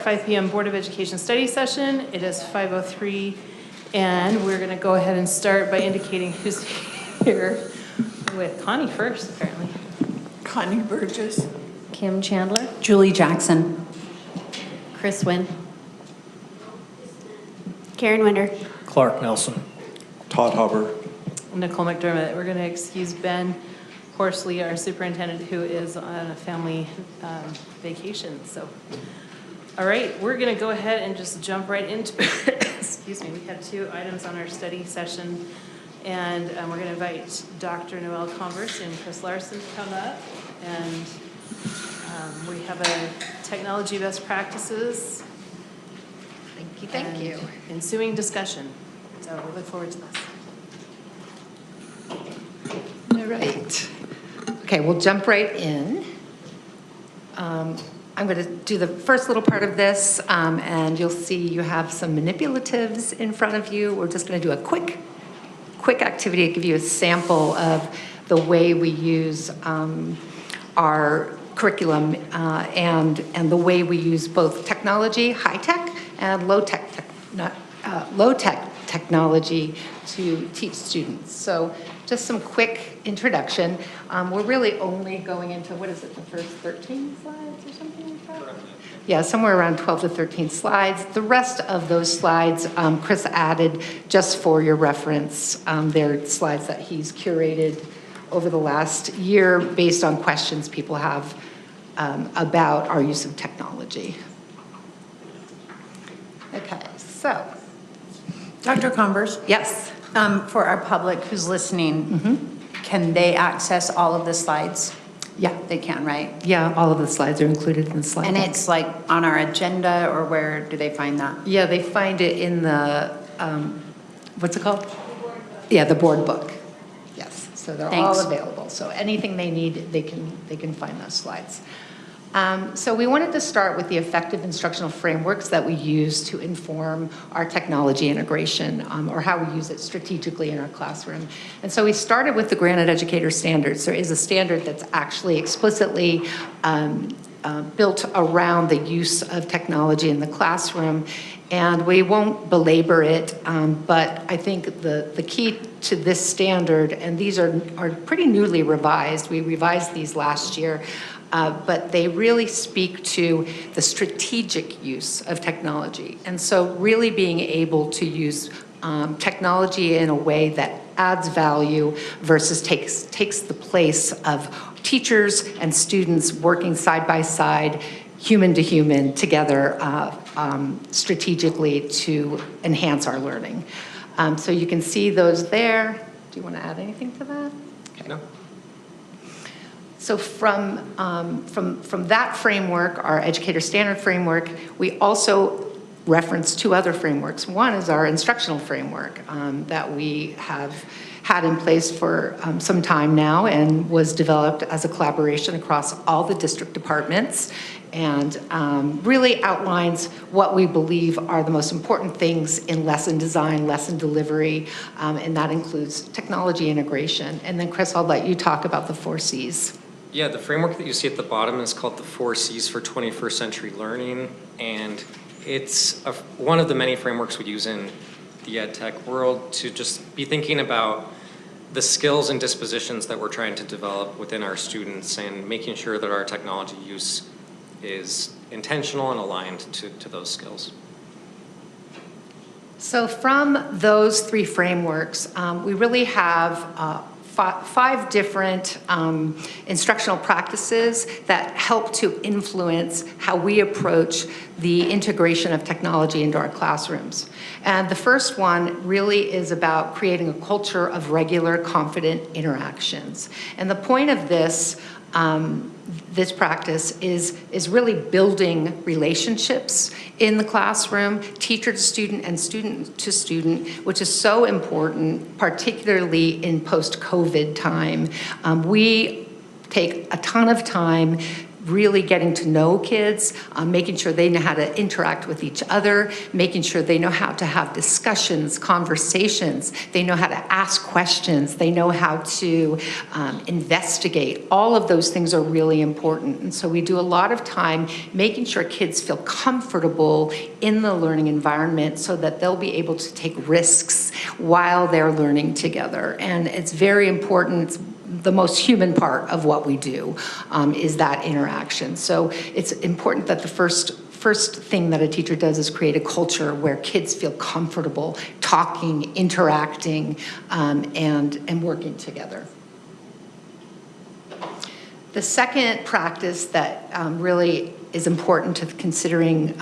5 p.m. Board of Education study session. It is 5:03, and we're going to go ahead and start by indicating who's here with Connie first, apparently. Connie Burgess. Kim Chandler. Julie Jackson. Chris Wynn. Karen Winder. Clark Nelson. Todd Hubbard. Nicole McDermott. We're going to excuse Ben Horsley, our superintendent, who is on a family vacation. So, all right, we're going to go ahead and just jump right into excuse me. We have 2 items on our study session, and we're going to invite Dr. Noelle Converse and Chris Larson to come up, and we have a technology best practices. Thank you. Ensuing discussion. So we look forward to this. All right. Okay, we'll jump right in. I'm going to do the first little part of this, and you'll see you have some manipulatives in front of you. We're just going to do a quick activity to give you a sample of the way we use our curriculum and the way we use both technology, high tech, and low tech technology to teach students. So just some quick introduction. We're really only going into, what is it, the first 13 slides or something like that? Yeah, somewhere around 12 to 13 slides. The rest of those slides, Chris added just for your reference. They're slides that he's curated over the last year based on questions people have about our use of technology. Okay, so. Dr. Converse, Yes. for our public who's listening, can they access all of the slides? Yeah. They can, right? Yeah, all of the slides are included in the slide And deck. it's like on our agenda, or where do they find that? Yeah, they find it in the, what's it called? Yeah, the board book. Yes, so they're all Thanks. available. So anything they need, they can find those slides. So we wanted to start with the effective instructional frameworks that we use to inform our technology integration, or how we use it strategically in our classroom. And so we started with the Granite Educator Standards. There is a standard that's actually explicitly built around the use of technology in the classroom, and we won't belabor it, but I think the key to this standard, and these are pretty newly revised, we revised these last year, but they really speak to the strategic use of technology. And so really being able to use technology in a way that adds value versus takes the place of teachers and students working side by side, human to human, together strategically to enhance our learning. So you can see those there. Do you want to add anything to that? Okay. No. So from that framework, our educator standard framework, we also reference 2 other frameworks. One is our instructional framework that we have had in place for some time now and was developed as a collaboration across all the district departments, and really outlines what we believe are the most important things in lesson design, lesson delivery, and that includes technology integration. And then Chris, I'll let you talk about the 4 C's. Yeah, the framework that you see at the bottom is called the 4 C's for 21st Century Learning, and it's one of the many frameworks we use in the ed tech world to just be thinking about the skills and dispositions that we're trying to develop within our students and making sure that our technology use is intentional and aligned to those skills. So from those 3 frameworks, we really have 5 different instructional practices that help to influence how we approach the integration of technology into our classrooms. And the first one really is about creating a culture of regular, confident interactions. And the point of this practice is really building relationships in the classroom, teacher to student and student to student, which is so important, particularly in post-COVID time. We take a ton of time really getting to know kids, making sure they know how to interact with each other, making sure they know how to have discussions, conversations, they know how to ask questions, they know how to investigate. All of those things are really important. And so we do a lot of time making sure kids feel comfortable in the learning environment so that they'll be able to take risks while they're learning together. And it's very important. The most human part of what we do is that interaction. So it's important that the first thing that a teacher does is create a culture where kids feel comfortable talking, interacting, and working together. The second practice that really is important to considering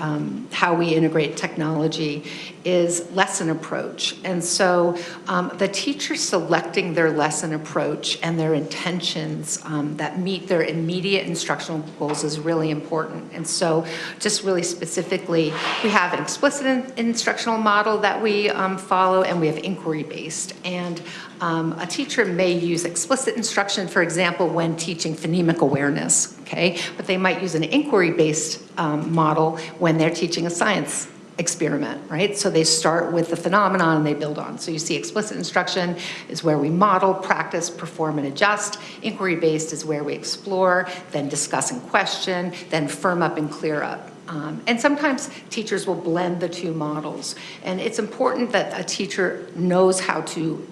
how we integrate technology is lesson approach. And so the teacher selecting their lesson approach and their intentions that meet their immediate instructional goals is really important. And so just really specifically, we have an explicit instructional model that we follow, and we have inquiry-based. And a teacher may use explicit instruction, for example, when teaching phonemic awareness, okay? But they might use an inquiry-based model when they're teaching a science experiment, right? So they start with the phenomenon and they build on. So you see explicit instruction is where we model, practice, perform, and adjust. Inquiry-based is where we explore, then discuss and question, then firm up and clear up. And sometimes teachers will blend the two models. And it's important that a teacher knows how to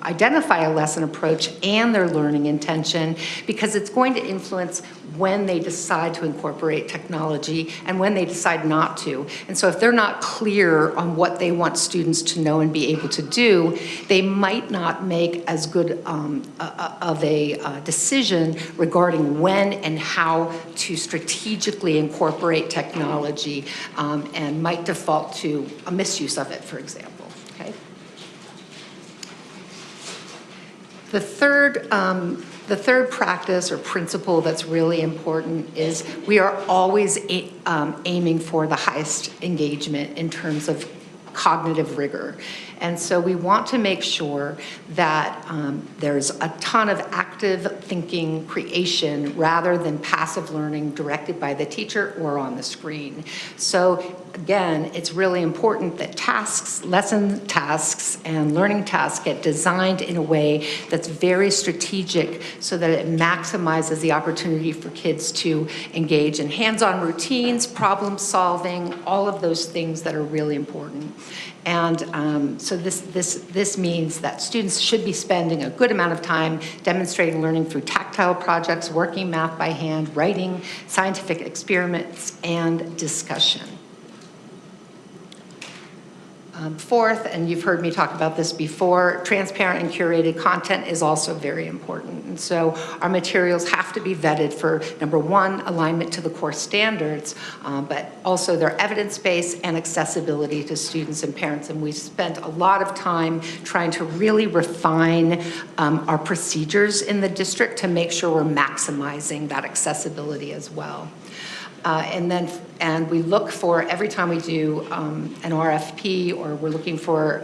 identify a lesson approach and their learning intention, because it's going to influence when they decide to incorporate technology and when they decide not to. And so if they're not clear on what they want students to know and be able to do, they might not make as good of a decision regarding when and how to strategically incorporate technology, and might default to a misuse of it, for example, okay? The third practice or principle that's really important is we are always aiming for the highest engagement in terms of cognitive rigor. And so we want to make sure that there's a ton of active thinking creation rather than passive learning directed by the teacher or on the screen. So again, it's really important that tasks, lesson tasks and learning tasks get designed in a way that's very strategic so that it maximizes the opportunity for kids to engage in hands-on routines, problem solving, all of those things that are really important. And so this means that students should be spending a good amount of time demonstrating learning through tactile projects, working math by hand, writing, scientific experiments, and discussion. Fourth, and you've heard me talk about this before, transparent and curated content is also very important. And so our materials have to be vetted for, number one, alignment to the course standards, but also their evidence-based and accessibility to students and parents. And we've spent a lot of time trying to really refine our procedures in the district to make sure we're maximizing that accessibility as well. And we look for, every time we do an RFP or we're looking for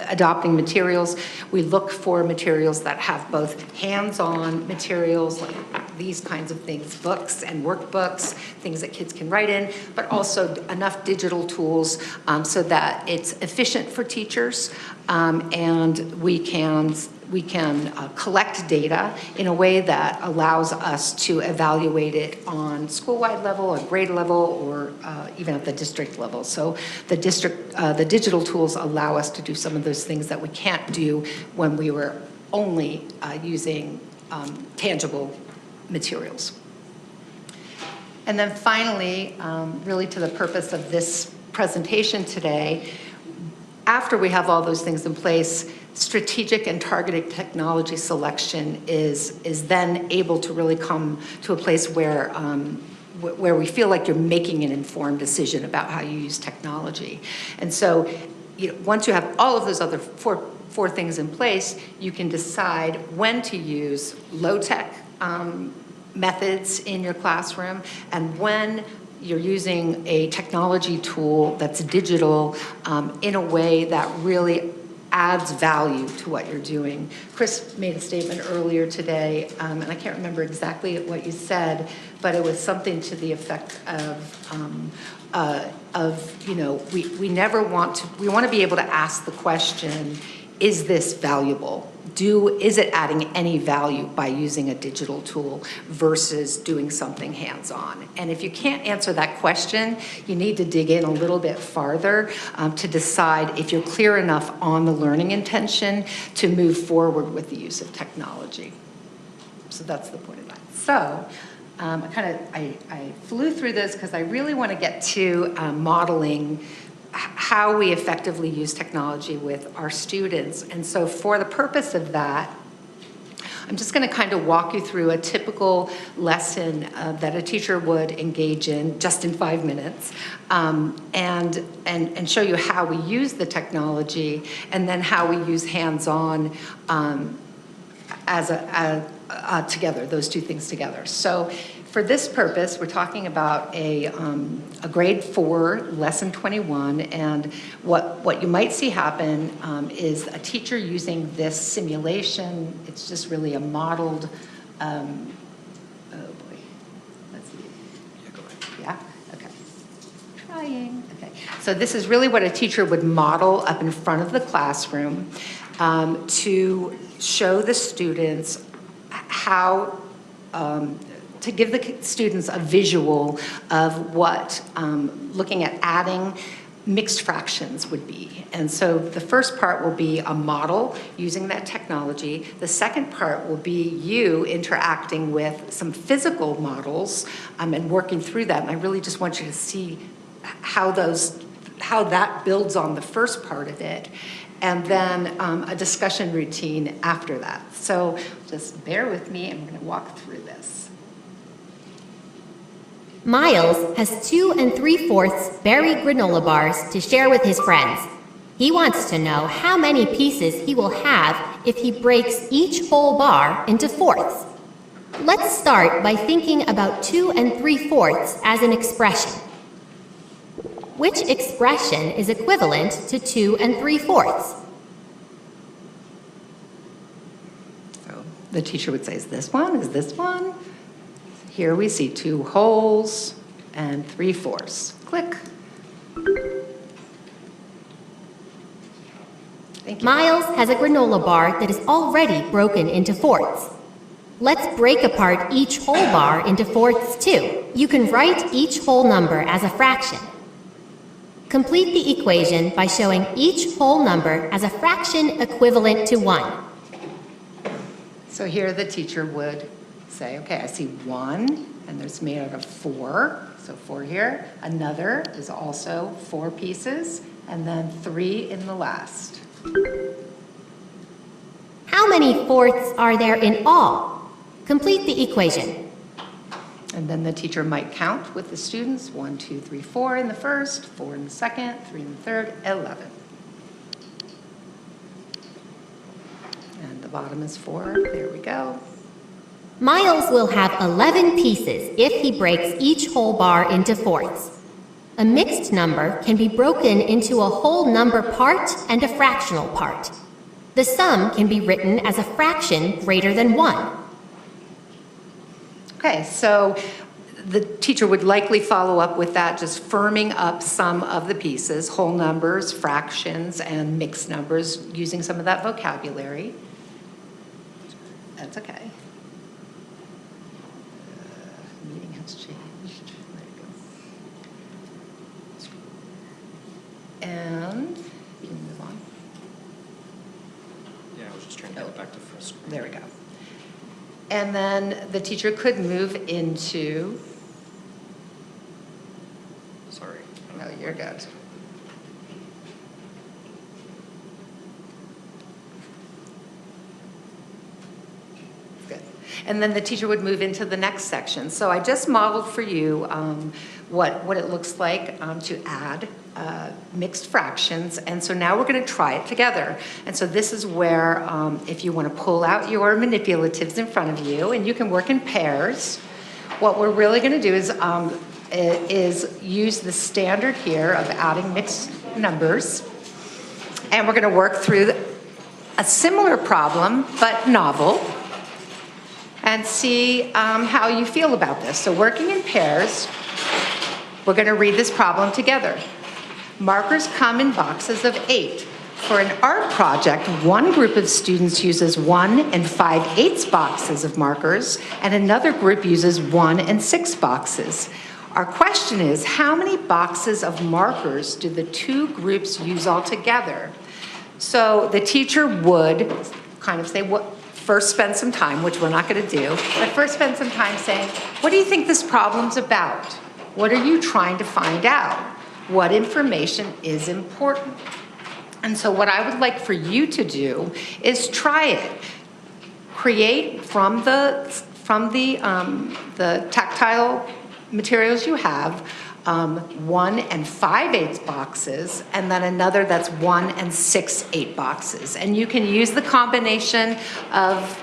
adopting materials, we look for materials that have both hands-on materials, like these kinds of things, books and workbooks, things that kids can write in, but also enough digital tools so that it's efficient for teachers, and we can collect data in a way that allows us to evaluate it on school-wide level, or grade level, or even at the district level. So the digital tools allow us to do some of those things that we can't do when we were only using tangible materials. And then finally, really to the purpose of this presentation today, after we have all those things in place, strategic and targeted technology selection is then able to really come to a place where we feel like you're making an informed decision about how you use technology. And so once you have all of those other four things in place, you can decide when to use low-tech methods in your classroom and when you're using a technology tool that's digital in a way that really adds value to what you're doing. Chris made a statement earlier today, and I can't remember exactly what you said, but it was something to the effect of, you know, we never want to, we want to be able to ask the question, is this valuable? Is it adding any value by using a digital tool versus doing something hands-on? And if you can't answer that question, you need to dig in a little bit farther to decide if you're clear enough on the learning intention to move forward with the use of technology. So that's the point of that. So I flew through this because I really want to get to modeling how we effectively use technology with our students. And so for the purpose of that, I'm just going to kind of walk you through a typical lesson that a teacher would engage in just in 5 minutes, and show you how we use the technology and then how we use hands-on together, those two things together. So for this purpose, we're talking about a grade 4, lesson 21, and what you might see happen is a teacher using this simulation. It's just really a modeled, oh boy, let's see. Yeah, go ahead. Yeah, okay. Trying, okay. So this is really what a teacher would model up in front of the classroom to show the students how, to give the students a visual of what looking at adding mixed fractions would be. And so the first part will be a model using that technology. The second part will be you interacting with some physical models and working through that. And I really just want you to see how that builds on the first part of it. And then a discussion routine after that. So just bear with me, I'm going to walk through this. Miles has 2 3/4 berry granola bars to share with his friends. He wants to know how many pieces he will have if he breaks each whole bar into fourths. Let's start by thinking about 2 3/4 as an expression. Which expression is equivalent to 2 3/4? So the teacher would say, is this one? Is this one? Here we see 2 wholes and 3/4. Click. Thank you. Miles has a granola bar that is already broken into fourths. Let's break apart each whole bar into fourths too. You can write each whole number as a fraction. Complete the equation by showing each whole number as a fraction equivalent to 1. So here the teacher would say, okay, I see 1, and it's made out of 4. So 4 here. Another is also 4 pieces, and then 3 in the last. How many fourths are there in all? Complete the equation. And then the teacher might count with the students, 1, 2, 3, 4 in the first, 4 in the second, 3 in the third, 11. And the bottom is 4, there we go. Miles will have 11 pieces if he breaks each whole bar into fourths. A mixed number can be broken into a whole number part and a fractional part. The sum can be written as a fraction greater than 1. Okay, so the teacher would likely follow up with that, just firming up some of the pieces, whole numbers, fractions, and mixed numbers, using some of that vocabulary. That's okay. Meeting has changed. There you go. And you can move on. Yeah, I was just trying to get it back to full screen. There we go. And then the teacher could move into, Sorry. no, you're good. Good. And then the teacher would move into the next section. So I just modeled for you what it looks like to add mixed fractions. And so now we're going to try it together. And so this is where if you want to pull out your manipulatives in front of you, and you can work in pairs, what we're really going to do is use the standard here of adding mixed numbers. And we're going to work through a similar problem, but novel, and see how you feel about this. So working in pairs, we're going to read this problem together. Markers come in boxes of 8. For an art project, one group of students uses 1 5/8 boxes of markers, and another group uses 1 6 boxes. Our question is, how many boxes of markers do the two groups use altogether? So the teacher would kind of say, first spend some time, which we're not going to do, but first spend some time saying, what do you think this problem's about? What are you trying to find out? What information is important? And so what I would like for you to do is try it. Create from the tactile materials you have, 1 5/8 boxes, and then another that's 1 6/8 boxes. And you can use the combination of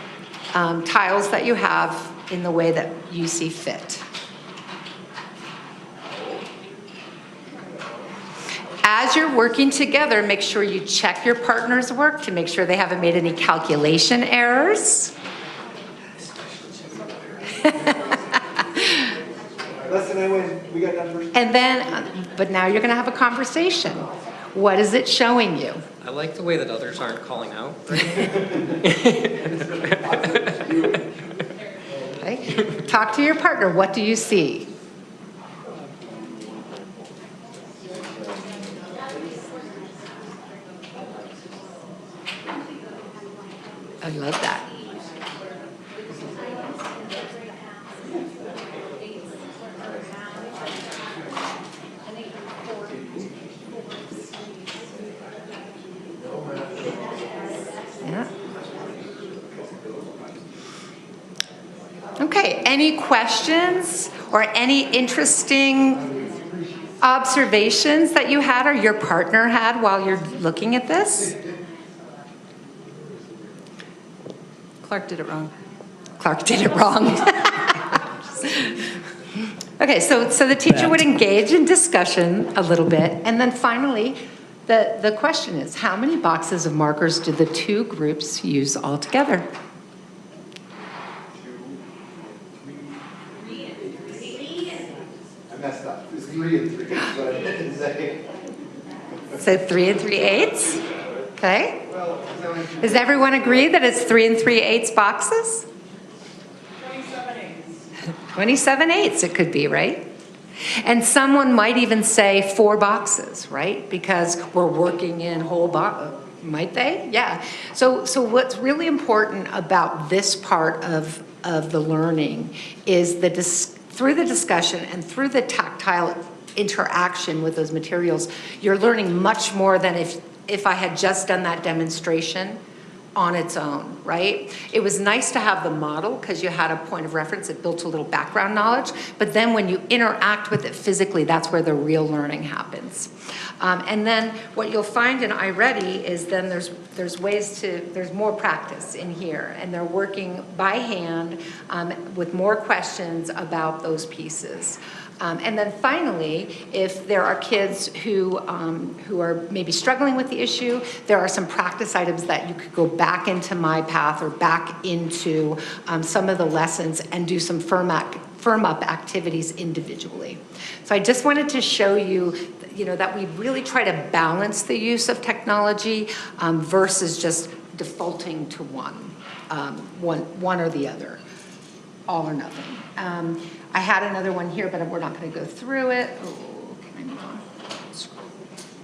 tiles that you have in the way that you see fit. As you're working together, make sure you check your partner's work to make sure they haven't made any calculation errors. Lesson I win. We got numbers. And then, but now you're going to have a conversation. What is it showing you? I like the way that others aren't calling out. Okay. Talk to your partner. What do you see? I love that. Yeah. Okay, any questions or any interesting observations that you had or your partner had while you're looking at this? Clark did it wrong. Clark did it wrong. Okay, so the teacher would engage in discussion a little bit, and then finally, the question is, how many boxes of markers do the two groups use altogether? I messed up. It's 3 and 3. So I didn't say. So 3 3/8? Okay. Does everyone agree that it's 3 3/8 boxes? 27/8 it could be, right? And someone might even say 4 boxes, right? Because we're working in whole box. Might they? Yeah. So what's really important about this part of the learning is through the discussion and through the tactile interaction with those materials, you're learning much more than if I had just done that demonstration on its own, right? It was nice to have the model because you had a point of reference. It built a little background knowledge, but then when you interact with it physically, that's where the real learning happens. And then what you'll find in iReady is then there's more practice in here, and they're working by hand with more questions about those pieces. And then finally, if there are kids who are maybe struggling with the issue, there are some practice items that you could go back into MyPath or back into some of the lessons and do some firm up activities individually. So I just wanted to show you, that we really try to balance the use of technology versus just defaulting to one or the other, all or nothing. I had another one here, but we're not going to go through it. Oh, can I move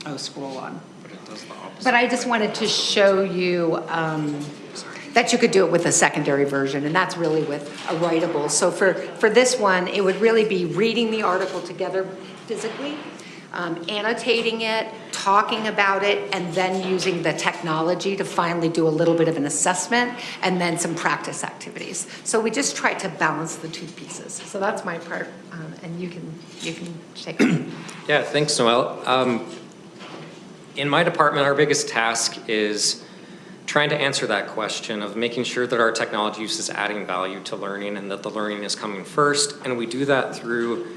on? Scroll on. But it does the opposite. But I just wanted to show you that you could do it with a secondary version, and that's really with a writable. So for this one, it would really be reading the article together physically, annotating it, talking about it, and then using the technology to finally do a little bit of an assessment, and then some practice activities. So we just try to balance the two pieces. So that's my part, and you can take it. Yeah, thanks, Noelle. In my department, our biggest task is trying to answer that question of making sure that our technology use is adding value to learning and that the learning is coming first. And we do that through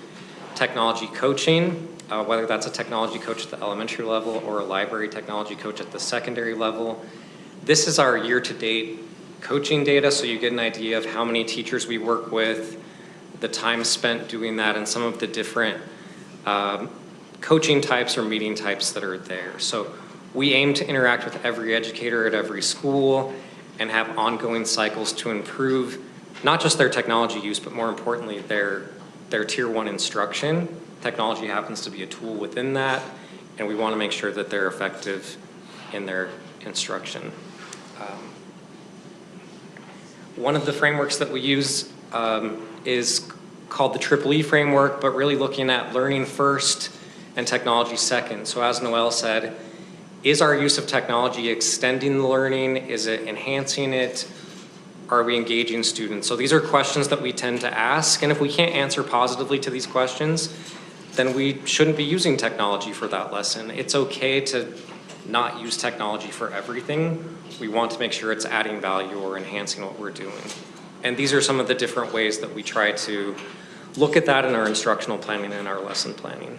technology coaching, whether that's a technology coach at the elementary level or a library technology coach at the secondary level. This is our year-to-date coaching data, so you get an idea of how many teachers we work with, the time spent doing that, and some of the different coaching types or meeting types that are there. So we aim to interact with every educator at every school and have ongoing cycles to improve not just their technology use, but more importantly, their tier 1 instruction. Technology happens to be a tool within that, and we want to make sure that they're effective in their instruction. One of the frameworks that we use is called the EEE framework, but really looking at learning first and technology second. So as Noelle said, is our use of technology extending the learning? Is it enhancing it? Are we engaging students? So these are questions that we tend to ask, and if we can't answer positively to these questions, then we shouldn't be using technology for that lesson. It's okay to not use technology for everything. We want to make sure it's adding value or enhancing what we're doing. And these are some of the different ways that we try to look at that in our instructional planning and our lesson planning.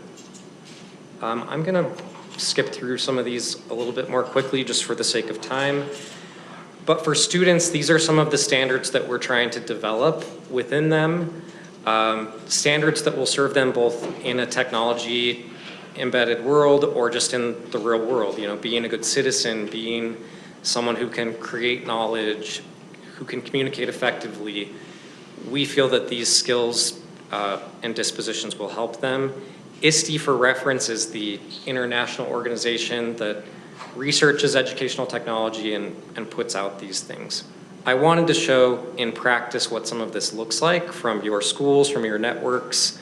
I'm gonna skip through some of these a little bit more quickly just for the sake of time. But for students, these are some of the standards that we're trying to develop within them. Standards that will serve them both in a technology embedded world or just in the real world. You know, being a good citizen, being someone who can create knowledge, who can communicate effectively. We feel that these skills and dispositions will help them. ISTE, for reference, is the international organization that researches educational technology and puts out these things. I wanted to show in practice what some of this looks like from your schools, from your networks.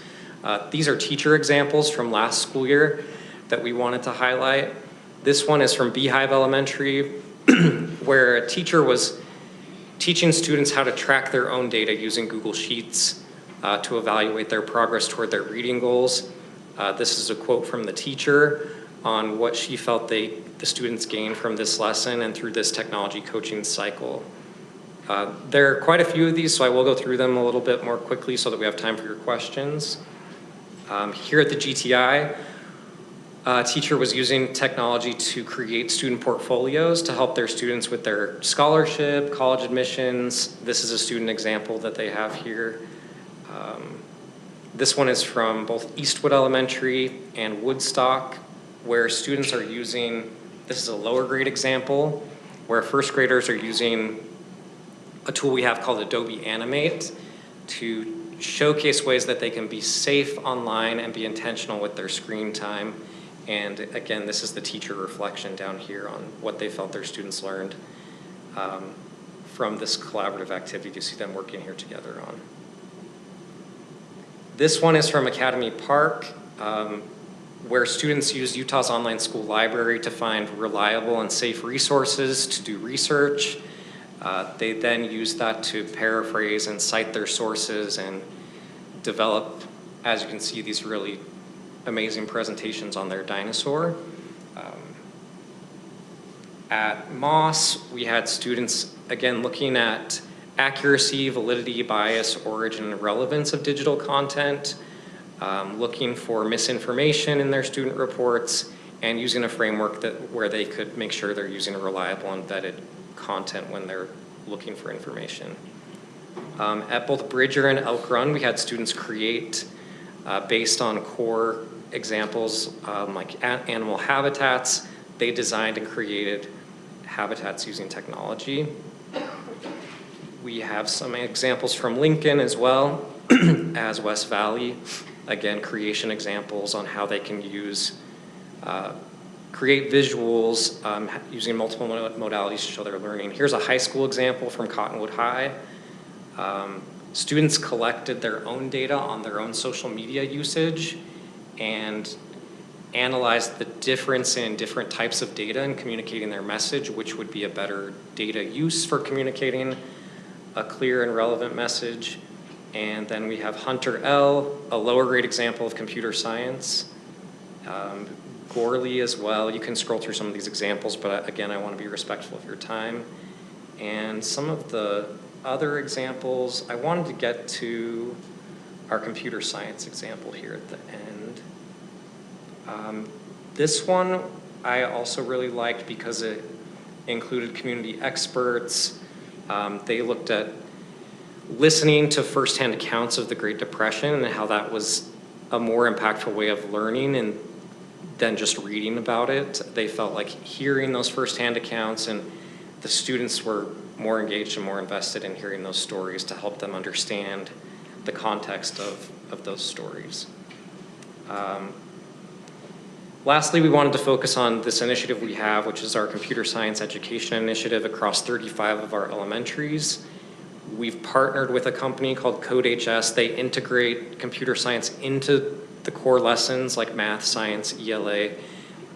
These are teacher examples from last school year that we wanted to highlight. This one is from Beehive Elementary, where a teacher was teaching students how to track their own data using Google Sheets to evaluate their progress toward their reading goals. This is a quote from the teacher on what she felt the students gained from this lesson and through this technology coaching cycle. There are quite a few of these, so I will go through them a little bit more quickly so that we have time for your questions. Here at the GTI, a teacher was using technology to create student portfolios to help their students with their scholarship, college admissions. This is a student example that they have here. This one is from both Eastwood Elementary and Woodstock, where students are using, this is a lower grade example, where first graders are using a tool we have called Adobe Animate to showcase ways that they can be safe online and be intentional with their screen time. And again, this is the teacher reflection down here on what they felt their students learned from this collaborative activity you see them working here together on. This one is from Academy Park, where students use Utah's online school library to find reliable and safe resources to do research. They then use that to paraphrase and cite their sources and develop, as you can see, these really amazing presentations on their dinosaur. At Moss, we had students, again, looking at accuracy, validity, bias, origin, and relevance of digital content, looking for misinformation in their student reports, and using a framework where they could make sure they're using reliable and vetted content when they're looking for information. At both Bridger and Elk Run, we had students create, based on core examples like animal habitats, they designed and created habitats using technology. We have some examples from Lincoln as well as West Valley. Again, creation examples on how they can use, create visuals using multiple modalities to show their learning. Here's a high school example from Cottonwood High. Students collected their own data on their own social media usage and analyzed the difference in different types of data and communicating their message, which would be a better data use for communicating a clear and relevant message. And then we have Hunter L, a lower grade example of computer science. Gorley as well. You can scroll through some of these examples, but again, I want to be respectful of your time. And some of the other examples, I wanted to get to our computer science example here at the end. This one I also really liked because it included community experts. They looked at listening to firsthand accounts of the Great Depression and how that was a more impactful way of learning than just reading about it. They felt like hearing those firsthand accounts, and the students were more engaged and more invested in hearing those stories to help them understand the context of those stories. Lastly, we wanted to focus on this initiative we have, which is our computer science education initiative across 35 of our elementaries. We've partnered with a company called CodeHS. They integrate computer science into the core lessons like math, science, ELA,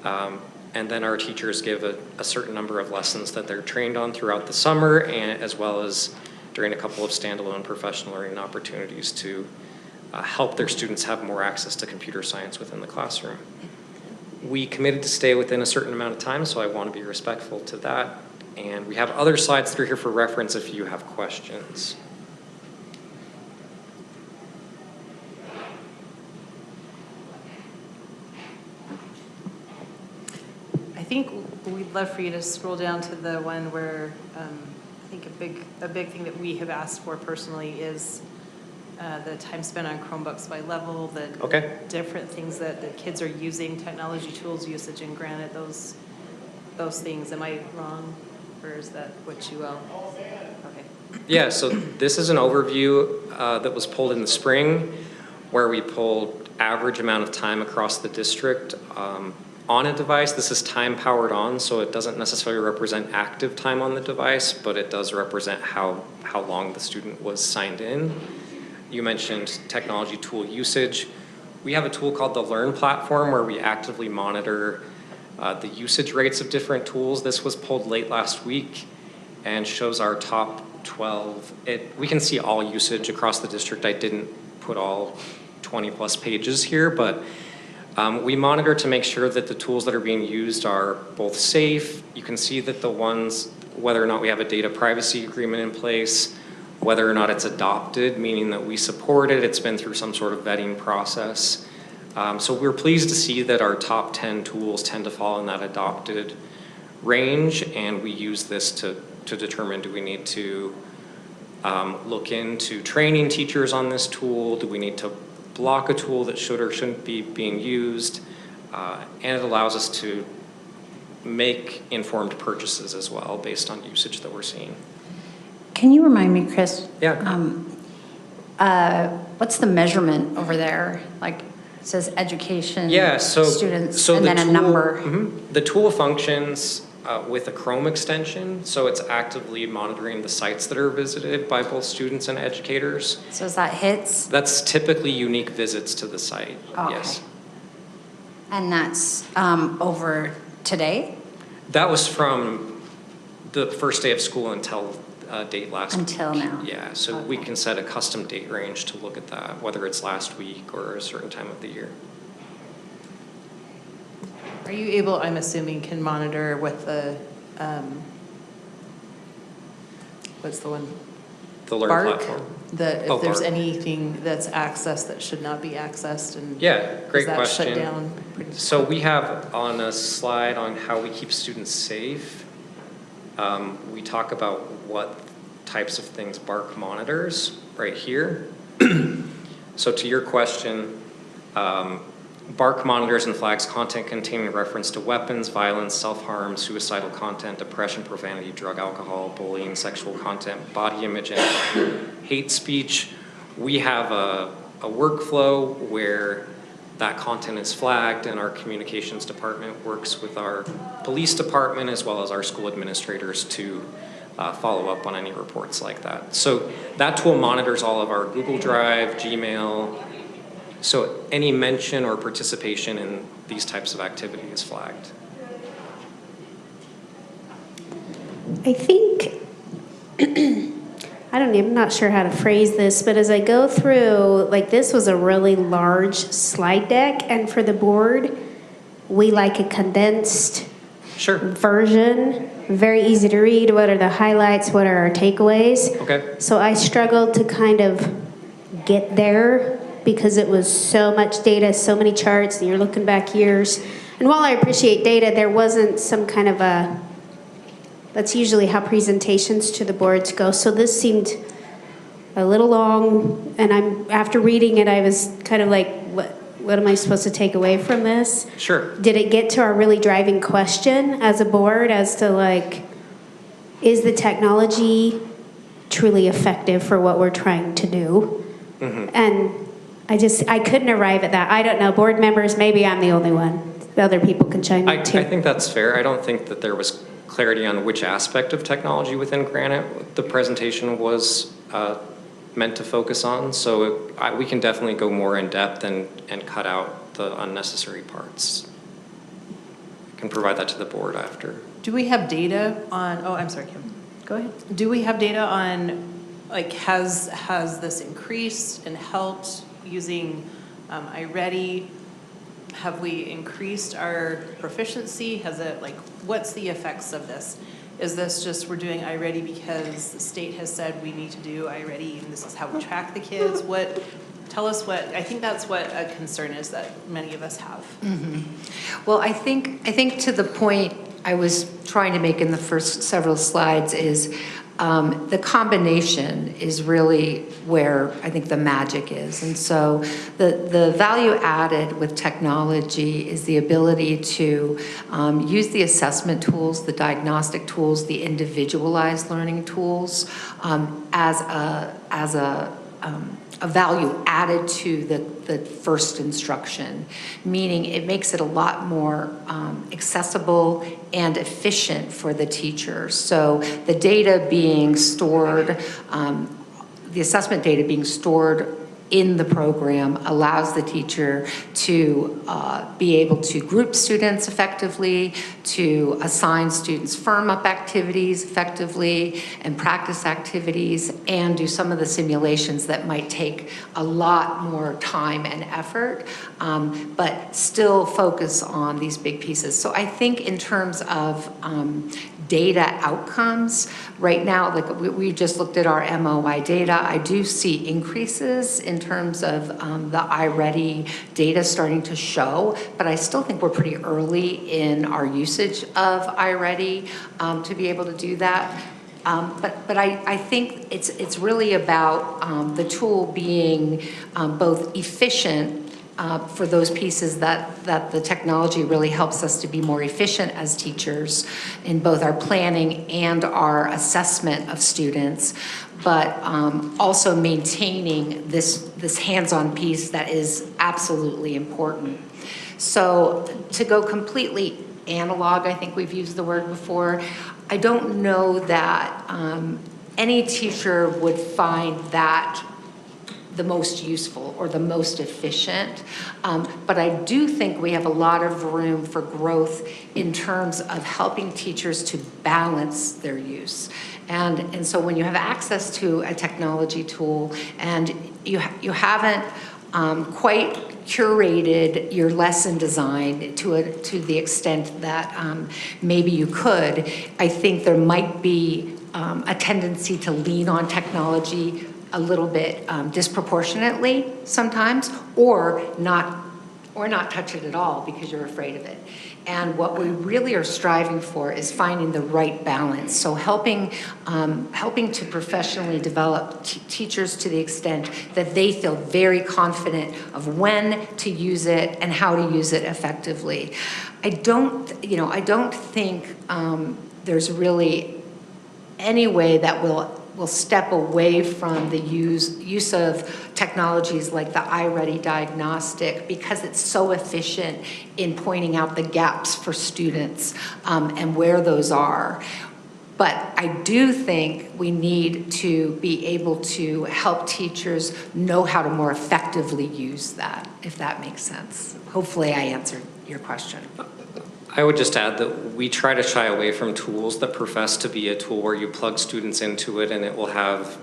and then our teachers give a certain number of lessons that they're trained on throughout the summer, and as well as during a couple of standalone professional learning opportunities to help their students have more access to computer science within the classroom. We committed to stay within a certain amount of time, so I want to be respectful to that. And we have other slides that are here for reference if you have questions. I think we'd love for you to scroll down to the one where I think a big thing that we have asked for personally is the time spent on Chromebooks by level, the different things that the kids are using, technology tools usage, and granted those things. Am I wrong, or is that what you will? Okay. Yeah, so this is an overview that was pulled in the spring where we pulled average amount of time across the district on a device. This is time powered on, so it doesn't necessarily represent active time on the device, but it does represent how long the student was signed in. You mentioned technology tool usage. We have a tool called the Learn platform where we actively monitor the usage rates of different tools. This was pulled late last week and shows our top 12. We can see all usage across the district. I didn't put all 20 plus pages here, but we monitor to make sure that the tools that are being used are both safe. You can see that the ones, whether or not we have a data privacy agreement in place, whether or not it's adopted, meaning that we support it, it's been through some sort of vetting process. So we're pleased to see that our top 10 tools tend to fall in that adopted range, and we use this to determine, do we need to look into training teachers on this tool? Do we need to block a tool that should or shouldn't be being used? And it allows us to make informed purchases as well based on usage that we're seeing. Can you remind me, Chris? Yeah. What's the measurement over there? Like, it says education, Yeah, students, and the then a tool- number. The tool functions with a Chrome extension, so it's actively monitoring the sites that are visited by both students and educators. So is that hits? That's typically unique visits to the site, Oh, yes. okay. And that's over today? That was from the first day of school until date last week. Until now? Yeah, so we Okay. can set a custom date range to look at that, whether it's last week or a certain time of the year. Are you able, I'm assuming, can monitor with the, what's the one? The Learn Bark? platform. If Oh, there's Bark. anything that's accessed that should not be accessed, and Yeah, great does that question. shut down pretty So we have on a slide on how we keep students safe, we talk about what types of things Bark monitors right here. So to your question, Bark monitors and flags content containing reference to weapons, violence, self-harm, suicidal content, depression, profanity, drug, alcohol, bullying, sexual content, body image, and hate speech. We have a workflow where that content is flagged, and our communications department works with our police department as well as our school administrators to follow up on any reports like that. So that tool monitors all of our Google Drive, Gmail. So any mention or participation in these types of activity is flagged. I think, I'm not sure how to phrase this, but as I go through, like this was a really large slide deck, and for the board, we like a condensed Sure. version, very easy to read. What are the highlights? What are our takeaways? Okay. So I struggled to kind of get there because it was so much data, so many charts, and you're looking back years. And while I appreciate data, there wasn't some kind of a That's usually how presentations to the boards go. So this seemed a little long, and after reading it, I was kind of like, what am I supposed to take away from this? Sure. Did it get to our really driving question as a board as to like, is the technology truly effective for what we're trying to do? Mm-hmm. And I couldn't arrive at that. I don't know, board members, maybe I'm the only one. Other people can chime in too. I think that's fair. I don't think that there was clarity on which aspect of technology within Granite the presentation was meant to focus on. So we can definitely go more in depth and cut out the unnecessary parts. I can provide that to the board after. Do we have data on, oh, I'm sorry, Kim. Go ahead. Do we have data on, like, has this increased and helped using iReady? Have we increased our proficiency? Has it, like, what's the effects of this? Is this just we're doing iReady because the state has said we need to do iReady and this is how we track the kids? Tell us what, I think that's what a concern is that many of us have. Well, I think to the point I was trying to make in the first several slides is the combination is really where I think the magic is. And so the value added with technology is the ability to use the assessment tools, the diagnostic tools, the individualized learning tools as a value added to the first instruction, meaning it makes it a lot more accessible and efficient for the teacher. So the data being stored, the assessment data being stored in the program allows the teacher to be able to group students effectively, to assign students firm-up activities effectively, and practice activities, and do some of the simulations that might take a lot more time and effort, but still focus on these big pieces. So I think in terms of data outcomes, right now, like we just looked at our MOI data, I do see increases in terms of the iReady data starting to show, but I still think we're pretty early in our usage of iReady to be able to do that. But I think it's really about the tool being both efficient for those pieces that the technology really helps us to be more efficient as teachers in both our planning and our assessment of students, but also maintaining this hands-on piece that is absolutely important. So to go completely analog, I think we've used the word before, I don't know that any teacher would find that the most useful or the most efficient. But I do think we have a lot of room for growth in terms of helping teachers to balance their use. And so when you have access to a technology tool and you haven't quite curated your lesson design to the extent that maybe you could, I think there might be a tendency to lean on technology a little bit disproportionately sometimes, or not touch it at all because you're afraid of it. And what we really are striving for is finding the right balance. So helping to professionally develop teachers to the extent that they feel very confident of when to use it and how to use it effectively. I don't think there's really any way that will step away from the use of technologies like the iReady diagnostic because it's so efficient in pointing out the gaps for students and where those are. But I do think we need to be able to help teachers know how to more effectively use that, if that makes sense. Hopefully I answered your question. I would just add that we try to shy away from tools that profess to be a tool where you plug students into it and it will have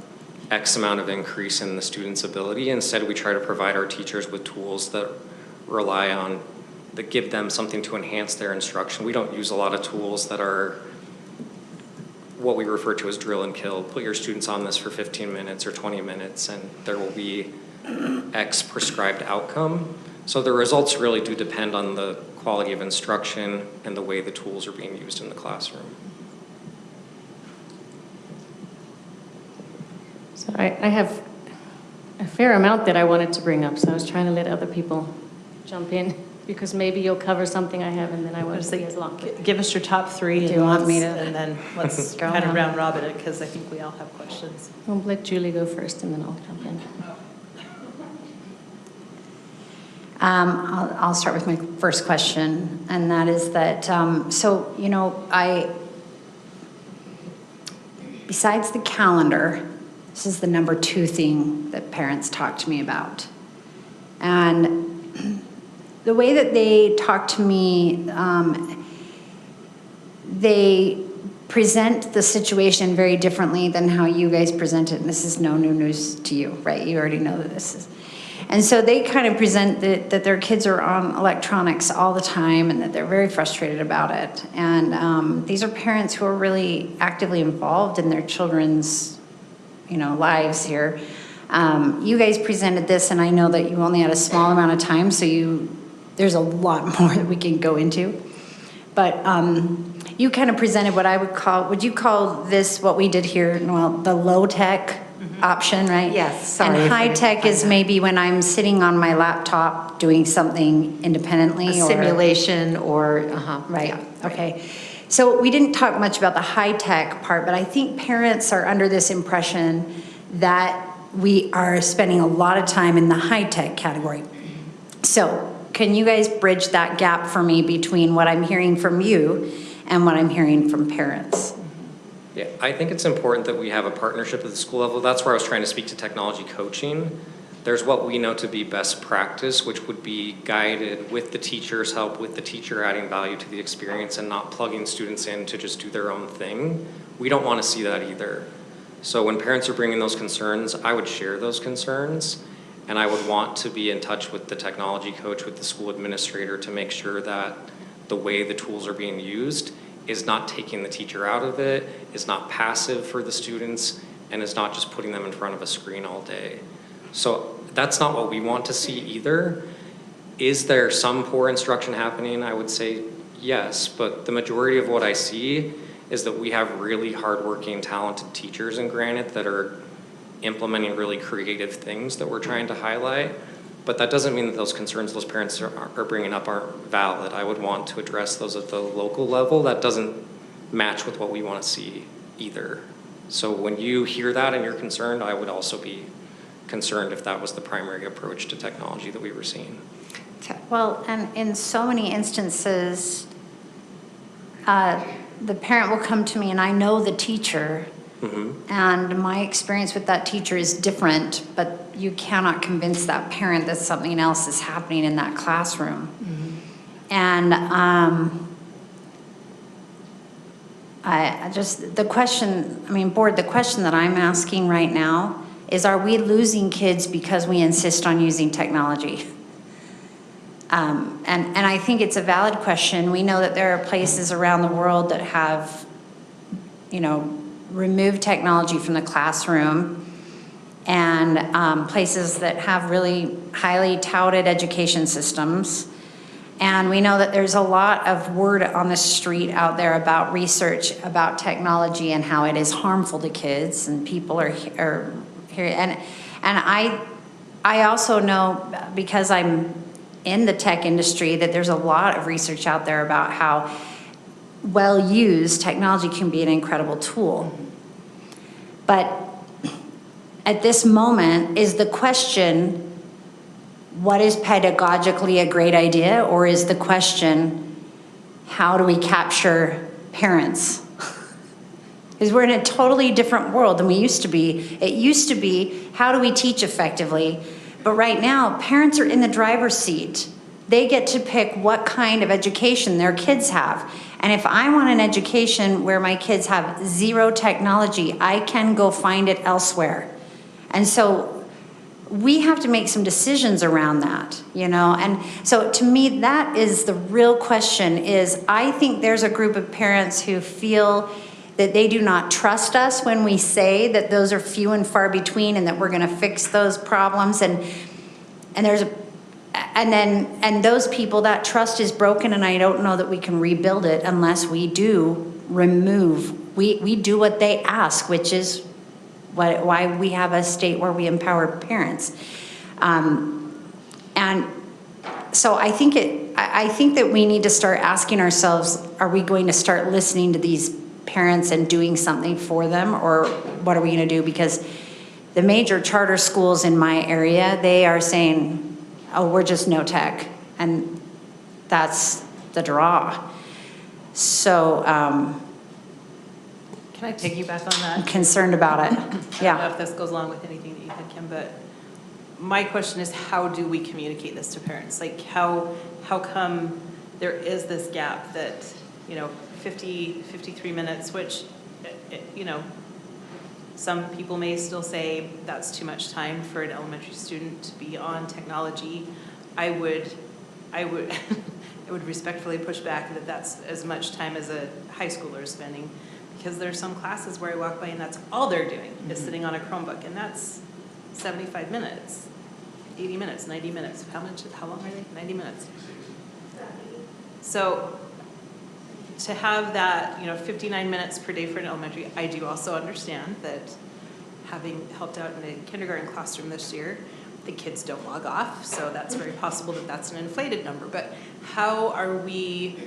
X amount of increase in the student's ability. Instead, we try to provide our teachers with tools that give them something to enhance their instruction. We don't use a lot of tools that are what we refer to as drill and kill. Put your students on this for 15 minutes or 20 minutes and there will be X prescribed outcome. So the results really do depend on the quality of instruction and the way the tools are being used in the classroom. So I have a fair amount that I wanted to bring up, so I was trying to let other people jump in, because maybe you'll cover something I have and then I won't Just be like, as long. give us your top three. Do and you want me let's- to- And then let's Go kind of ahead. round robin it, because I think we all have questions. I'll let Julie go first and then I'll jump in. I'll start with my first question, and that is that, so, you know, besides the calendar, this is the number 2 thing that parents talk to me about. And the way that they talk to me, they present the situation very differently than how you guys present it. And this is no new news to you, right? You already know that this is. And so they kind of present that their kids are on electronics all the time and that they're very frustrated about it. And these are parents who are really actively involved in their children's, you know, lives here. You guys presented this, and I know that you only had a small amount of time, so there's a lot more that we can go into. But you kind of presented what I would you call this, what we did here, well, the low-tech option, right? Yes, sorry And if I didn't high-tech find is that. maybe when I'm sitting on my laptop doing something independently. A or simulation or, Right, yeah, okay. So we didn't talk much about the high-tech part, but I think parents are under this impression that we are spending a lot of time in the high-tech category. So can you guys bridge that gap for me between what I'm hearing from you and what I'm hearing from parents? Yeah, I think it's important that we have a partnership at the school level. That's where I was trying to speak to technology coaching. There's what we know to be best practice, which would be guided with the teacher's help, with the teacher adding value to the experience and not plugging students in to just do their own thing. We don't want to see that either. So when parents are bringing those concerns, I would share those concerns, and I would want to be in touch with the technology coach, with the school administrator, to make sure that the way the tools are being used is not taking the teacher out of it, is not passive for the students, and is not just putting them in front of a screen all day. So that's not what we want to see either. Is there some poor instruction happening? I would say yes, but the majority of what I see is that we have really hardworking, talented teachers in Granite that are implementing really creative things that we're trying to highlight. But that doesn't mean that those concerns those parents are bringing up aren't valid. I would want to address those at the local level. That doesn't match with what we want to see either. So when you hear that and you're concerned, I would also be concerned if that was the primary approach to technology that we were seeing. Well, and in so many instances, the parent will come to me, and I know the teacher, and my experience with that teacher is different, but you cannot convince that parent that something else is happening in that classroom. And I just, the question that I'm asking right now is, are we losing kids because we insist on using technology? And I think it's a valid question. We know that there are places around the world that have, you know, removed technology from the classroom, and places that have really highly touted education systems. And we know that there's a lot of word on the street out there about research about technology and how it is harmful to kids, and people are here. And I also know, because I'm in the tech industry, that there's a lot of research out there about how well used technology can be an incredible tool. But at this moment, is the question, what is pedagogically a great idea? Or is the question, how do we capture parents? Because we're in a totally different world than we used to be. It used to be, how do we teach effectively? But right now, parents are in the driver's seat. They get to pick what kind of education their kids have. And if I want an education where my kids have zero technology, I can go find it elsewhere. And so we have to make some decisions around that, you know? And so to me, that is the real question. Is I think there's a group of parents who feel that they do not trust us when we say that those are few and far between and that we're gonna fix those problems. And those people, that trust is broken, and I don't know that we can rebuild it unless we do remove, we do what they ask, which is why we have a state where we empower parents. And so I think that we need to start asking ourselves, are we going to start listening to these parents and doing something for them, or what are we going to do? Because the major charter schools in my area, they are saying, oh, we're just no tech. And that's the draw. So Can I piggyback on that? I'm concerned about it. I don't know Yeah. if this goes along with anything that you had, Kim, but my question is, how do we communicate this to parents? Like, how come there is this gap that, 53 minutes, which, some people may still say that's too much time for an elementary student to be on technology. I would I would respectfully push back that that's as much time as a high schooler is spending, because there's some classes where I walk by and that's all they're doing is sitting on a Chromebook, and that's 75 minutes, 80 minutes, 90 minutes. How long are they? 90 minutes. So to have that, 59 minutes per day for an elementary, I do also understand that, having helped out in a kindergarten classroom this year, the kids don't log off, so that's very possible that that's an inflated number. But how are we,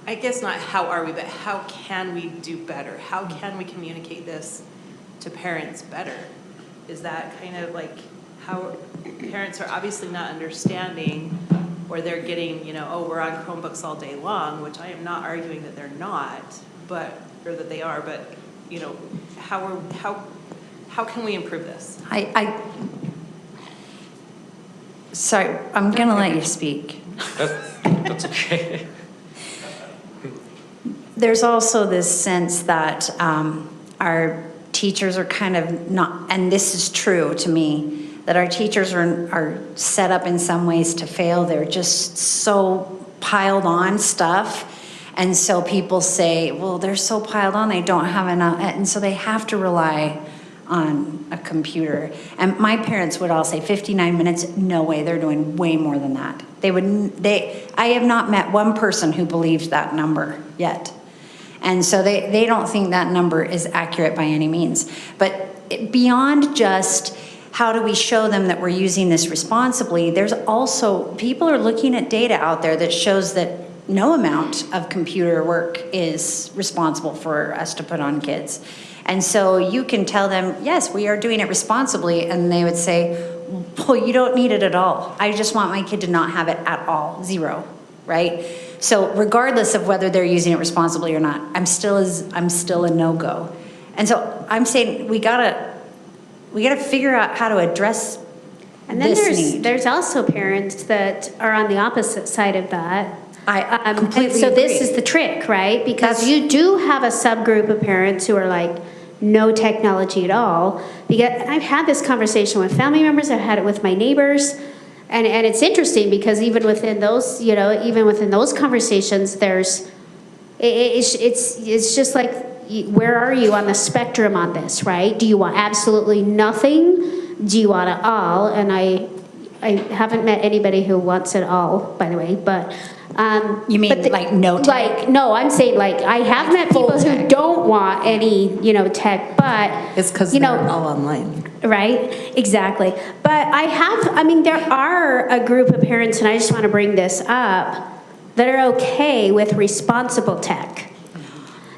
I guess not how are we, but how can we do better? How can we communicate this to parents better? Is that kind of like how parents are obviously not understanding, or they're getting, we're on Chromebooks all day long, which I am not arguing that they're not, or that they are, but, how can we improve this? Sorry, I'm going to let you speak. That's okay. There's also this sense that our teachers are kind of not, and this is true to me, that our teachers are set up in some ways to fail. They're just so piled on stuff. And so people say, well, they're so piled on, they don't have enough. And so they have to rely on a computer. And my parents would all say 59 minutes, no way, they're doing way more than that. I have not met one person who believes that number yet. And so they don't think that number is accurate by any means. But beyond just how do we show them that we're using this responsibly, there's also, people are looking at data out there that shows that no amount of computer work is responsible for us to put on kids. And so you can tell them, yes, we are doing it responsibly, and they would say, well, you don't need it at all. I just want my kid to not have it at all, zero, right? So regardless of whether they're using it responsibly or not, I'm still a no-go. And so I'm saying we gotta figure out how to address And then this need. there's also parents that are on the opposite side of that. I completely So this agree. is the trick, right? Because That's- you do have a subgroup of parents who are like, no technology at all. Because I've had this conversation with family members, I've had it with my neighbors, and it's interesting because even within those, conversations, it's just like, where are you on the spectrum on this, right? Do you want absolutely nothing? Do you want it all? And I haven't met anybody who wants it all, by the way, but. You mean like no tech? Like, no, I'm saying like, I have met full people who tech. don't want any, tech, but. It's because they're all online. Right, exactly. But there are a group of parents, and I just want to bring this up, that are okay with responsible tech.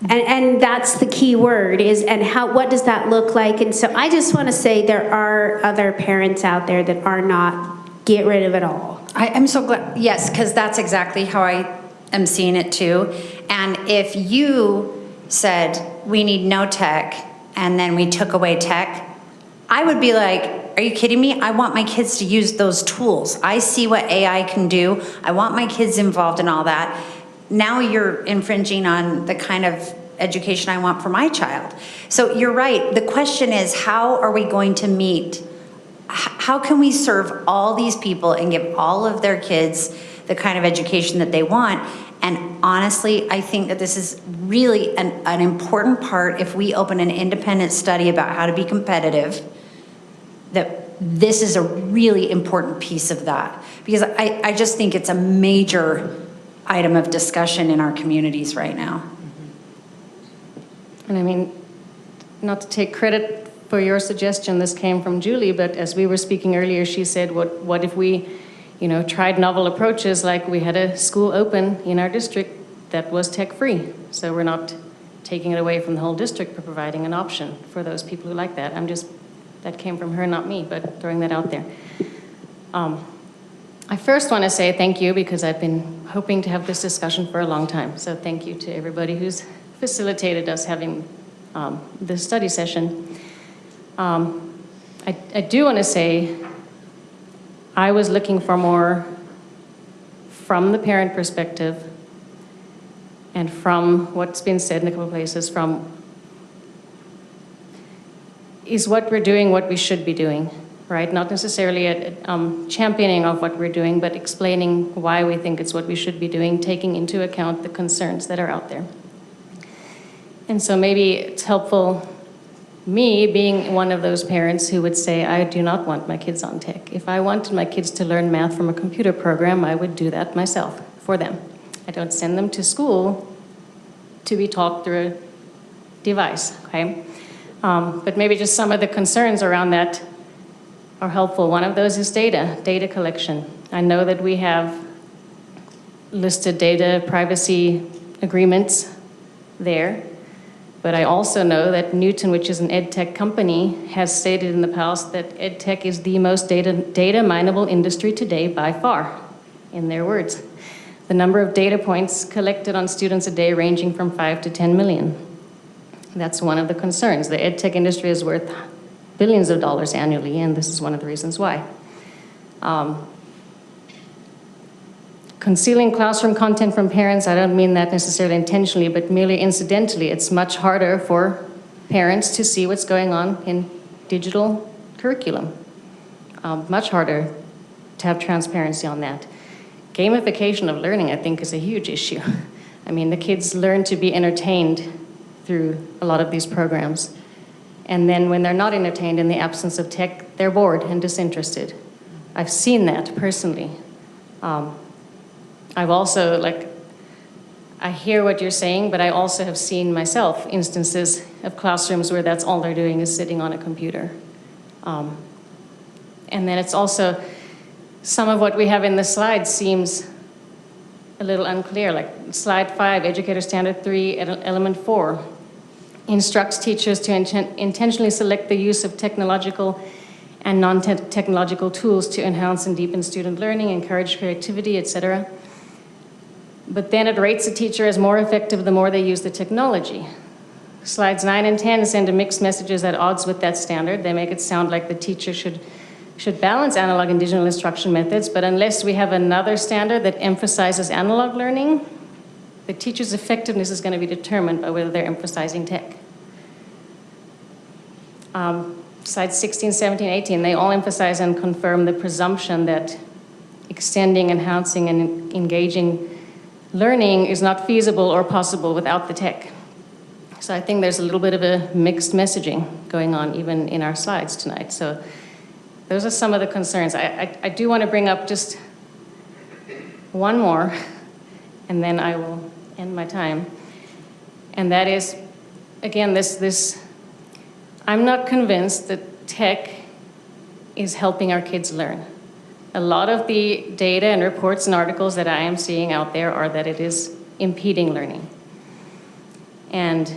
And that's the key word what does that look like? And so I just want to say there are other parents out there that are not, get rid of it all. I'm so glad, yes, because that's exactly how I am seeing it too. And if you said we need no tech and then we took away tech, I would be like, are you kidding me? I want my kids to use those tools. I see what AI can do. I want my kids involved in all that. Now you're infringing on the kind of education I want for my child. So you're right. The question is, how are we going to meet? How can we serve all these people and give all of their kids the kind of education that they want? And honestly, I think that this is really an important part. If we open an independent study about how to be competitive, that this is a really important piece of that. Because I just think it's a major item of discussion in our communities right now. And I mean, not to take credit for your suggestion, this came from Julie, but as we were speaking earlier, she said, what if we, tried novel approaches, like we had a school open in our district that was tech-free. So we're not taking it away from the whole district, but providing an option for those people who like that. That came from her, not me, but throwing that out there. I first want to say thank you, because I've been hoping to have this discussion for a long time. So thank you to everybody who's facilitated us having this study session. I do want to say I was looking for more from the parent perspective, and from what's been said in a couple of places, is what we're doing what we should be doing, right? Not necessarily a championing of what we're doing, but explaining why we think it's what we should be doing, taking into account the concerns that are out there. And so maybe it's helpful, me being one of those parents who would say, I do not want my kids on tech. If I wanted my kids to learn math from a computer program, I would do that myself for them. I don't send them to school to be taught through a device, okay? But maybe just some of the concerns around that are helpful. One of those is data collection. I know that we have listed data privacy agreements there, but I also know that Newton, which is an ed tech company, has stated in the past that ed tech is the most data mineable industry today by far, in their words. The number of data points collected on students a day ranging from 5 to 10 million. That's one of the concerns. The ed tech industry is worth billions of dollars annually, and this is one of the reasons why. Concealing classroom content from parents, I don't mean that necessarily intentionally, but merely incidentally. It's much harder for parents to see what's going on in digital curriculum. Much harder to have transparency on that. Gamification of learning, I think, is a huge issue. I mean, the kids learn to be entertained through a lot of these programs. And then when they're not entertained in the absence of tech, they're bored and disinterested. I've seen that personally. I've also, I hear what you're saying, but I also have seen myself instances of classrooms where that's all they're doing is sitting on a computer. And then it's also, some of what we have in the slides seems a little unclear, like slide 5, Educator Standard 3, Element 4, instructs teachers to intentionally select the use of technological and non-technological tools to enhance and deepen student learning, encourage creativity, etc. But then it rates a teacher as more effective the more they use the technology. Slides 9 and 10 send mixed messages at odds with that standard. They make it sound like the teacher should balance analog and digital instruction methods, but unless we have another standard that emphasizes analog learning, the teacher's effectiveness is going to be determined by whether they're emphasizing tech. Slides 16, 17, 18, they all emphasize and confirm the presumption that extending, enhancing, and engaging learning is not feasible or possible without the tech. So I think there's a little bit of a mixed messaging going on even in our slides tonight. So those are some of the concerns. I do want to bring up just one more, and then I will end my time. And that is, again, I'm not convinced that tech is helping our kids learn. A lot of the data and reports and articles that I am seeing out there are that it is impeding learning. And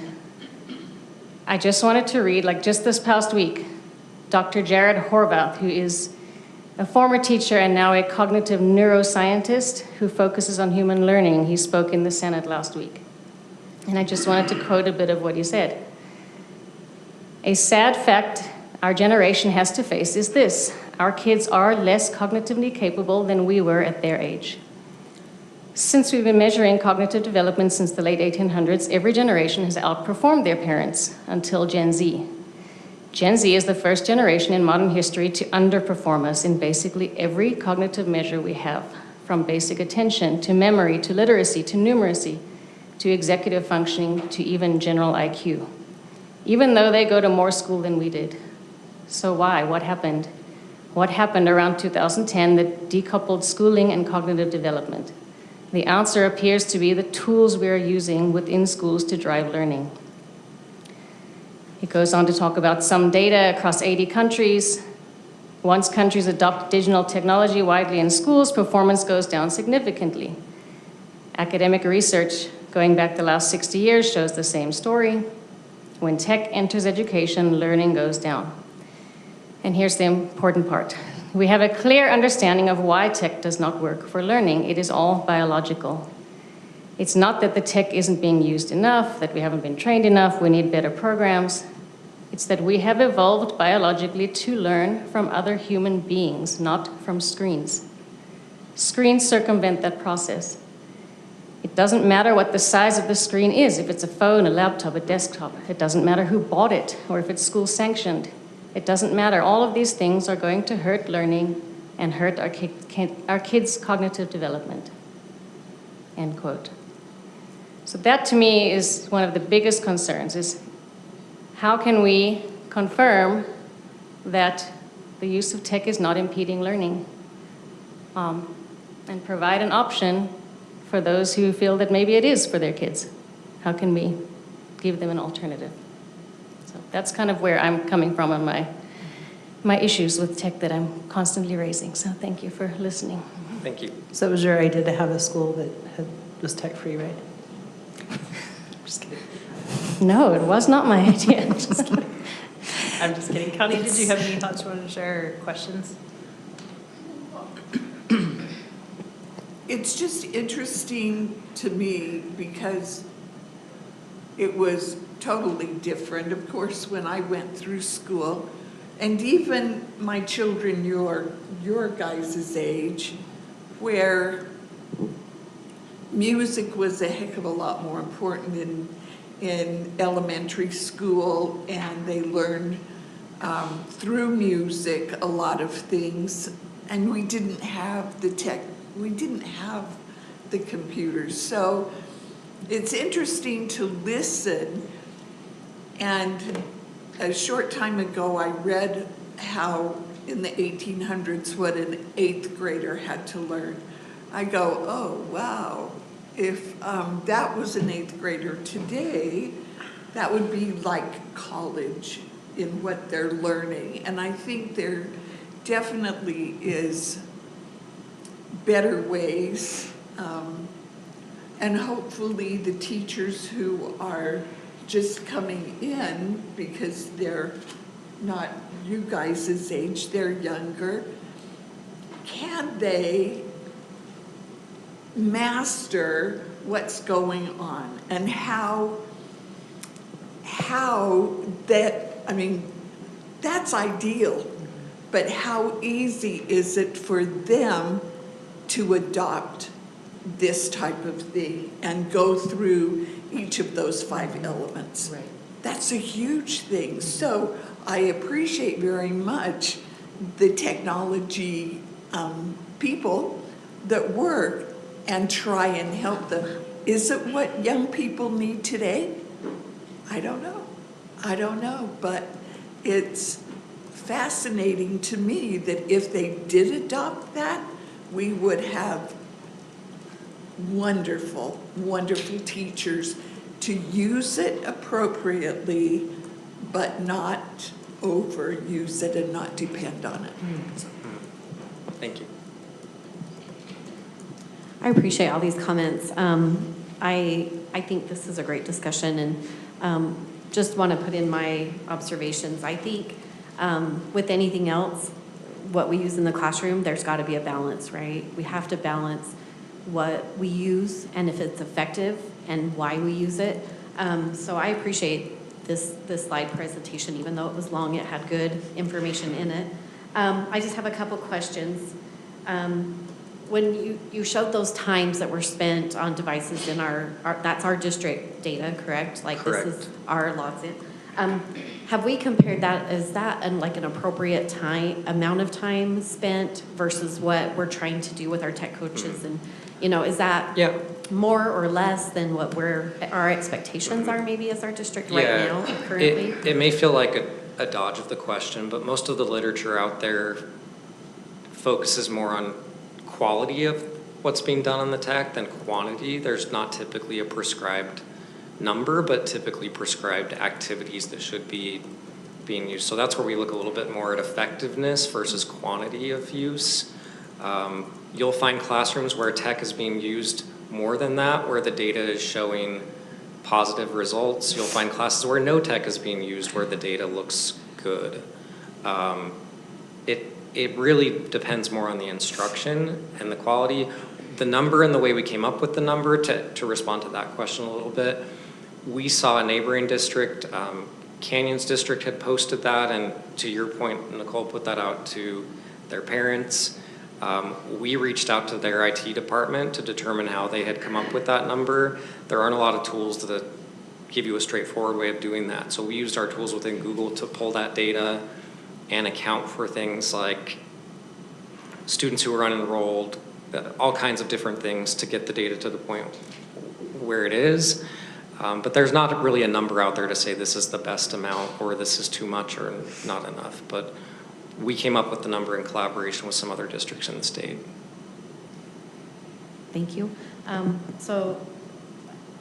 I just wanted to read, just this past week, Dr. Jared Horvath, who is a former teacher and now a cognitive neuroscientist who focuses on human learning. He spoke in the Senate last week. And I just wanted to quote a bit of what he said. A sad fact our generation has to face is this: our kids are less cognitively capable than we were at their age. Since we've been measuring cognitive development since the late 1800s, every generation has outperformed their parents until Gen Z. Gen Z is the first generation in modern history to underperform us in basically every cognitive measure we have, from basic attention to memory to literacy to numeracy to executive functioning to even general IQ, even though they go to more school than we did. So why? What happened? What happened around 2010 that decoupled schooling and cognitive development? The answer appears to be the tools we are using within schools to drive learning. It goes on to talk about some data across 80 countries. Once countries adopt digital technology widely in schools, performance goes down significantly. Academic research going back the last 60 years shows the same story. When tech enters education, learning goes down. And here's the important part. We have a clear understanding of why tech does not work for learning. It is all biological. It's not that the tech isn't being used enough, that we haven't been trained enough, we need better programs. It's that we have evolved biologically to learn from other human beings, not from screens. Screens circumvent that process. It doesn't matter what the size of the screen is, if it's a phone, a laptop, a desktop. It doesn't matter who bought it or if it's school sanctioned. It doesn't matter. All of these things are going to hurt learning and hurt our kids' cognitive development. End quote. So that to me is one of the biggest concerns, is how can we confirm that the use of tech is not impeding learning, and provide an option for those who feel that maybe it is for their kids. How can we give them an alternative? So that's kind of where I'm coming from on my issues with tech that I'm constantly raising. So thank you for listening. Thank you. So it was your idea to have a school that was tech-free, right? Just kidding. No, it was not my idea. Just kidding. I'm just kidding. Connie, did you have any thoughts you wanted to share or questions? It's just interesting to me because it was totally different, of course, when I went through school. And even my children, your guys' age, where music was a heck of a lot more important in elementary school, and they learned through music a lot of things, and we didn't have the tech. We didn't have the computers. So it's interesting to listen. And a short time ago, I read how in the 1800s what an 8th grader had to learn. I go, oh, wow. If that was an 8th grader today, that would be like college in what they're learning. And I think there definitely is better ways, and hopefully the teachers who are just coming in, because they're not you guys' age, they're younger, can they master what's going on and how that, I mean, that's ideal, but how easy is it for them to adopt this type of thing and go through each of those 5 elements? Right. That's a huge thing. So I appreciate very much the technology people that work and try and help them. Is it what young people need today? I don't know, but it's fascinating to me that if they did adopt that, we would have wonderful, wonderful teachers to use it appropriately, but not overuse it and not depend on it. Thank you. I appreciate all these comments. I think this is a great discussion, and just want to put in my observations. I think with anything else, what we use in the classroom, there's got to be a balance, right? We have to balance what we use and if it's effective and why we use it. So I appreciate this slide presentation. Even though it was long, it had good information in it. I just have a couple questions. When you showed those times that were spent on devices in that's our district data, correct? Like Correct. This is our logs in. Have we compared that, is that like an appropriate amount of time spent versus what we're trying to do with our tech coaches? And, is that more or less than what our expectations are maybe as our district right now, currently? It may feel like a dodge of the question, but most of the literature out there focuses more on quality of what's being done on the tech than quantity. There's not typically a prescribed number, but typically prescribed activities that should be being used. So that's where we look a little bit more at effectiveness versus quantity of use. You'll find classrooms where tech is being used more than that, where the data is showing positive results. You'll find classes where no tech is being used, where the data looks good. It really depends more on the instruction and the quality. The number and the way we came up with the number, to respond to that question a little bit, we saw a neighboring district, Canyons District had posted that, and to your point, Nicole put that out to their parents. We reached out to their IT department to determine how they had come up with that number. There aren't a lot of tools that give you a straightforward way of doing that. So we used our tools within Google to pull that data and account for things like students who are unenrolled, all kinds of different things to get the data to the point where it is. But there's not really a number out there to say this is the best amount or this is too much or not enough. But we came up with the number in collaboration with some other districts in the state. Thank you. So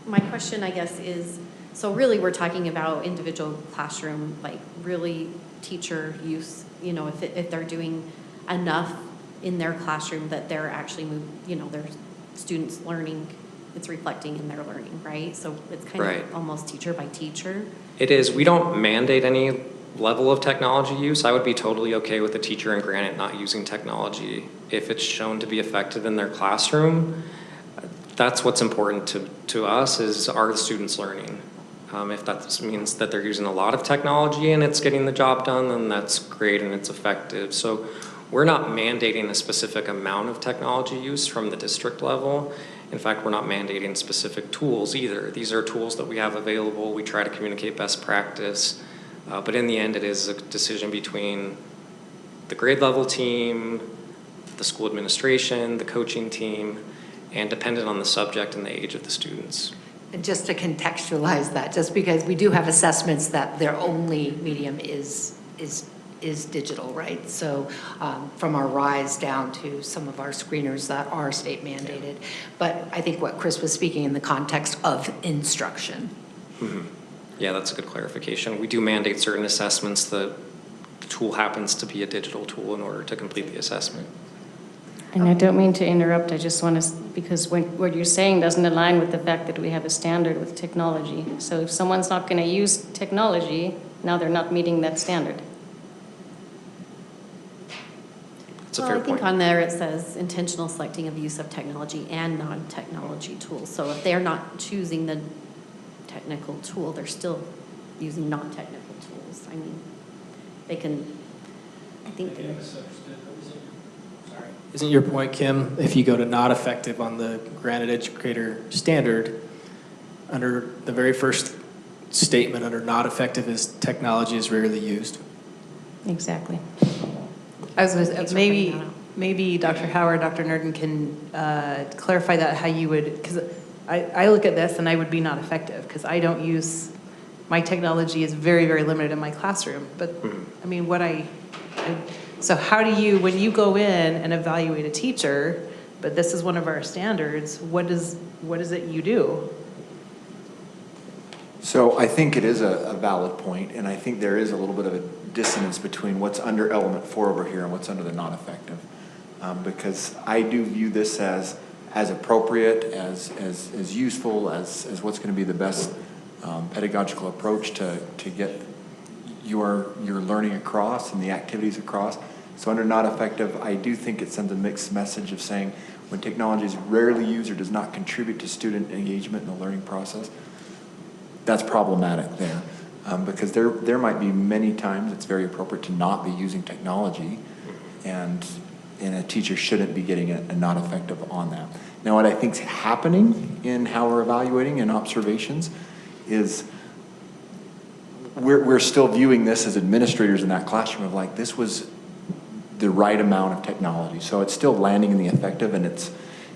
my question, I guess, is, so really we're talking about individual classroom, like really teacher use, you know, if they're doing enough in their classroom that they're actually, their students learning, it's reflecting in their learning, right? So it's kind of almost teacher by teacher. It is. We don't mandate any level of technology use. I would be totally okay with a teacher in Granite not using technology if it's shown to be effective in their classroom. That's what's important to us, is are the students learning? If that means that they're using a lot of technology and it's getting the job done, then that's great and it's effective. So we're not mandating a specific amount of technology use from the district level. In fact, we're not mandating specific tools either. These are tools that we have available. We try to communicate best practice. But in the end, it is a decision between the grade level team, the school administration, the coaching team, and dependent on the subject and the age of the students. And just to contextualize that, just because we do have assessments that their only medium is digital, right? So from our RISE down to some of our screeners that are state mandated. But I think what Chris was speaking in the context of instruction. Mm-hmm. Yeah, that's a good clarification. We do mandate certain assessments. The tool happens to be a digital tool in order to complete the assessment. And I don't mean to interrupt, I just want to, because what you're saying doesn't align with the fact that we have a standard with technology. So if someone's not going to use technology, now they're not meeting that standard. That's a fair point. I think on there it says intentional selecting of use of technology and non-technology tools. So if they're not choosing the technical tool, they're still using non-technical tools. I mean, they can, I think they... Isn't your point, Kim, if you go to not effective on the Granite Educator standard, under the very first statement under not effective is technology is rarely used? Exactly. I was going to maybe Dr. Howard, Dr. Nerden can clarify that, how you would, because I look at this and I would be not effective because I don't use, my technology is very, very limited in my classroom. But I mean, so how do you, when you go in and evaluate a teacher, but this is one of our standards, what is it you do? So I think it is a valid point, and I think there is a little bit of a dissonance between what's under element 4 over here and what's under the non-effective. Because I do view this as appropriate, as useful, as what's going to be the best pedagogical approach to get your learning across and the activities across. So under not effective, I do think it sends a mixed message of saying when technology is rarely used or does not contribute to student engagement in the learning process, that's problematic there. Because there might be many times it's very appropriate to not be using technology, and a teacher shouldn't be getting a not effective on that. Now what I think is happening in how we're evaluating and observations is we're still viewing this as administrators in that classroom of like, this was the right amount of technology. So it's still landing in the effective, and it's,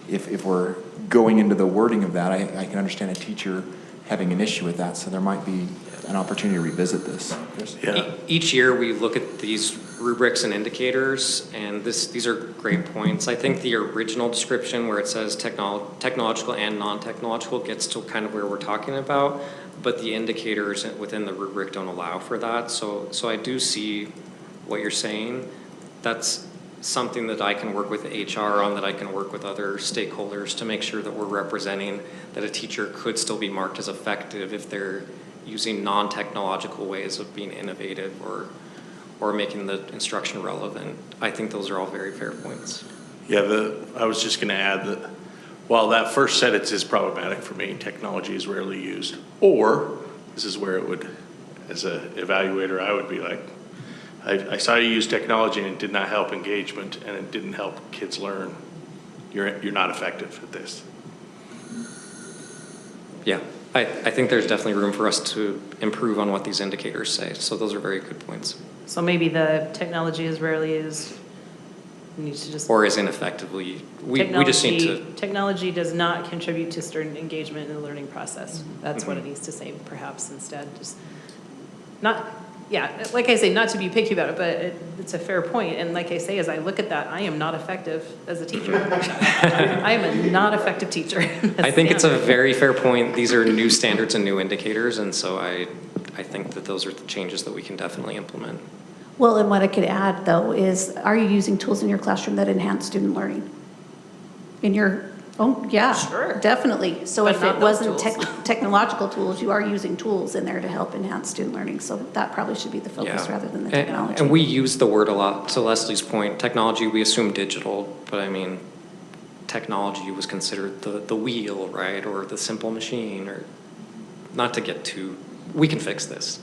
if we're going into the wording of that, I can understand a teacher having an issue with that. So there might be an opportunity to revisit this. Chris? Each year, we look at these rubrics and indicators, and these are great points. I think the original description where it says technological and non-technological gets to kind of where we're talking about, but the indicators within the rubric don't allow for that. So I do see what you're saying. That's something that I can work with HR on, that I can work with other stakeholders to make sure that we're representing that a teacher could still be marked as effective if they're using non-technological ways of being innovative or making the instruction relevant. I think those are all very fair points. Yeah, I was just going to add that while that first sentence is problematic for me, technology is rarely used, or this is where it would, as an evaluator, I would be like, I saw you use technology and it did not help engagement and it didn't help kids learn. You're not effective at this. Yeah, I think there's definitely room for us to improve on what these indicators say. So those are very good points. So maybe the technology is rarely used, needs to just. Or is ineffectively, we just need to. Technology does not contribute to student engagement in the learning process. That's what it needs to say perhaps instead. Just not, yeah, like I say, not to be picky about it, but it's a fair point. And like I say, as I look at that, I am not effective as a teacher. I am a not effective teacher. I think it's a very fair point. These are new standards and new indicators, and so I think that those are the changes that we can definitely implement. Well, and what I could add, though, is are you using tools in your classroom that enhance student learning? Yeah, sure, definitely. So but if not it those wasn't tools. technological tools, you are using tools in there to help enhance student learning. So that probably should be the focus rather than the technology. And we use the word a lot. To Leslie's point, technology, we assume digital, but I mean, technology was considered the wheel, right? Or the simple machine, or not to get too, we can fix this.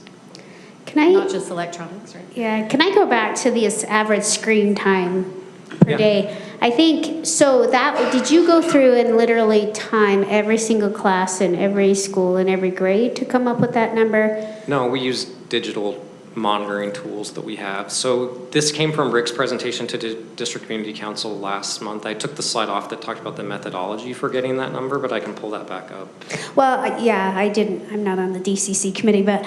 Can I? Not just electronics, right? Yeah, can I go back to this average screen time per day? I think, so that, did you go through and literally time every single class in every school and every grade to come up with that number? No, we use digital monitoring tools that we have. So this came from Rick's presentation to District Community Council last month. I took the slide off that talked about the methodology for getting that number, but I can pull that back up. Well, yeah, I'm not on the DCC committee, but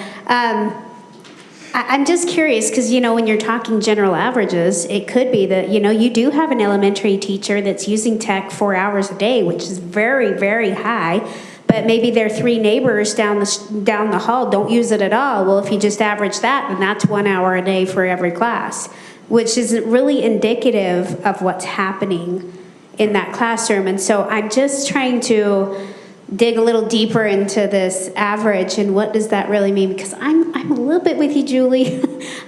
I'm just curious because, when you're talking general averages, it could be that, you do have an elementary teacher that's using tech 4 hours a day, which is very, very high, but maybe their 3 neighbors down the hall don't use it at all. Well, if you just average that, then that's 1 hour a day for every class, which isn't really indicative of what's happening in that classroom. And so I'm just trying to dig a little deeper into this average and what does that really mean? Because I'm a little bit with you, Julie.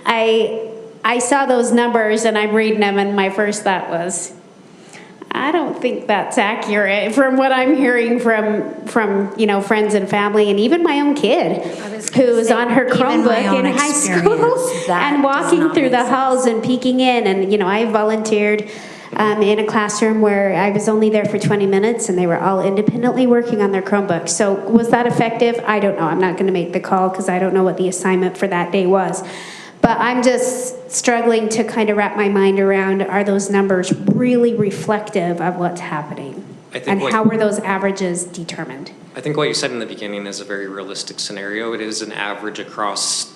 I saw those numbers and I'm reading them, and my first thought was, I don't think that's accurate from what I'm hearing from friends and family, and even my own kid who's on her Chromebook in high school and walking through the halls and peeking in. And I volunteered in a classroom where I was only there for 20 minutes and they were all independently working on their Chromebook. So was that effective? I don't know. I'm not going to make the call because I don't know what the assignment for that day was. But I'm just struggling to kind of wrap my mind around, are those numbers really reflective of what's happening? And how were those averages determined? I think what you said in the beginning is a very realistic scenario. It is an average across,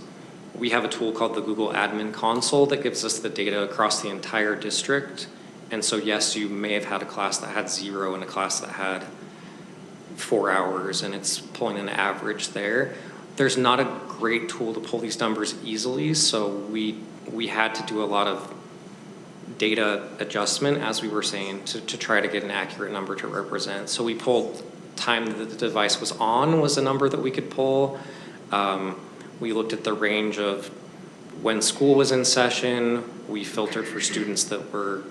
we have a tool called the Google Admin Console that gives us the data across the entire district. And so yes, you may have had a class that had 0 and a class that had 4 hours, and it's pulling an average there. There's not a great tool to pull these numbers easily, so we had to do a lot of data adjustment, as we were saying, to try to get an accurate number to represent. So we pulled time that the device was on was a number that we could pull. We looked at the range of when school was in session. We filtered for students that were,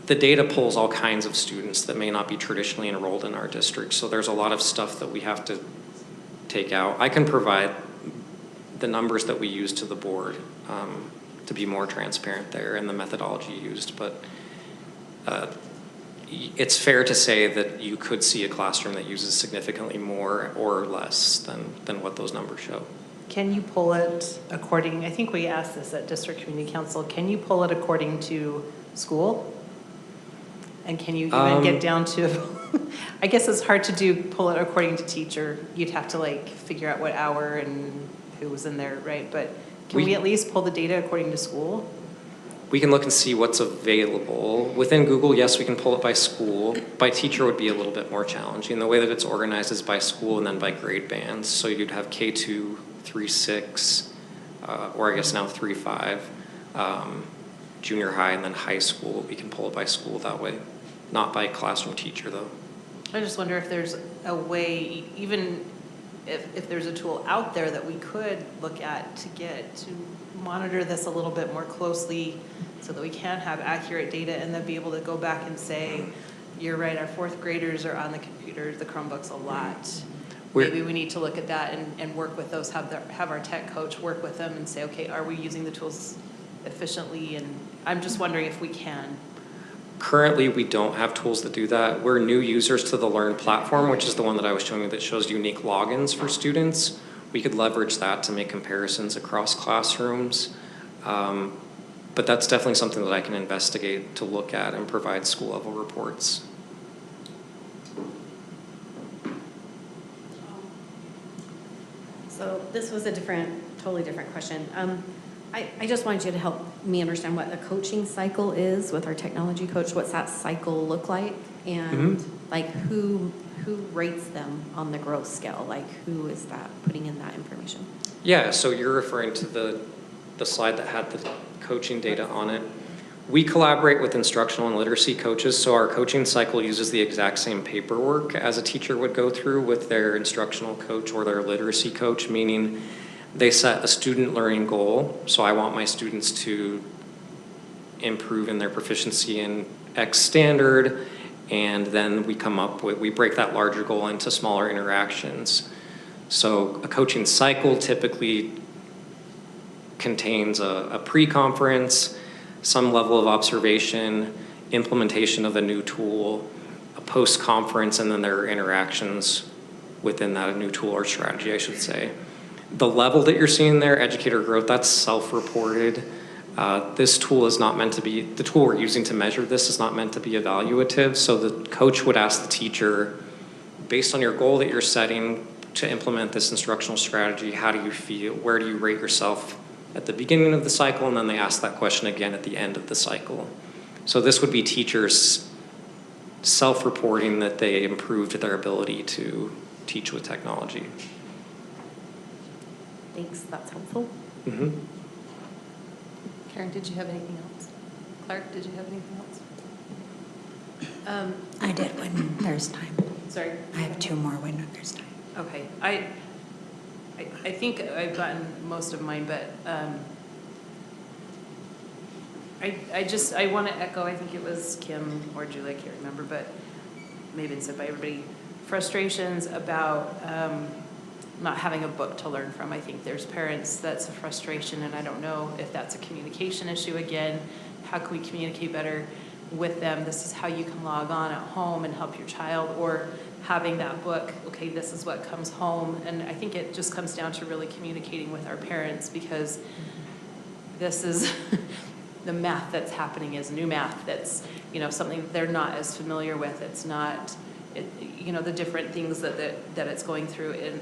the data pulls all kinds of students that may not be traditionally enrolled in our district. So there's a lot of stuff that we have to take out. I can provide the numbers that we use to the board to be more transparent there and the methodology used, but it's fair to say that you could see a classroom that uses significantly more or less than what those numbers show. Can you pull it according, I think we asked this at District Community Council, can you pull it according to school? And can you even get down to, I guess it's hard to pull it according to teacher. You'd have to like figure out what hour and who was in there, right? But can we at least pull the data according to school? We can look and see what's available. Within Google, yes, we can pull it by school. By teacher would be a little bit more challenging. The way that it's organized is by school and then by grade bands. So you'd have K2, 3, 6, or I guess now 3, 5, junior high, and then high school. We can pull it by school that way, not by classroom teacher though. I just wonder if there's a way, even if there's a tool out there that we could look at to monitor this a little bit more closely so that we can have accurate data and then be able to go back and say, you're right, our fourth graders are on the computers, the Chromebooks a lot. Maybe we need to look at that and work with those, have our tech coach work with them and say, okay, are we using the tools efficiently? And I'm just wondering if we can. Currently, we don't have tools that do that. We're new users to the Learn platform, which is the one that I was showing you that shows unique logins for students. We could leverage that to make comparisons across classrooms. But that's definitely something that I can investigate to look at and provide school level reports. So this was a totally different question. I just wanted you to help me understand what a coaching cycle is with our technology coach. What's that cycle look like? And like who rates them on the growth scale? Like who is that putting in that information? Yeah, so you're referring to the slide that had the coaching data on it. We collaborate with instructional and literacy coaches, so our coaching cycle uses the exact same paperwork as a teacher would go through with their instructional coach or their literacy coach, meaning they set a student learning goal. So I want my students to improve in their proficiency in X standard, and then we break that larger goal into smaller interactions. So a coaching cycle typically contains a pre-conference, some level of observation, implementation of a new tool, a post-conference, and then there are interactions within that new tool or strategy, I should say. The level that you're seeing there, educator growth, that's self-reported. This tool is not meant to be, the tool we're using to measure this is not meant to be evaluative. So the coach would ask the teacher, based on your goal that you're setting to implement this instructional strategy, how do you feel? Where do you rate yourself at the beginning of the cycle? And then they ask that question again at the end of the cycle. So this would be teachers self-reporting that they improved their ability to teach with technology. Thanks, that's helpful. Karen, did you have anything else? Clark, did you have anything else? I did when there's time. Sorry? I have 2 more when there's time. Okay, I think I've gotten most of mine, but I want to echo, I think it was Kim or Julie, I can't remember, but maybe it's said by everybody, frustrations about not having a book to learn from. I think there's parents, that's a frustration, and I don't know if that's a communication issue again. How can we communicate better with them? This is how you can log on at home and help your child, or having that book, okay, this is what comes home. And I think it just comes down to really communicating with our parents, because this is the math that's happening is new math that's, something they're not as familiar with. It's not, the different things that it's going through. And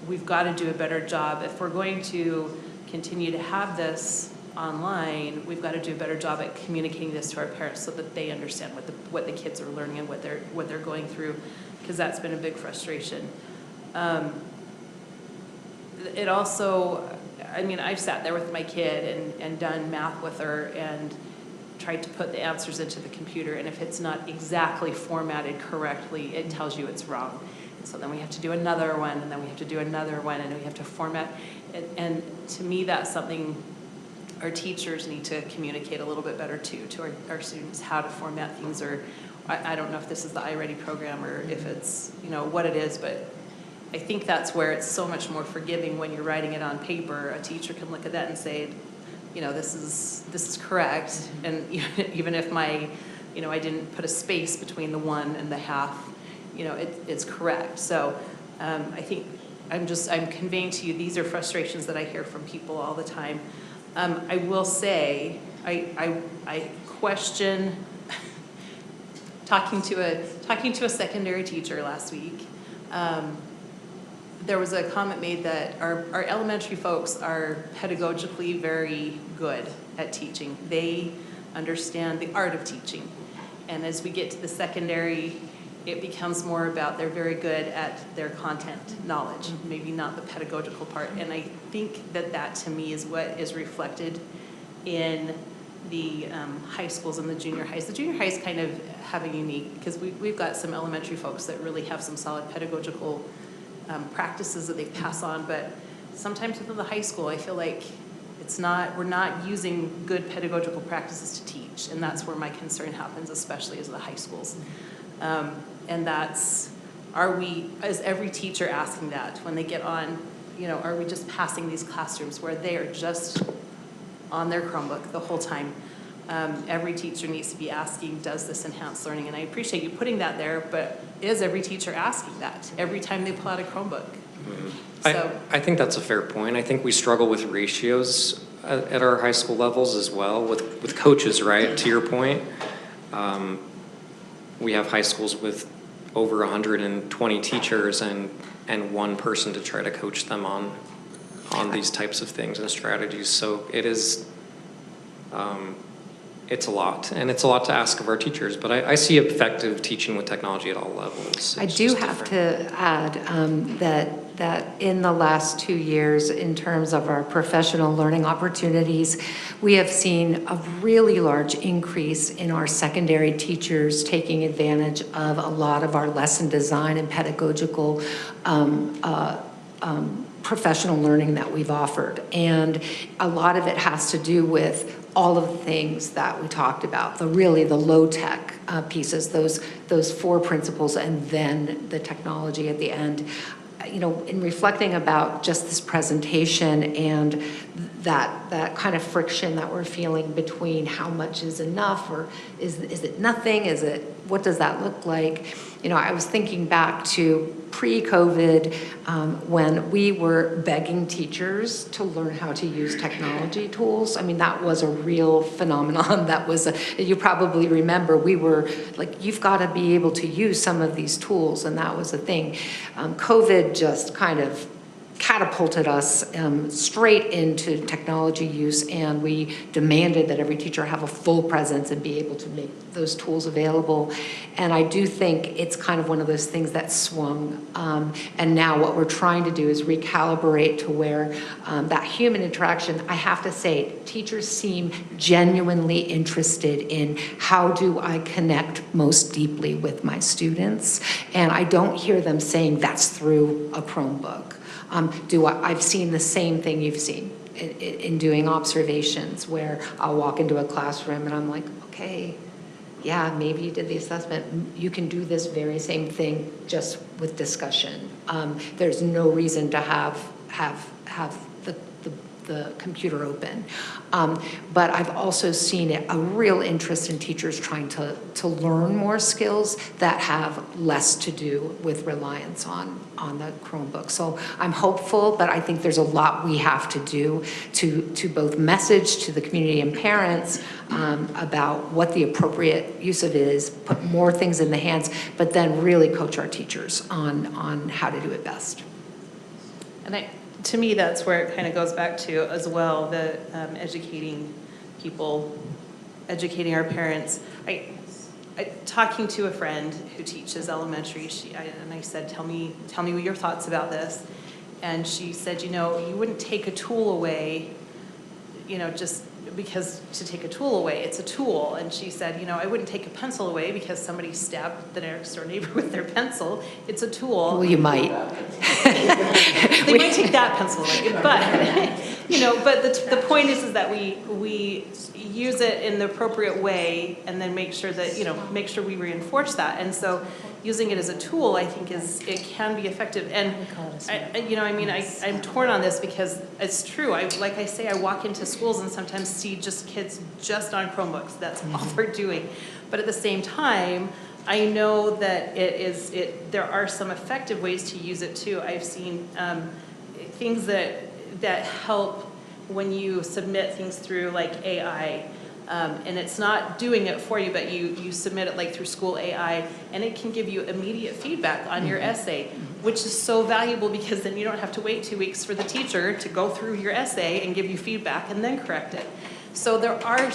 we've got to do a better job. If we're going to continue to have this online, we've got to do a better job at communicating this to our parents so that they understand what the kids are learning and what they're going through, because that's been a big frustration. It also, I've sat there with my kid and done math with her and tried to put the answers into the computer, and if it's not exactly formatted correctly, it tells you it's wrong. So then we have to do another one, and then we have to do another one, and we have to format. And to me, that's something our teachers need to communicate a little bit better too, to our students, how to format things. Or I don't know if this is the iReady program or if it's, what it is, but I think that's where it's so much more forgiving when you're writing it on paper. A teacher can look at that and say, this is correct. And even if I didn't put a space between the 1 and the half, it's correct. So I think I'm conveying to you, these are frustrations that I hear from people all the time. I will say, I question talking to a secondary teacher last week, there was a comment made that our elementary folks are pedagogically very good at teaching. They understand the art of teaching. And as we get to the secondary, it becomes more about they're very good at their content knowledge, maybe not the pedagogical part. And I think that to me is what is reflected in the high schools and the junior highs. The junior highs kind of have a unique, because we've got some elementary folks that really have some solid pedagogical practices that they pass on, but sometimes within the high school, I feel like we're not using good pedagogical practices to teach, and that's where my concern happens, especially as the high schools. And is every teacher asking that when they get on, are we just passing these classrooms where they are just on their Chromebook the whole time? Every teacher needs to be asking, does this enhance learning? And I appreciate you putting that there, but is every teacher asking that every time they pull out a Chromebook? Mm-hmm. So, I think that's a fair point. I think we struggle with ratios at our high school levels as well with coaches, right? To your point, we have high schools with over 120 teachers and one person to try to coach them on these types of things and strategies. So it is, it's a lot, and it's a lot to ask of our teachers, but I see effective teaching with technology at all levels. I do have to add that in the last 2 years, in terms of our professional learning opportunities, we have seen a really large increase in our secondary teachers taking advantage of a lot of our lesson design and pedagogical professional learning that we've offered. And a lot of it has to do with all of the things that we talked about, the low-tech pieces, those 4 principles, and then the technology at the end. In reflecting about just this presentation and that kind of friction that we're feeling between how much is enough, or is it nothing? What does that look like? I was thinking back to pre-COVID when we were begging teachers to learn how to use technology tools. I mean, that was a real phenomenon. You probably remember, we were like, you've got to be able to use some of these tools, and that was a thing. COVID just kind of catapulted us straight into technology use, and we demanded that every teacher have a full presence and be able to make those tools available. And I do think it's kind of one of those things that swung, and now what we're trying to do is recalibrate to where that human interaction, I have to say, teachers seem genuinely interested in how do I connect most deeply with my students, and I don't hear them saying that's through a Chromebook. I've seen the same thing you've seen in doing observations, where I'll walk into a classroom and I'm like, okay, yeah, maybe you did the assessment. You can do this very same thing just with discussion. There's no reason to have the computer open. But I've also seen a real interest in teachers trying to learn more skills that have less to do with reliance on the Chromebook. So I'm hopeful, but I think there's a lot we have to do to both message to the community and parents about what the appropriate use of it is, put more things in the hands, but then really coach our teachers on how to do it best. And to me, that's where it kind of goes back to as well, the educating people, educating our parents. Talking to a friend who teaches elementary, and I said, tell me your thoughts about this. And she said, you wouldn't take a tool away, just because to take a tool away, it's a tool. And she said, I wouldn't take a pencil away because somebody stabbed the next door neighbor with their pencil. It's a tool. Well, you might. They might take that pencil away, but the point is that we use it in the appropriate way, and then make sure that we reinforce that. And so using it as a tool, I think it can be effective. And I'm torn on this because it's true. Like I say, I walk into schools and sometimes see just kids just on Chromebooks. That's all they're doing. But at the same time, I know that there are some effective ways to use it too. I've seen things that help when you submit things through like AI. And it's not doing it for you, but you submit it like through School AI, and it can give you immediate feedback on your essay, which is so valuable because then you don't have to wait 2 weeks for the teacher to go through your essay and give you feedback and then correct it. So there are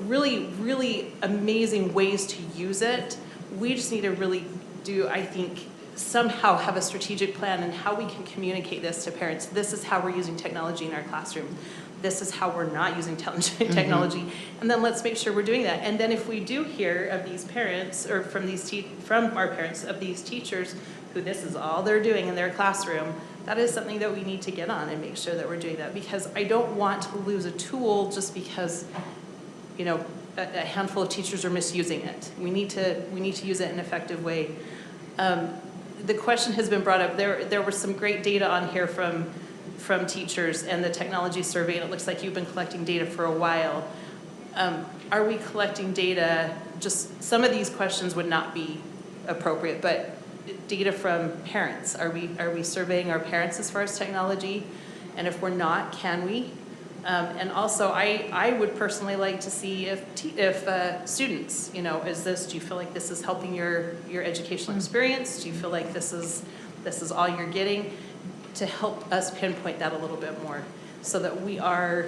really, really amazing ways to use it. We just need to really I think, somehow have a strategic plan and how we can communicate this to parents. This is how we're using technology in our classroom. This is how we're not using technology. And then let's make sure we're doing that. And then if we do hear of these parents, or from our parents of these teachers who this is all they're doing in their classroom, that is something that we need to get on and make sure that we're doing that, because I don't want to lose a tool just because, you know, a handful of teachers are misusing it. We need to use it in an effective way. The question has been brought up. There was some great data on here from teachers and the technology survey, and it looks like you've been collecting data for a while. Are we collecting data? Just some of these questions would not be appropriate, but data from parents. Are we surveying our parents as far as technology? And if we're not, can we? And also, I would personally like to see if students, you know, do you feel like this is helping your educational experience? Do you feel like this is all you're getting? To help us pinpoint that a little bit more, so that we are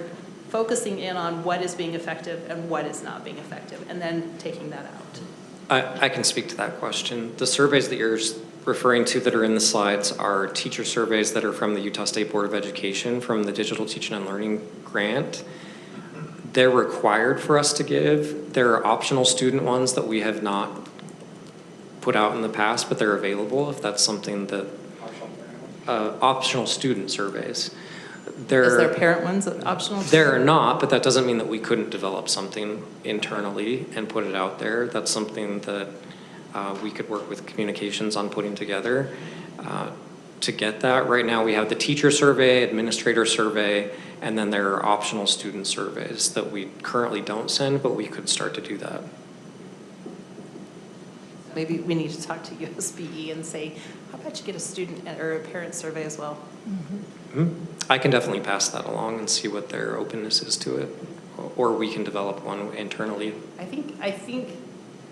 focusing in on what is being effective and what is not being effective, and then taking that out. I can speak to that question. The surveys that you're referring to that are in the slides are teacher surveys that are from the Utah State Board of Education from the Digital Teaching and Learning Grant. They're required for us to give. There are optional student ones that we have not put out in the past, but they're available if that's something that optional student surveys. Is there parent ones optional? There are not, but that doesn't mean that we couldn't develop something internally and put it out there. That's something that we could work with communications on putting together to get that. Right now we have the teacher survey, administrator survey, and then there are optional student surveys that we currently don't send, but we could start to do that. Maybe we need to talk to USBE and say, how about you get a student or a parent survey as well? Mm-hmm. I can definitely pass that along and see what their openness is to it, or we can develop one internally. I think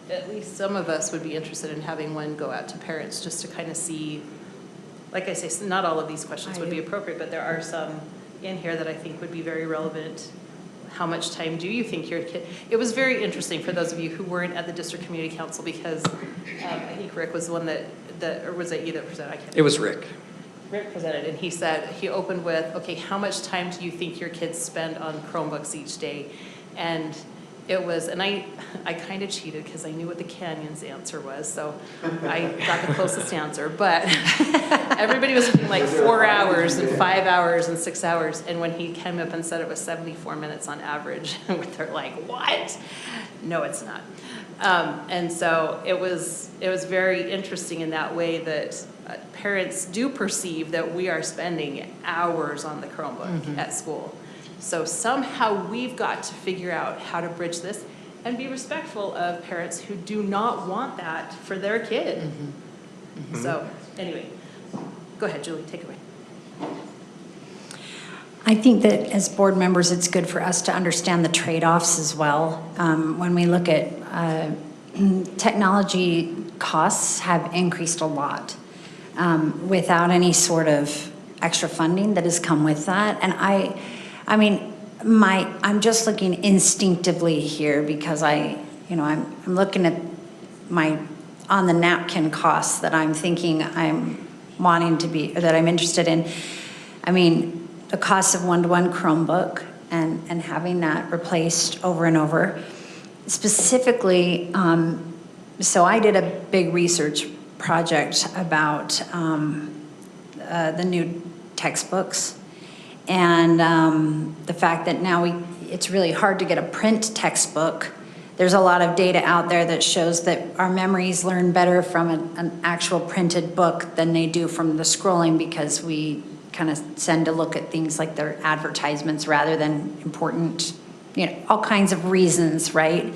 at least some of us would be interested in having one go out to parents just to kind of see, like I say, not all of these questions would be appropriate, but there are some in here that I think would be very relevant. How much time do you think your kid? It was very interesting for those of you who weren't at the district community council, because I think Rick was the one or was it you that presented? I can't remember. It was Rick. Rick presented, and he said, he opened with, okay, how much time do you think your kids spend on Chromebooks each day? And it was, and I kind of cheated because I knew what the Canyon's answer was, so I got the closest answer, but everybody was looking like 4 hours and 5 hours and 6 hours, and when he came up and said it was 74 minutes on average, they're like, what? No, it's not. And so it was very interesting in that way that parents do perceive that we are spending hours on the Chromebook at school. So somehow we've got to figure out how to bridge this and be respectful of parents who do not want that for their kid. So anyway, go ahead, Julie, take it away. I think that as board members, it's good for us to understand the trade-offs as well. When we look at technology, costs have increased a lot without any sort of extra funding that has come with that. And I mean, I'm just looking instinctively here because I'm looking at on the napkin costs that I'm thinking I'm wanting to be, or that I'm interested in. I mean, the cost of one-to-one Chromebook and having that replaced over and over. Specifically, so I did a big research project about the new textbooks. And the fact that now it's really hard to get a print textbook. There's a lot of data out there that shows that our memories learn better from an actual printed book than they do from the scrolling, because we kind of tend to look at things like their advertisements rather than important, all kinds of reasons, right?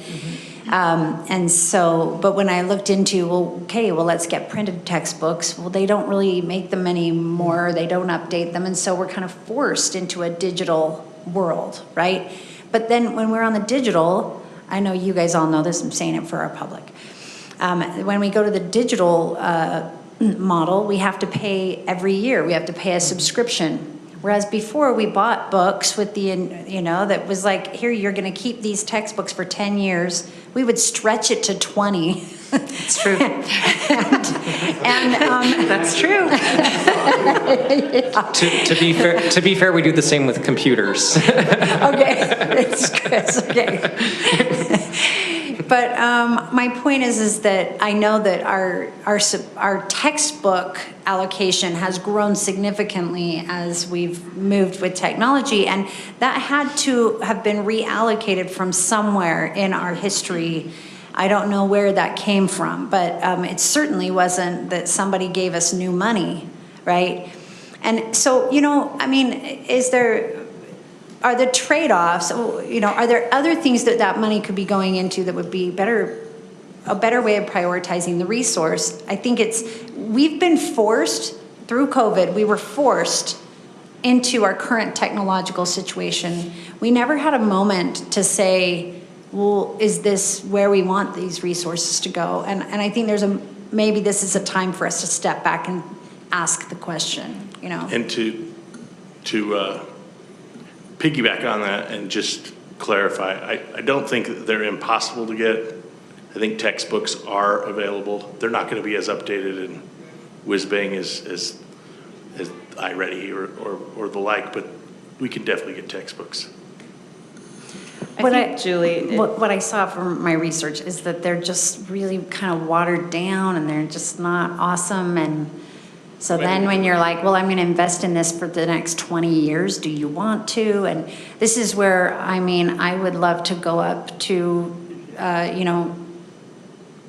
And so, but when I looked into, well, let's get printed textbooks. Well, they don't really make them anymore. They don't update them. And so we're kind of forced into a digital world, right? But then when we're on the digital, I know you guys all know this, I'm saying it for our public. When we go to the digital model, we have to pay every year. We have to pay a subscription. Whereas before, we bought books with the, that was like, here, you're going to keep these textbooks for 10 years. We would stretch it to 20. It's true. and That's true. To be fair, we do the same with computers. Okay, it's good, okay. But my point is that I know that our textbook allocation has grown significantly as we've moved with technology, and that had to have been reallocated from somewhere in our history. I don't know where that came from, but it certainly wasn't that somebody gave us new money, right? And so, I mean, are the trade-offs, are there other things that money could be going into that would be a better way of prioritizing the resource? I think we've been forced, through COVID, we were forced into our current technological situation. We never had a moment to say, well, is this where we want these resources to go? And I think maybe this is a time for us to step back and ask the question, And to piggyback on that and just clarify, I don't think that they're impossible to get. I think textbooks are available. They're not going to be as updated and whiz-bang as iReady or the like, but we can definitely get textbooks. Julie, what I saw from my research is that they're just really kind of watered down and they're just not awesome. And so then when you're like, well, I'm going to invest in this for the next 20 years, do you want to? And this is where, I would love to go up to,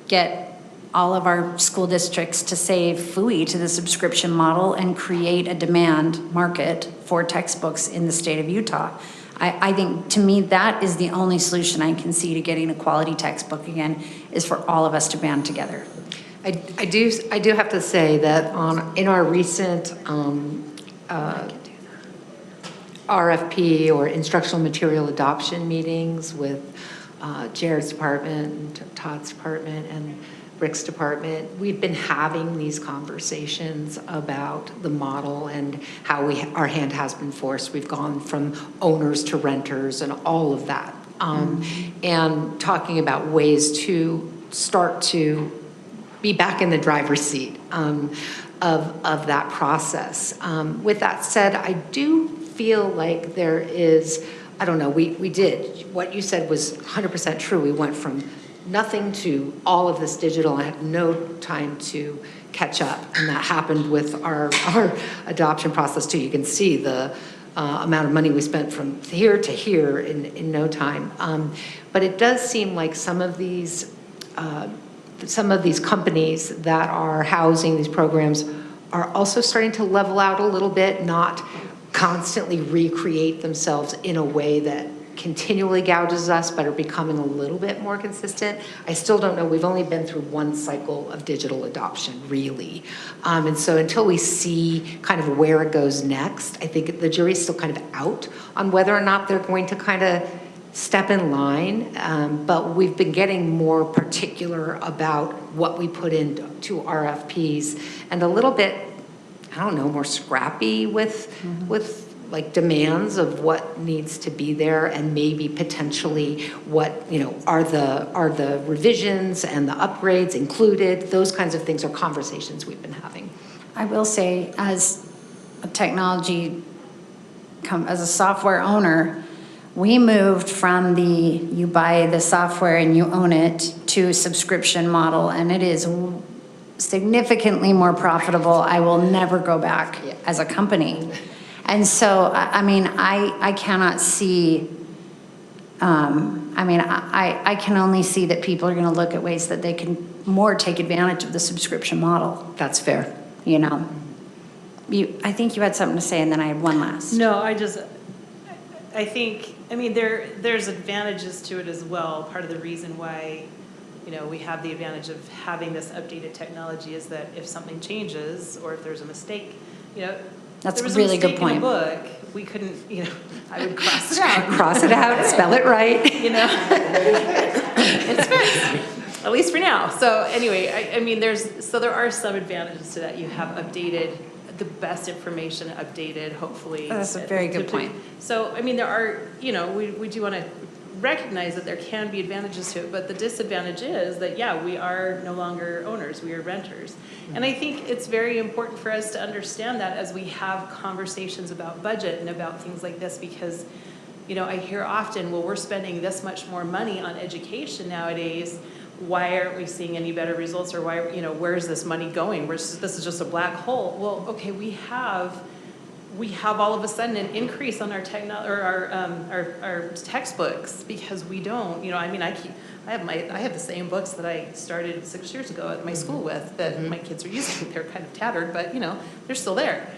get all of our school districts to say phooey to the subscription model and create a demand market for textbooks in the state of Utah. I think, to me, that is the only solution I can see to getting a quality textbook again, is for all of us to band together. I do have to say that in our recent RFP or instructional material adoption meetings with Jared's department, Todd's department, and Rick's department, we've been having these conversations about the model and how our hand has been forced. We've gone from owners to renters and all of that, and talking about ways to start to be back in the driver's seat of that process. With that said, I do feel like there is, I don't know, we did, what you said was 100% true. We went from nothing to all of this digital. I had no time to catch up, and that happened with our adoption process too. You can see the amount of money we spent from here to here in no time. But it does seem like some of these companies that are housing these programs are also starting to level out a little bit, not constantly recreate themselves in a way that continually gouges us, but are becoming a little bit more consistent. I still don't know. We've only been through one cycle of digital adoption, really. And so until we see kind of where it goes next, I think the jury's still kind of out on whether or not they're going to kind of step in line. But we've been getting more particular about what we put into RFPs and a little bit, I don't know, more scrappy with like demands of what needs to be there, and maybe potentially what, are the revisions and the upgrades included. Those kinds of things are conversations we've been having. I will say, as a as a software owner, we moved from you buy the software and you own it to a subscription model, and it is significantly more profitable. I will never go back as a company. And so, I cannot see, I can only see that people are going to look at ways that they can more take advantage of the subscription model. That's fair. I think you had something to say, and then I had one last. No, I think, there's advantages to it as well. Part of the reason why, we have the advantage of having this updated technology is that if something changes or if there's a mistake, That's there a was really good mistake in a point. book, we couldn't, I would cross it out. Cross it out, spell it right. It's fixed, at least for now. So anyway, I mean, there are some advantages to that. You have updated, the best information updated, hopefully. That's a very good point. So, I mean, there are, we do want to recognize that there can be advantages to it, but the disadvantage is that, yeah, we are no longer owners, we are renters. And I think it's very important for us to understand that as we have conversations about budget and about things like this, because, I hear often, well, we're spending this much more money on education nowadays. Why aren't we seeing any better results, or why, where's this money going? This is just a black hole. Well, okay, we have all of a sudden an increase on our our textbooks, because we don't, I have the same books that I started 6 years ago at my school with that my kids are using. They're kind of tattered, but they're still there.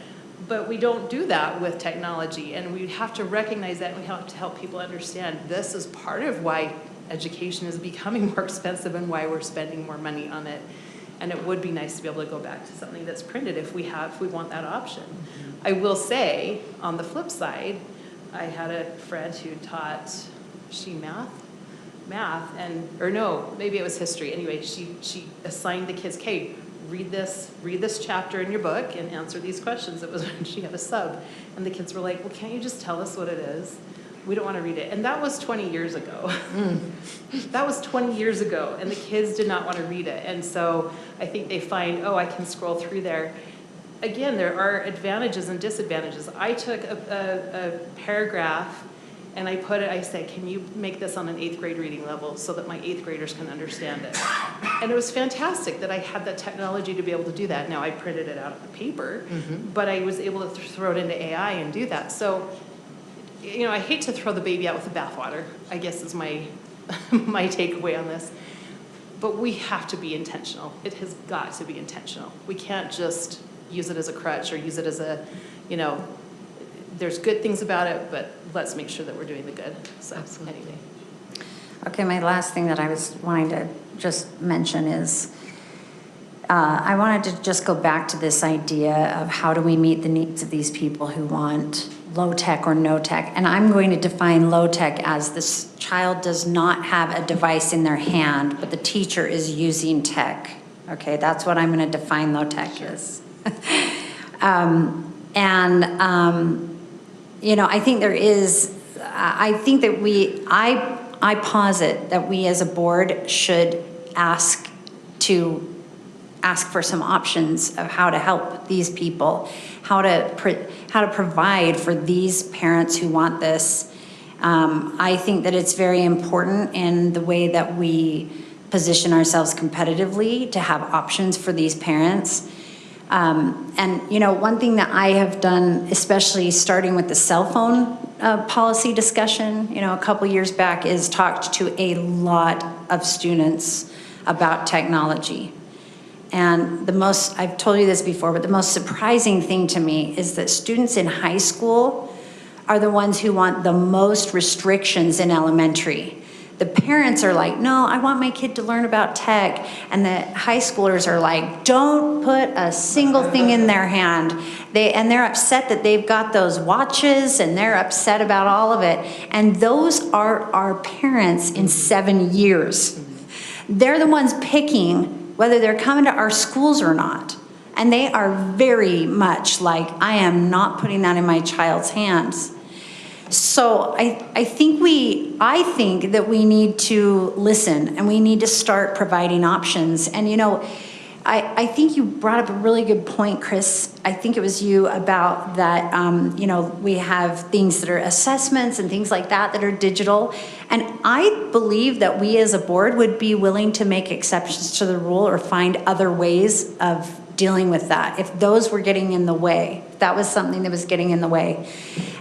But we don't do that with technology, and we have to recognize that, and we have to help people understand this is part of why education is becoming more expensive and why we're spending more money on it. And it would be nice to be able to go back to something that's printed if we want that option. I will say, on the flip side, I had a friend who taught, math, or no, maybe it was history. Anyway, she assigned the kids, okay, read this chapter in your book and answer these questions. It was when she had a sub. And the kids were like, well, can't you just tell us what it is? We don't want to read it. And that was 20 years ago. That was 20 years ago, and the kids did not want to read it. And so I think they find, I can scroll through there. Again, there are advantages and disadvantages. I took a paragraph and I said, can you make this on an 8th grade reading level so that my 8th graders can understand it? And it was fantastic that I had the technology to be able to do that. Now, I printed it out on paper, but I was able to throw it into AI and do that. So, I hate to throw the baby out with the bathwater, I guess is my takeaway on this. But we have to be intentional. It has got to be intentional. We can't just use it as a crutch or use it as a, there's good things about it, but let's make sure that we're doing the good. So anyway. Okay, my last thing that I was wanting to just mention is I wanted to just go back to this idea of how do we meet the needs of these people who want low tech or no tech. And I'm going to define low tech as this child does not have a device in their hand, but the teacher is using tech. Okay, that's what I'm going to define low tech as. I think there is, I think that I posit that we as a board should ask for some options of how to help these people, how to provide for these parents who want this. I think that it's very important in the way that we position ourselves competitively to have options for these parents. One thing that I have done, especially starting with the cell phone policy discussion, a couple years back, is talked to a lot of students about technology. And I've told you this before, but the most surprising thing to me is that students in high school are the ones who want the most restrictions in elementary. The parents are like, no, I want my kid to learn about tech. And the high schoolers are like, don't put a single thing in their hand. They're upset that they've got those watches, and they're upset about all of it. And those are our parents in 7 years. They're the ones picking whether they're coming to our schools or not. And they are very much like, I am not putting that in my child's hands. So I think that we need to listen, and we need to start providing options. And I think you brought up a really good point, Chris. I think it was you about that, we have things that are assessments and things like that are digital. And I believe that we as a board would be willing to make exceptions to the rule or find other ways of dealing with that if those were getting in the way, if that was something that was getting in the way.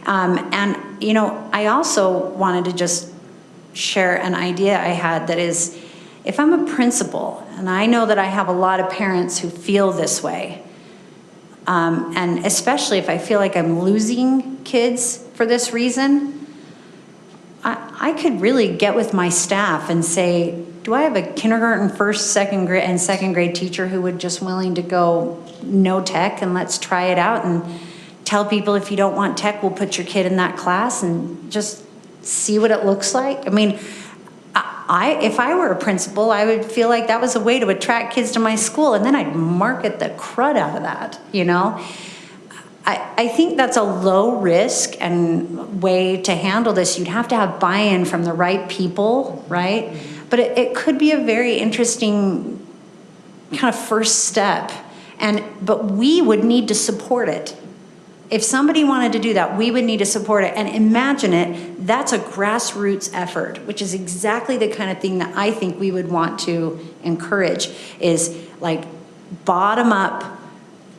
I also wanted to just share an idea I had that is, if I'm a principal, and I know that I have a lot of parents who feel this way, and especially if I feel like I'm losing kids for this reason, I could really get with my staff and say, do I have a kindergarten, first, second grade teacher who would just willing to go no tech and let's try it out and tell people if you don't want tech, we'll put your kid in that class and just see what it looks like. I mean, if I were a principal, I would feel like that was a way to attract kids to my school, and then I'd market the crud out of that, you know? I think that's a low risk and way to handle this. You'd have to have buy-in from the right people, right? But it could be a very interesting kind of first step. But we would need to support it. If somebody wanted to do that, we would need to support it. And imagine it, that's a grassroots effort, which is exactly the kind of thing that I think we would want to encourage, is like bottom up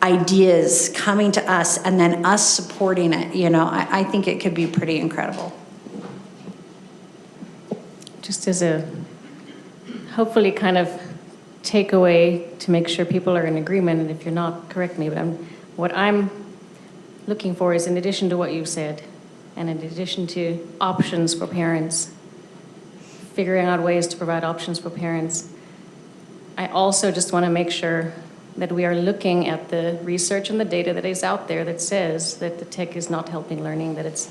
ideas coming to us and then us supporting it. You know, I think it could be pretty incredible. Just as a hopefully kind of takeaway to make sure people are in agreement, and if you're not, correct me, but what I'm looking for is, in addition to what you've said, and in addition to options for parents, figuring out ways to provide options for parents, I also just want to make sure that we are looking at the research and the data that is out there that says that the tech is not helping learning, that it's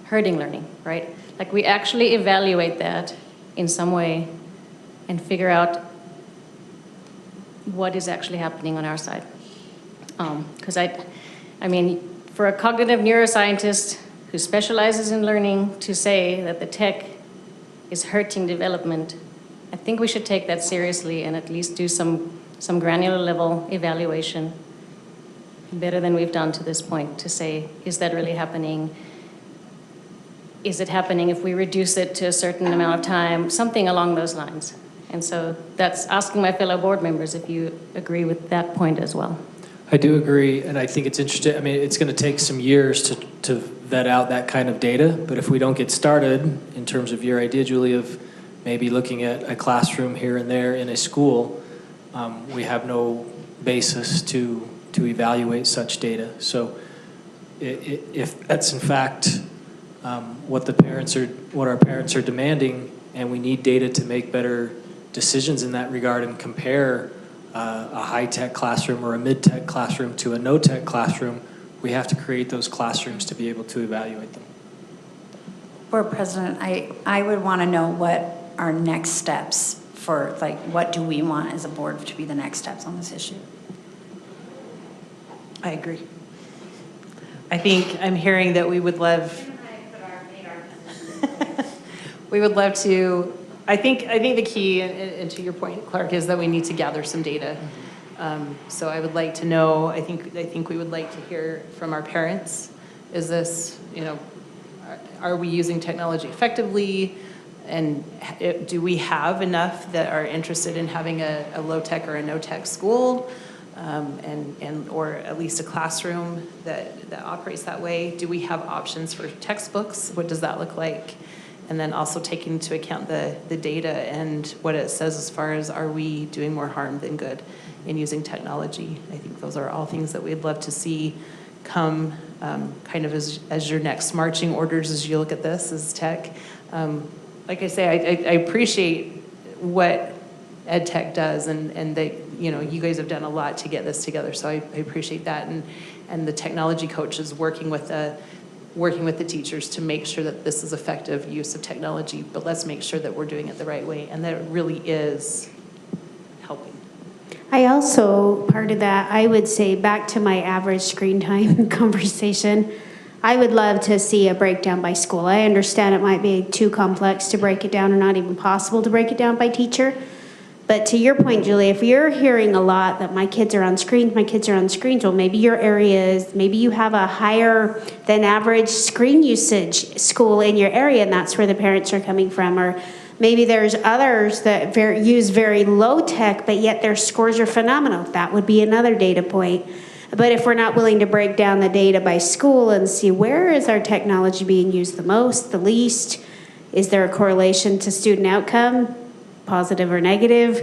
hurting learning, right? Like, we actually evaluate that in some way and figure out what is actually happening on our side. Because I mean, for a cognitive neuroscientist who specializes in learning to say that the tech is hurting development, I think we should take that seriously and at least do some granular level evaluation, better than we've done to this point, to say, is that really happening? Is it happening if we reduce it to a certain amount of time? Something along those lines. And so that's asking my fellow board members if you agree with that point as well. I do agree, and I think it's interesting. I mean, it's going to take some years to vet out that kind of data, but if we don't get started, in terms of your idea, Julie, of maybe looking at a classroom here and there in a school, we have no basis to evaluate such data. So if that's in fact what our parents are demanding, and we need data to make better decisions in that regard and compare a high-tech classroom or a mid-tech classroom to a no-tech classroom, we have to create those classrooms to be able to evaluate them. Board President, I would want to know what our next steps for, like, what do we want as a board to be the next steps on this issue? I agree. I think I'm hearing that we would love to, I think the key, and to your point, Clark, is that we need to gather some data. So I would like to know, I think we would like to hear from our parents. Is this, are we using technology effectively? And do we have enough that are interested in having a low-tech or a no-tech school? Or at least a classroom that operates that way? Do we have options for textbooks? What does that look like? And then also taking into account the data and what it says as far as, are we doing more harm than good in using technology? I think those are all things that we'd love to see come kind of as your next marching orders as you look at this as tech. Like I say, I appreciate what ed tech does, and that you guys have done a lot to get this together, so I appreciate that, and the technology coaches working with the teachers to make sure that this is effective use of technology, but let's make sure that we're doing it the right way and that it really is helping. I also, part of that, I would say, back to my average screen time conversation, I would love to see a breakdown by school. I understand it might be too complex to break it down or not even possible to break it down by teacher. But to your point, Julie, if you're hearing a lot that my kids are on screens, well, maybe your area is, maybe you have a higher than average screen usage school in your area, and that's where the parents are coming from. Or maybe there's others that use very low tech, but yet their scores are phenomenal. That would be another data point. But if we're not willing to break down the data by school and see where is our technology being used the most, the least, is there a correlation to student outcome, positive or negative?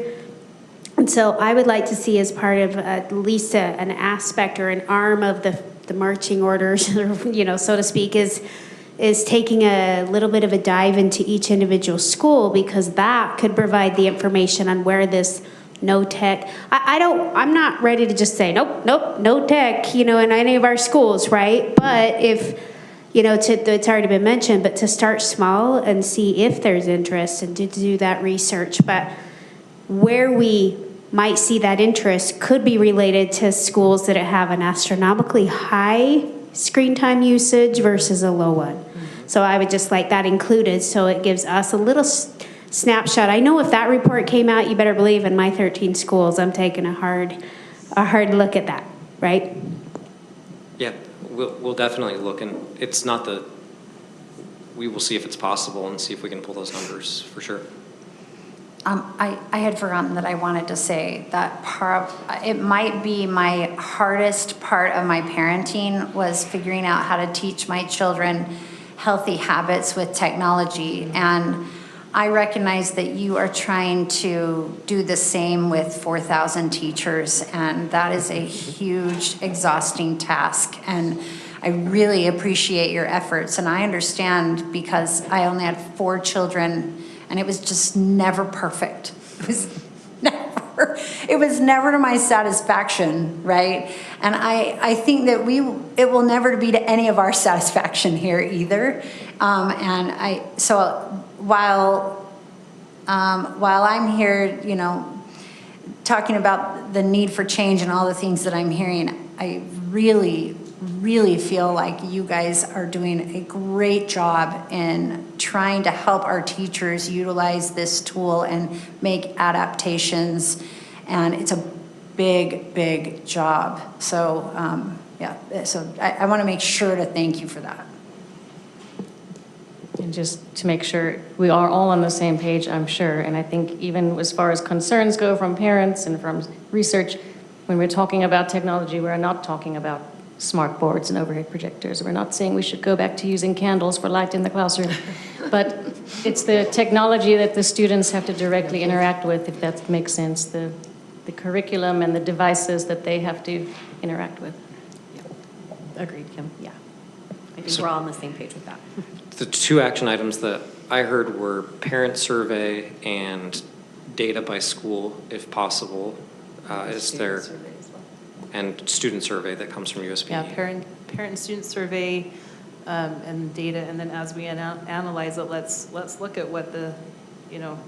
And so I would like to see, as part of at least an aspect or an arm of the marching orders, so to speak, is taking a little bit of a dive into each individual school, because that could provide the information on where this no tech. I'm not ready to just say, nope, no tech, in any of our schools, right? But if, it's already been mentioned, but to start small and see if there's interest and to do that research. But where we might see that interest could be related to schools that have an astronomically high screen time usage versus a low one. So I would just like that included, so it gives us a little snapshot. I know if that report came out, you better believe in my 13 schools, I'm taking a hard look at that, right? Yeah, we'll definitely look, and it's not we will see if it's possible and see if we can pull those numbers for sure. I had forgotten that I wanted to say that it might be my hardest part of my parenting was figuring out how to teach my children healthy habits with technology. And I recognize that you are trying to do the same with 4,000 teachers, and that is a huge, exhausting task. And I really appreciate your efforts. And I understand because I only had 4 children and it was just never perfect. It was never to my satisfaction, right? And I think that it will never be to any of our satisfaction here either. So while I'm here, talking about the need for change and all the things that I'm hearing, I really feel like you guys are doing a great job in trying to help our teachers utilize this tool and make adaptations. And it's a big job. So, so I want to make sure to thank you for that. And just to make sure we are all on the same page, I'm sure. And I think even as far as concerns go from parents and from research, when we're talking about technology, we're not talking about smart boards and overhead projectors. We're not saying we should go back to using candles for light in the classroom. But it's the technology that the students have to directly interact with, if that makes sense, the curriculum and the devices that they have to interact with. Yeah. Agreed, Kim. Yeah. I think we're all on the same page with that. The 2 action items that I heard were parent survey and data by school, if possible, is there, and student survey that comes from USB. Yeah, parent and student survey and data, and then as we analyze it, let's look at what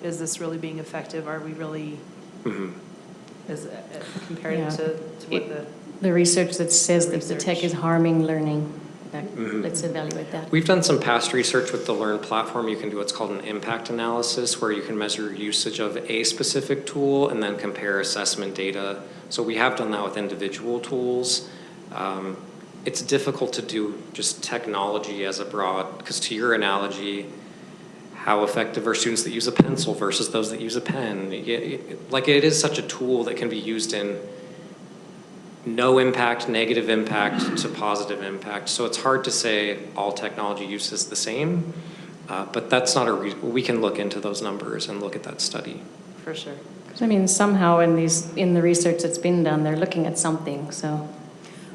is this really being effective? Are we really, is compared to what the research that says that the tech is harming learning. Let's evaluate that. We've done some past research with the Learn platform. You can do what's called an impact analysis, where you can measure usage of a specific tool and then compare assessment data. So we have done that with individual tools. It's difficult to do just technology as a broad, because to your analogy, how effective are students that use a pencil versus those that use a pen? Like, it is such a tool that can be used in no impact, negative impact to positive impact. So it's hard to say all technology use is the same, but that's not we can look into those numbers and look at that study. For sure. I mean, somehow in the research that's been done, they're looking at something, so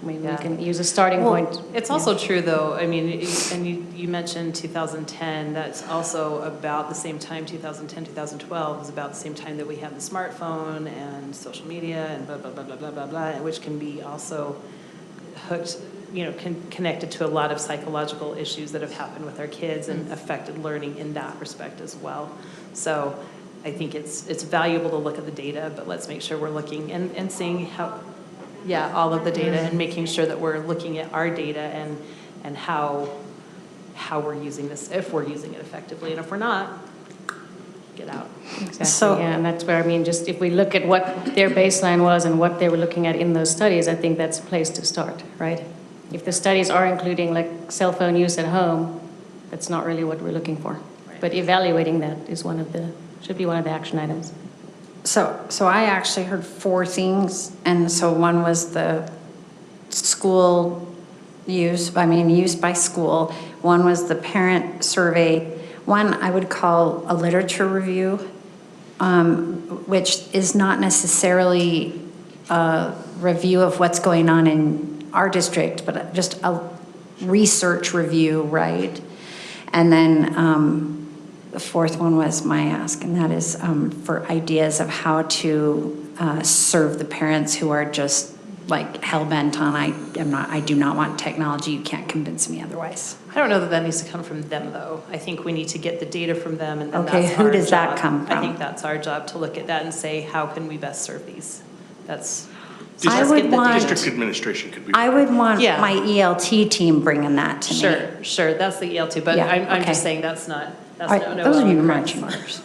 maybe we can use a starting point. It's also true, though, I mean, and you mentioned 2010, that's also about the same time, 2010, 2012, is about the same time that we had the smartphone and social media and blah, blah, blah, blah, blah, blah, blah, which can be also hooked, connected to a lot of psychological issues that have happened with our kids and affected learning in that respect as well. So I think it's valuable to look at the data, but let's make sure we're looking and seeing how, all of the data, and making sure that we're looking at our data and how we're using this, if we're using it effectively, and if we're not, get out. Exactly, and that's where, just if we look at what their baseline was and what they were looking at in those studies, I think that's a place to start, right? If the studies are including like cell phone use at home, that's not really what we're looking for. Right. But evaluating that is should be one of the action items. So I actually heard 4 things, and so one was the school use by school. One was the parent survey. One I would call a literature review, which is not necessarily a review of what's going on in our district, but just a research review, right? And then the 4th one was my ask, and that is for ideas of how to serve the parents who are just like hell-bent on, I do not want technology, you can't convince me otherwise. I don't know that that needs to come from them, though. I think we need to get the data from them, and then Okay, that's who our does that job. come I from? think that's our job, to look at that and say, how can we best serve these? That's. I let's would get the want- data. District administration could be. I would want Yeah. my ELT team bringing that to me. Sure, that's the ELT, but Yeah, I'm okay. just saying that's not, that's I- no. those are your correct. marching orders.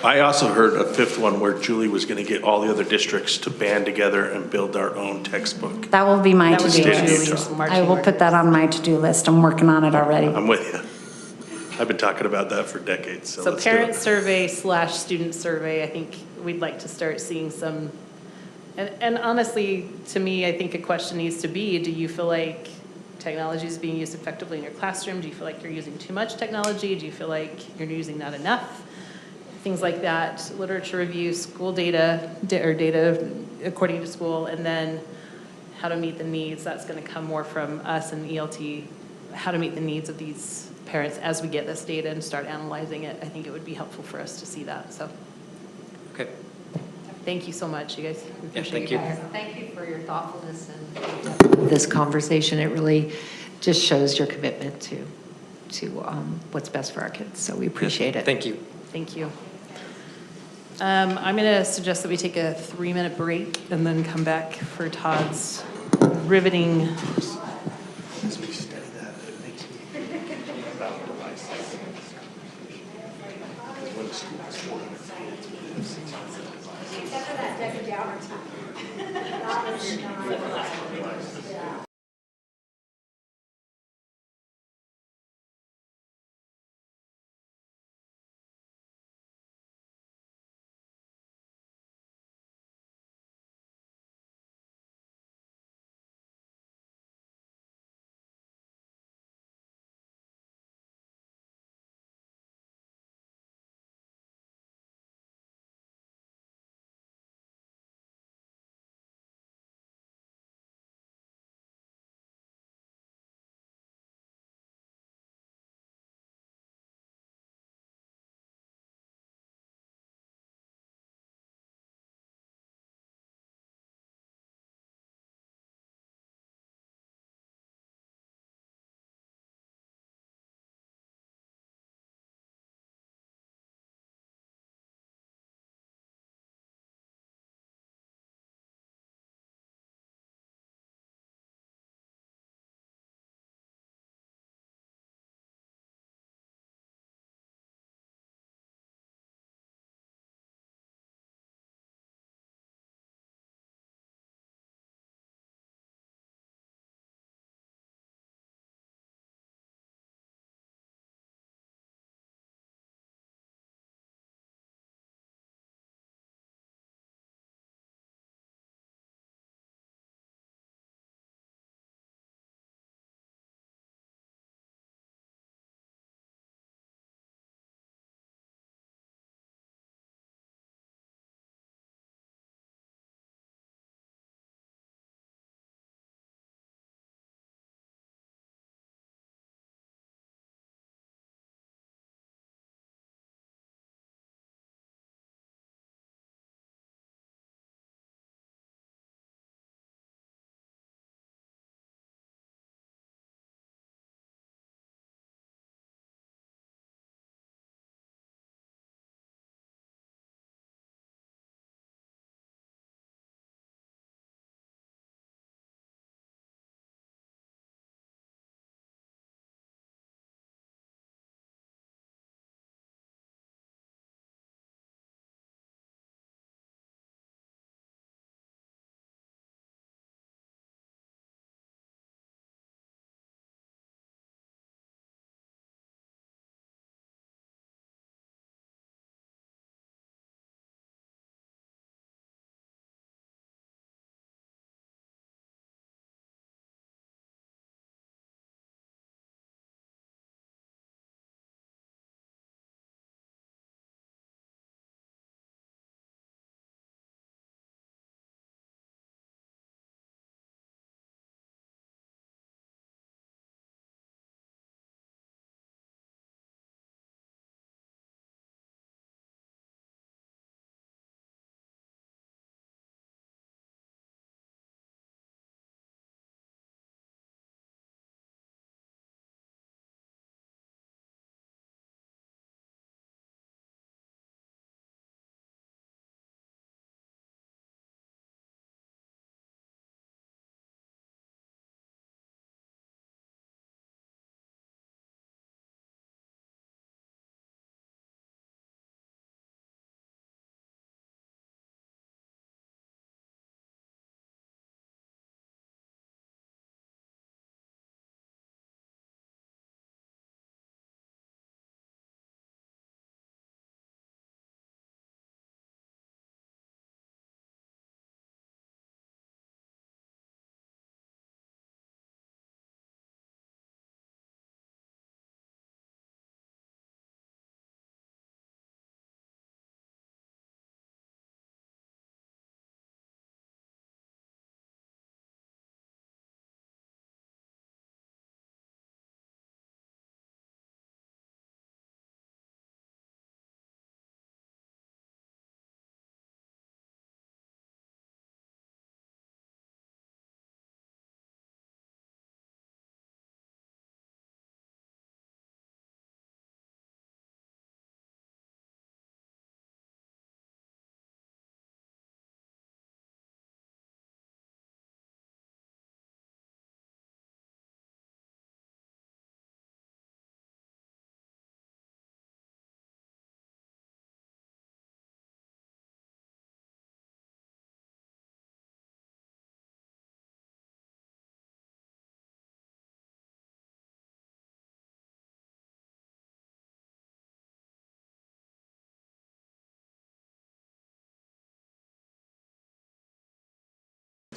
I also heard a fifth one where Julie was going to get all the other districts to band together and build our own textbook. That will be my That would be to-do Julie's list. marching I will put that on my to-do list. I'm working on it already. I'm with you. I've been talking about that for decades, so So let's do parent it. survey / student survey, I think we'd like to start seeing some, and honestly, to me, I think a question needs to be, do you feel like technology is being used effectively in your classroom? Do you feel like you're using too much technology? Do you feel like you're using not enough? Things like that, literature review, school data, or data according to school, and then how to meet the needs. That's going to come more from us and ELT, how to meet the needs of these parents as we get this data and start analyzing it. I think it would be helpful for us to see that, so. Okay. Thank you so much, you guys. We Yeah, appreciate thank you. Thank you for your thoughtfulness and this conversation. It really just shows your commitment to what's best for our kids, so we appreciate it. Thank you. Thank you. I'm going to suggest that we take a 3-minute break and then come back for Todd's riveting. As we study that, it makes me think about devices. Because when students go in their kids, we have 600 devices.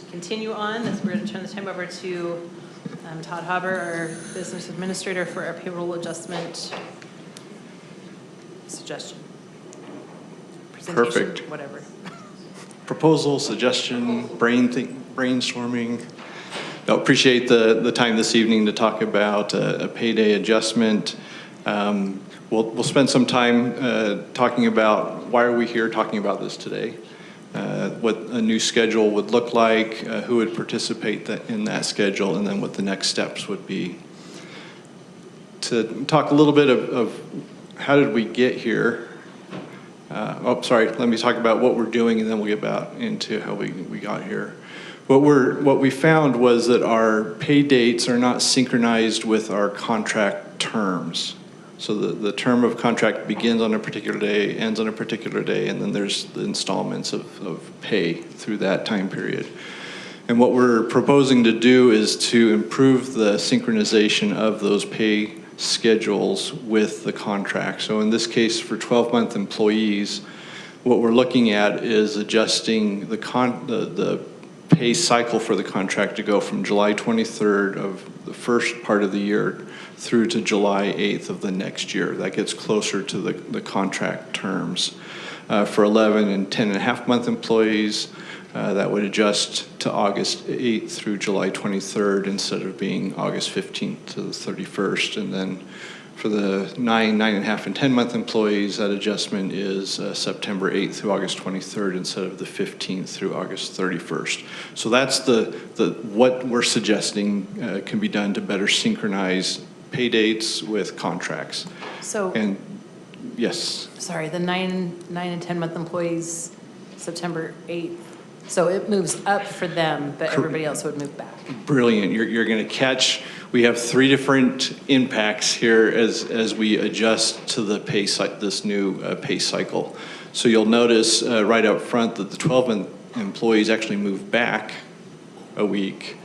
continue on. We're going to turn the time over to Todd Haber, our business administrator, for our payroll adjustment suggestion. Presentation, Perfect. whatever. Proposal, suggestion, brainstorming. I appreciate the time this evening to talk about a payday adjustment. We'll spend some time talking about why are we here talking about this today, what a new schedule would look like, who would participate in that schedule, and then what the next steps would be. To talk a little bit of how did we get here. Let me talk about what we're doing, and then we'll get about into how we got here. What we found was that our pay dates are not synchronized with our contract terms. So the term of contract begins on a particular day, ends on a particular day, and then there's the installments of pay through that time period. And what we're proposing to do is to improve the synchronization of those pay schedules with the contract. So in this case, for 12-month employees, what we're looking at is adjusting the pay cycle for the contract to go from July 23rd of the first part of the year through to July 8th of the next year. That gets closer to the contract terms. For 11 and 10.5-month employees, that would adjust to August 8th through July 23rd instead of being August 15th to the 31st. And then for the 9.5, and 10-month employees, that adjustment is September 8th through August 23rd instead of the 15th through August 31st. So that's what we're suggesting can be done to better synchronize pay dates with contracts. So, and yes. Sorry, the 9 and 10-month employees, September 8th. So it moves up for them, but everybody else would move back. Brilliant. You're going to catch. We have 3 different impacts here as we adjust to the pay this new pay cycle. So you'll notice right up front that the 12-month employees actually move back a week,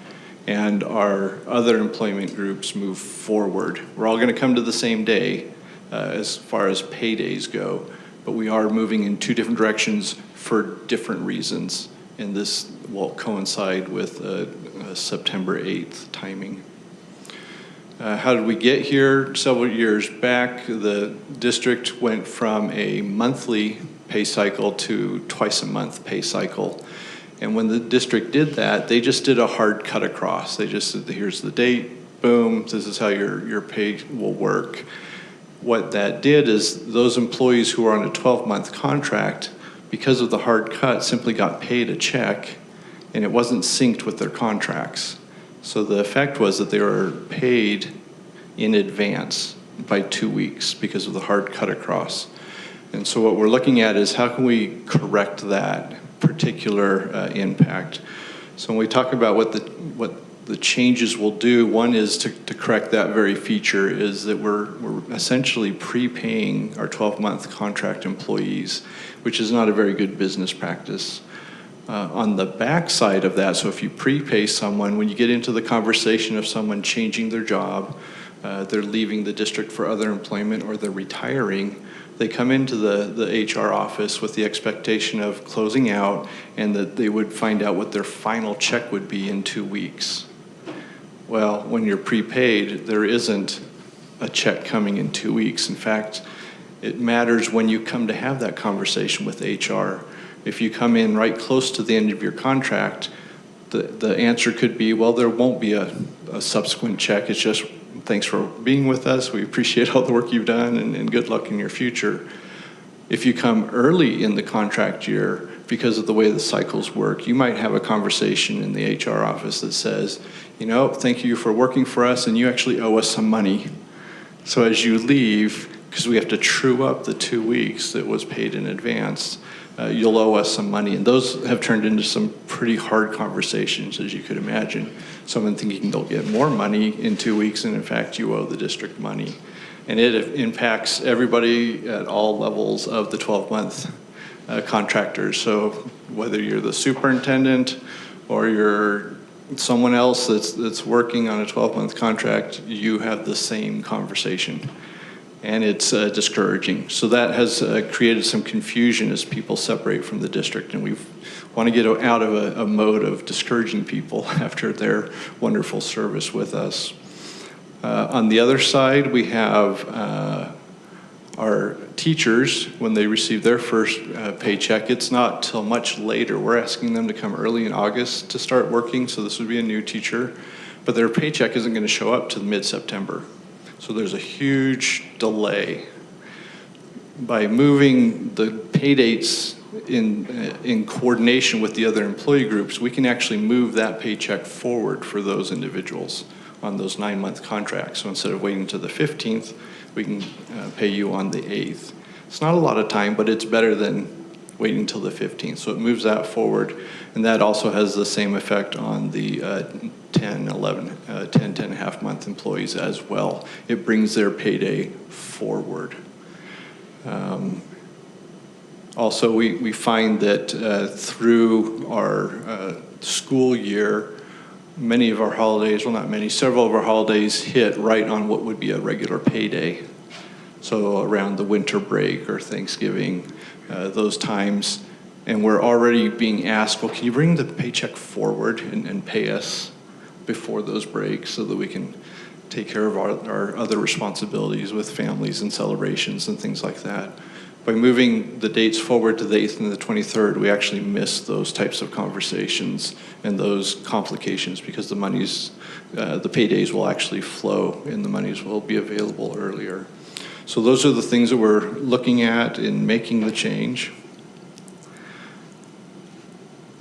and our other employment groups move forward. We're all going to come to the same day as far as pay days go, but we are moving in 2 different directions for different reasons. And this will coincide with September 8th timing. How did we get here? Several years back, the district went from a monthly pay cycle to twice-a-month pay cycle. And when the district did that, they just did a hard cut across. They just said, here's the date, boom, this is how your pay will work. What that did is those employees who are on a 12-month contract, because of the hard cut, simply got paid a check, and it wasn't synced with their contracts. So the effect was that they were paid in advance by 2 weeks because of the hard cut across. And so what we're looking at is how can we correct that particular impact. So when we talk about what the changes will do, one is to correct that very feature, is that we're essentially prepaying our 12-month contract employees, which is not a very good business practice. On the back side of that, so if you prepay someone, when you get into the conversation of someone changing their job, they're leaving the district for other employment, or they're retiring, they come into the HR office with the expectation of closing out and that they would find out what their final check would be in 2 weeks. Well, when you're prepaid, there isn't a check coming in 2 weeks. In fact, it matters when you come to have that conversation with HR. If you come in right close to the end of your contract, the answer could be, well, there won't be a subsequent check. It's just, thanks for being with us. We appreciate all the work you've done, and good luck in your future. If you come early in the contract year, because of the way the cycles work, you might have a conversation in the HR office that says, thank you for working for us, and you actually owe us some money. So as you leave, because we have to true up the 2 weeks that was paid in advance, you'll owe us some money. And those have turned into some pretty hard conversations, as you could imagine. Someone thinking they'll get more money in 2 weeks, and in fact, you owe the district money. And it impacts everybody at all levels of the 12-month contractors. So whether you're the superintendent or you're someone else that's working on a 12-month contract, you have the same conversation. and it's discouraging. So that has created some confusion as people separate from the district, and we want to get out of a mode of discouraging people after their wonderful service with us. On the other side, we have our teachers, when they receive their first paycheck. It's not till much later. We're asking them to come early in August to start working, so this would be a new teacher, but their paycheck isn't going to show up till mid-September. So there's a huge delay. By moving the pay dates in coordination with the other employee groups, we can actually move that paycheck forward for those individuals on those 9-month contracts. So instead of waiting to the 15th, we can pay you on the 8th. It's not a lot of time, but it's better than waiting till the 15th. So it moves that forward. And that also has the same effect on the 10 and a half month employees as well. It brings their payday forward. Also, we find that through our school year, many of our holidays, well not many, several of our holidays hit right on what would be a regular payday. So around the winter break or Thanksgiving, those times. And we're already being asked, well, can you bring the paycheck forward and pay us before those breaks so that we can take care of our other responsibilities with families and celebrations and things like that. By moving the dates forward to the 8th and the 23rd, we actually miss those types of conversations and those complications because the monies, the paydays will actually flow and the monies will be available earlier. So those are the things that we're looking at in making the change.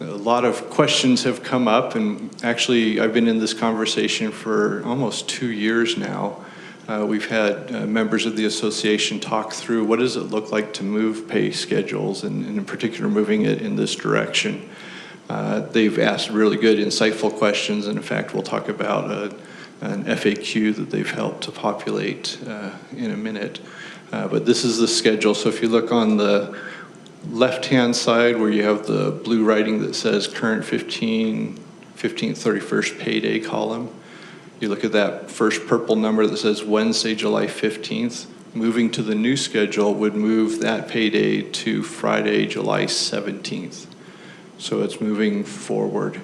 A lot of questions have come up, and actually I've been in this conversation for almost 2 years now. We've had members of the association talk through what does it look like to move pay schedules, and in particular moving it in this direction. They've asked really good, insightful questions, and in fact we'll talk about an FAQ that they've helped to populate in a minute. But this is the schedule. So if you look on the left-hand side where you have the blue writing that says current 15th, 31st payday column, you look at that first purple number that says Wednesday, July 15th, moving to the new schedule would move that payday to Friday, July 17th. So it's moving forward.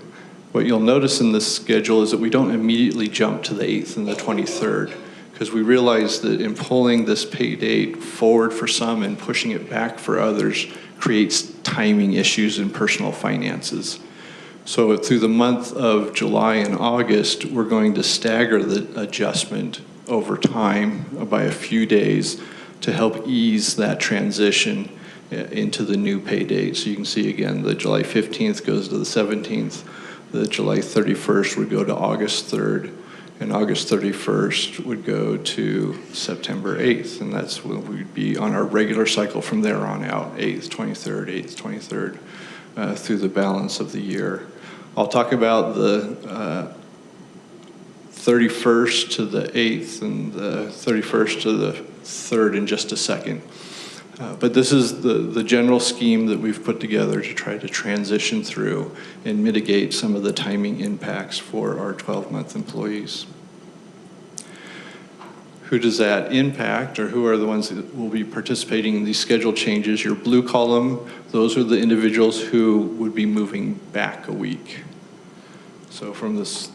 What you'll notice in this schedule is that we don't immediately jump to the 8th and the 23rd, because we realize that in pulling this pay date forward for some and pushing it back for others creates timing issues in personal finances. So through the month of July and August, we're going to stagger the adjustment over time by a few days to help ease that transition into the new pay date. So you can see again, the July 15th goes to the 17th, the July 31st would go to August 3rd, and August 31st would go to September 8th, and that's when we'd be on our regular cycle from there on out, 8th, 23rd, 8th, 23rd, through the balance of the year. I'll talk about the 31st to the 8th and the 31st to the 3rd in just a second. But this is the general scheme that we've put together to try to transition through and mitigate some of the timing impacts for our 12-month employees. Who does that impact, or who are the ones that will be participating in these schedule changes? Your blue column, those are the individuals who would be moving back a week. So from this,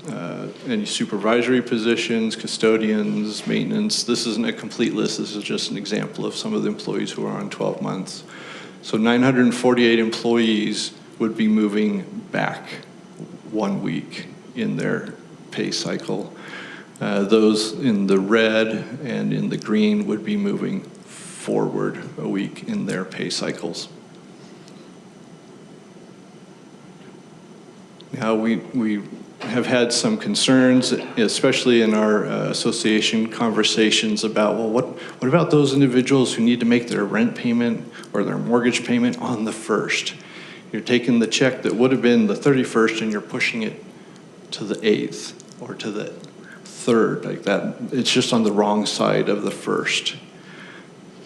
any supervisory positions, custodians, maintenance, this isn't a complete list. This is just an example of some of the employees who are on 12 months. So 948 employees would be moving back 1 week in their pay cycle. Those in the red and in the green would be moving forward a week in their pay cycles. Now, we have had some concerns, especially in our association conversations about, well, what about those individuals who need to make their rent payment or their mortgage payment on the 1st? You're taking the check that would have been the 31st and you're pushing it to the 8th or to the 3rd, like that. It's just on the wrong side of the 1st.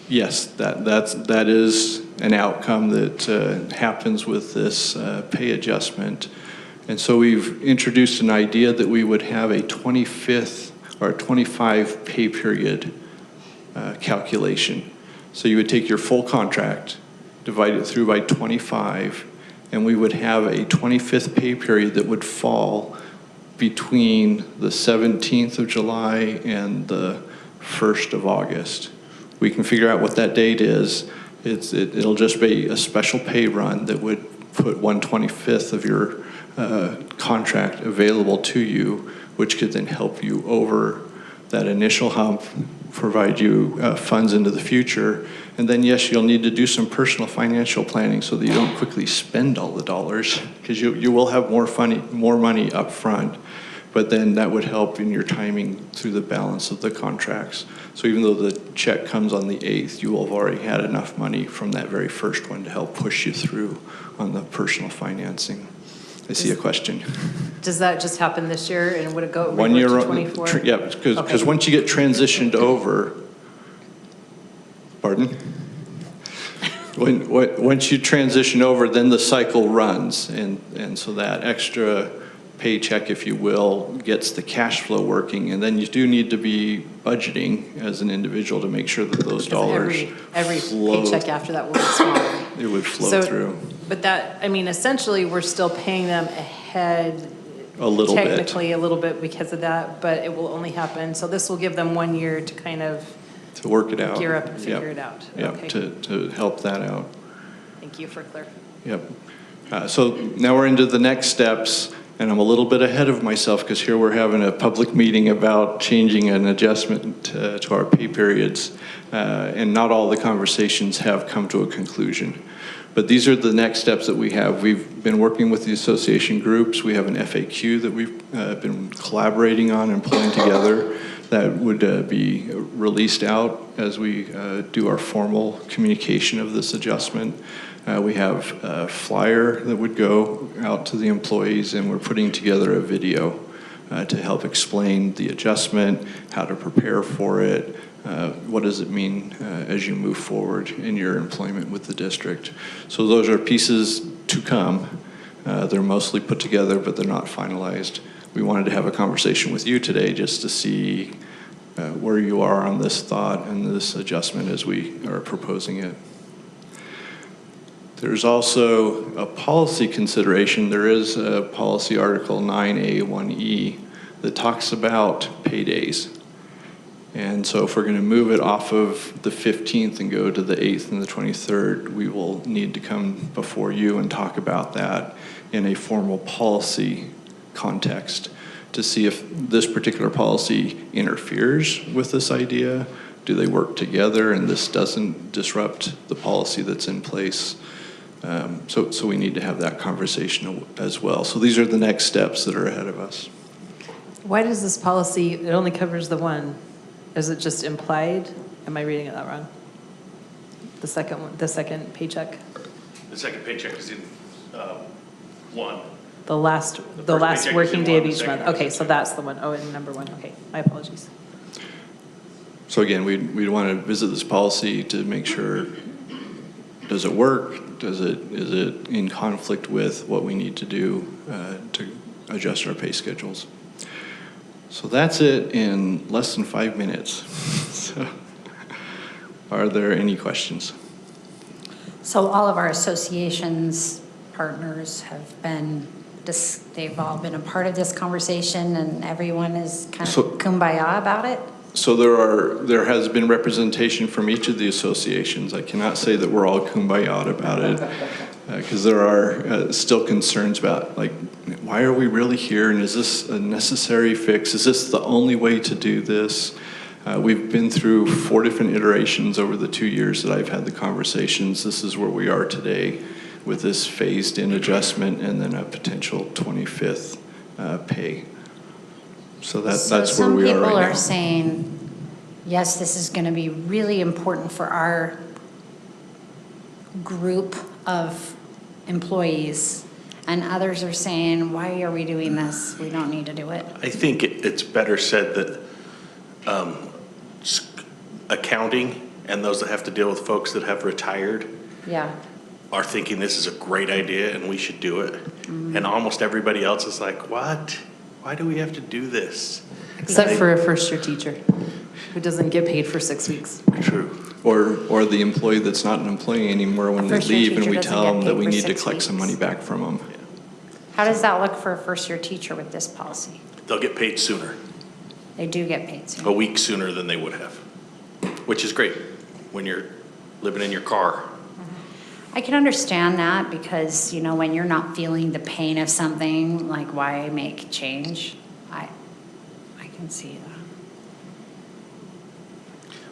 Yes, that is an outcome that happens with this pay adjustment. And so we've introduced an idea that we would have a 25th or a 25 pay period calculation. So you would take your full contract, divide it through by 25, and we would have a 25th pay period that would fall between the 17th of July and the 1st of August. We can figure out what that date is. It'll just be a special pay run that would put 1/25 of your contract available to you, which could then help you over that initial hump, provide you funds into the future. And then, yes, you'll need to do some personal financial planning so that you don't quickly spend all the dollars, because you will have more money up front, but then that would help in your timing through the balance of the contracts. So even though the check comes on the 8th, you will have already had enough money from that very first one to help push you through on the personal financing. I see a question. Does that just happen this year, and would it go One year, to 24? yeah, because once you get transitioned over, pardon? Once you transition over, then the cycle runs, and so that extra paycheck, if you will, gets the cash flow working, and then you do need to be budgeting as an individual to make sure that those dollars Every flow. paycheck after that will be smaller. It would flow So- through But that, I mean, essentially, we're still paying them ahead. a little bit. Technically, a little bit because of that, but it will only happen, so this will give them 1 year to kind of To work it out. gear up and Yep. figure it out. Yep, Okay. to help that out. Thank you for clarifying. Yep. So now we're into the next steps, and I'm a little bit ahead of myself because here we're having a public meeting about changing an adjustment to our pay periods, and not all the conversations have come to a conclusion. But these are the next steps that we have. We've been working with the association groups. We have an FAQ that we've been collaborating on and pulling together that would be released out as we do our formal communication of this adjustment. We have a flyer that would go out to the employees, and we're putting together a video to help explain the adjustment, how to prepare for it, what does it mean as you move forward in your employment with the district. So those are pieces to come. They're mostly put together, but they're not finalized. We wanted to have a conversation with you today just to see where you are on this thought and this adjustment as we are proposing it. There's also a policy consideration. There is a policy article 9A1E that talks about paydays. And so if we're going to move it off of the 15th and go to the 8th and the 23rd, we will need to come before you and talk about that in a formal policy context to see if this particular policy interferes with this idea. Do they work together and this doesn't disrupt the policy that's in place? So we need to have that conversation as well. So these are the next steps that are ahead of us. Why does this policy, it only covers the one? Is it just implied? Am I reading it that wrong? The second one, the second paycheck? The second paycheck is in one. The last paycheck is working in day of one, the each second month. Okay, is so in that's the one. Oh, and number one. Okay, my apologies. So again, we want to visit this policy to make sure, does it work? Is it in conflict with what we need to do to adjust our pay schedules? So that's it in less than 5 minutes. So, are there any questions? So all of our associations, partners have been, they've all been a part of this conversation, and everyone is kind of kumbaya about it? So there has been representation from each of the associations. I cannot say that we're all kumbaya about it, because there are still concerns about, like, why are we really here, and is this a necessary fix? Is this the only way to do this? We've been through 4 different iterations over the 2 years that I've had the conversations. This is where we are today with this phased-in adjustment and then a potential 25th pay. So that's where we are right now. Some people are saying, yes, this is going to be really important for our group of employees. And others are saying, why are we doing this? We don't need to do it. I think it's better said that accounting and those that have to deal with folks that have retired Yeah. are thinking this is a great idea and we should do it. And almost everybody else is like, what? Why do we have to do this? Except for a first-year teacher. Who doesn't get paid for 6 weeks. True. Or the employee that's not an employee anymore when they First-year leave and teacher we doesn't tell get them that paid we for need to 6 collect some weeks. money back from them. How does that look for a first-year teacher with this policy? They'll get paid sooner, They do get paid soon. a week sooner than they would have, which is great when you're living in your car. I can understand that because, you know, when you're not feeling the pain of something, like why make change? I can see that.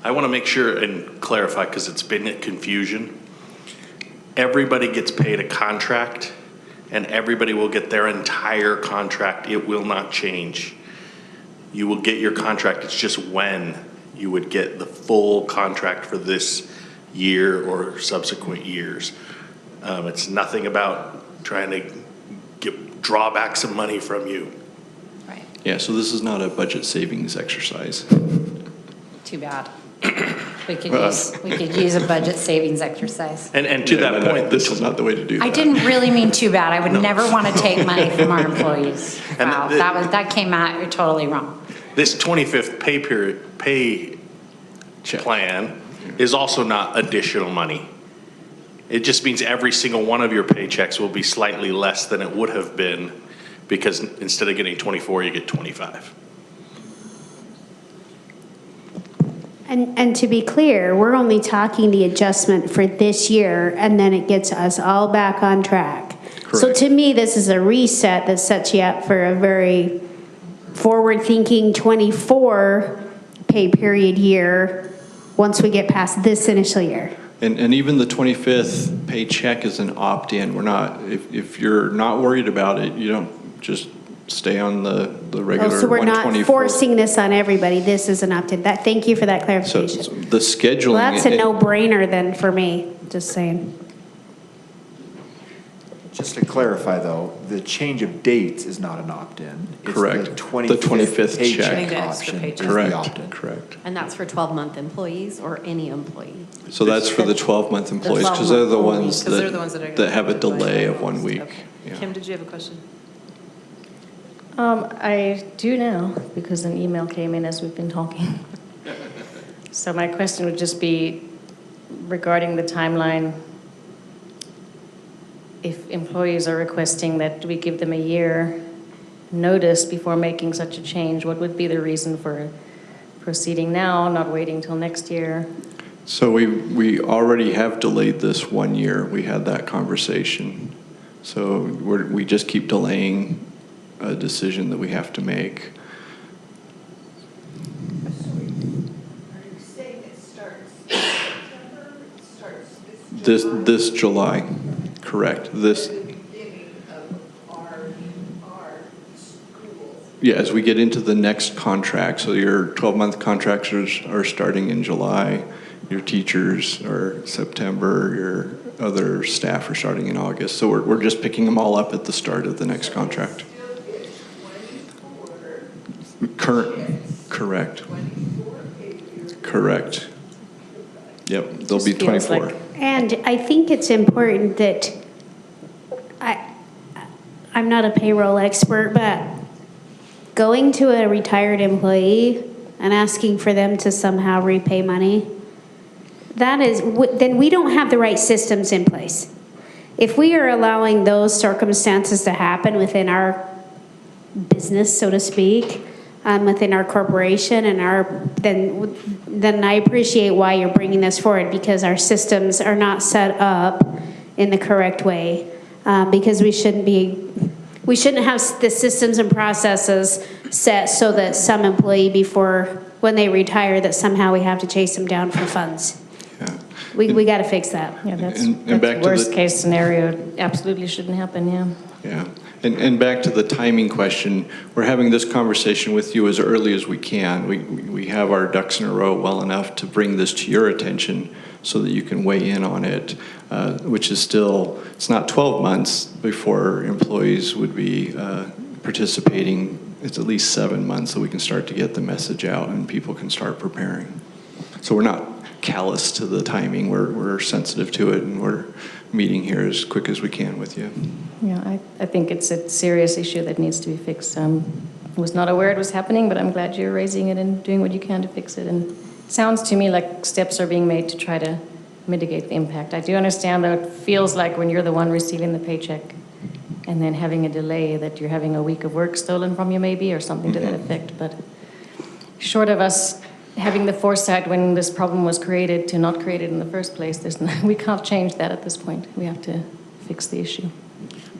I want to make sure and clarify, because it's been a confusion. Everybody gets paid a contract, and everybody will get their entire contract. It will not change. You will get your contract. It's just when you would get the full contract for this year or subsequent years. It's nothing about trying to draw back some money from you. Right. Yeah, so this is not a budget savings exercise. Too bad. We could use a budget savings exercise. And to that point, this is not the way to do that. I didn't really mean too bad. I would never want to take money from our employees. And Wow, that came out totally wrong. This 25th pay plan is also not additional money. It just means every single one of your paychecks will be slightly less than it would have been, because instead of getting 24, you get 25. And to be clear, we're only talking the adjustment for this year, and then it gets us all back on track. So to me, this is a reset that sets you up for a very forward-thinking 24 pay period year once we get past this initial year. And even the 25th paycheck is an opt-in. We're not, if you're not worried about it, you don't just stay on the regular 124. So we're not forcing this on everybody. This is an opt-in. Thank you for that clarification. So the scheduling. Well, that's a no-brainer then for me, just saying. Just to clarify though, the change of dates is not an opt-in. Correct. It's The the 25th paycheck check. option is Correct, the opt-in. correct. And that's for 12-month employees or any employee? So that's for the 12-month employees, because they're the ones Because they're the ones that are that have a gonna- delay of 1 week. Okay. Yeah. Kim, did you have a question? I do now, because an email came in as we've been talking. So my question would just be regarding the timeline. If employees are requesting that we give them a year notice before making such a change, what would be the reason for proceeding now, not waiting till next year? So we already have delayed this 1 year. We had that conversation. So we just keep delaying a decision that we have to make. This July, correct. Yeah, as we get into the next contract, so your 12-month contracts are starting in July, your teachers are September, your other staff are starting in August. So we're just picking them all up at the start of the next contract. Correct. Correct. Yep, they'll be 24. And I think it's important that, I'm not a payroll expert, but going to a retired employee and asking for them to somehow repay money, then we don't have the right systems in place. If we are allowing those circumstances to happen within our business, so to speak, within our corporation then I appreciate why you're bringing this forward, because our systems are not set up in the correct way, because we shouldn't have the systems and processes set so that some employee when they retire, that somehow we have to chase them down for funds. Yeah. We got to fix that. Yeah, that's back to worst case scenario. Absolutely shouldn't happen, yeah. Yeah, and back to the timing question, we're having this conversation with you as early as we can. We have our ducks in a row well enough to bring this to your attention so that you can weigh in on it, which is still, it's not 12 months before employees would be participating. It's at least 7 months so we can start to get the message out and people can start preparing. So we're not callous to the timing, we're sensitive to it, and we're meeting here as quick as we can with you. Yeah, I think it's a serious issue that needs to be fixed was not aware it was happening, but I'm glad you're raising it and doing what you can to fix it. And it sounds to me like steps are being made to try to mitigate the impact. I do understand that it feels like when you're the one receiving the paycheck and then having a delay that you're having a week of work stolen from you maybe, or something to that effect. But short of us having the foresight when this problem was created to not create it in the first place, we can't change that at this point. We have to fix the issue.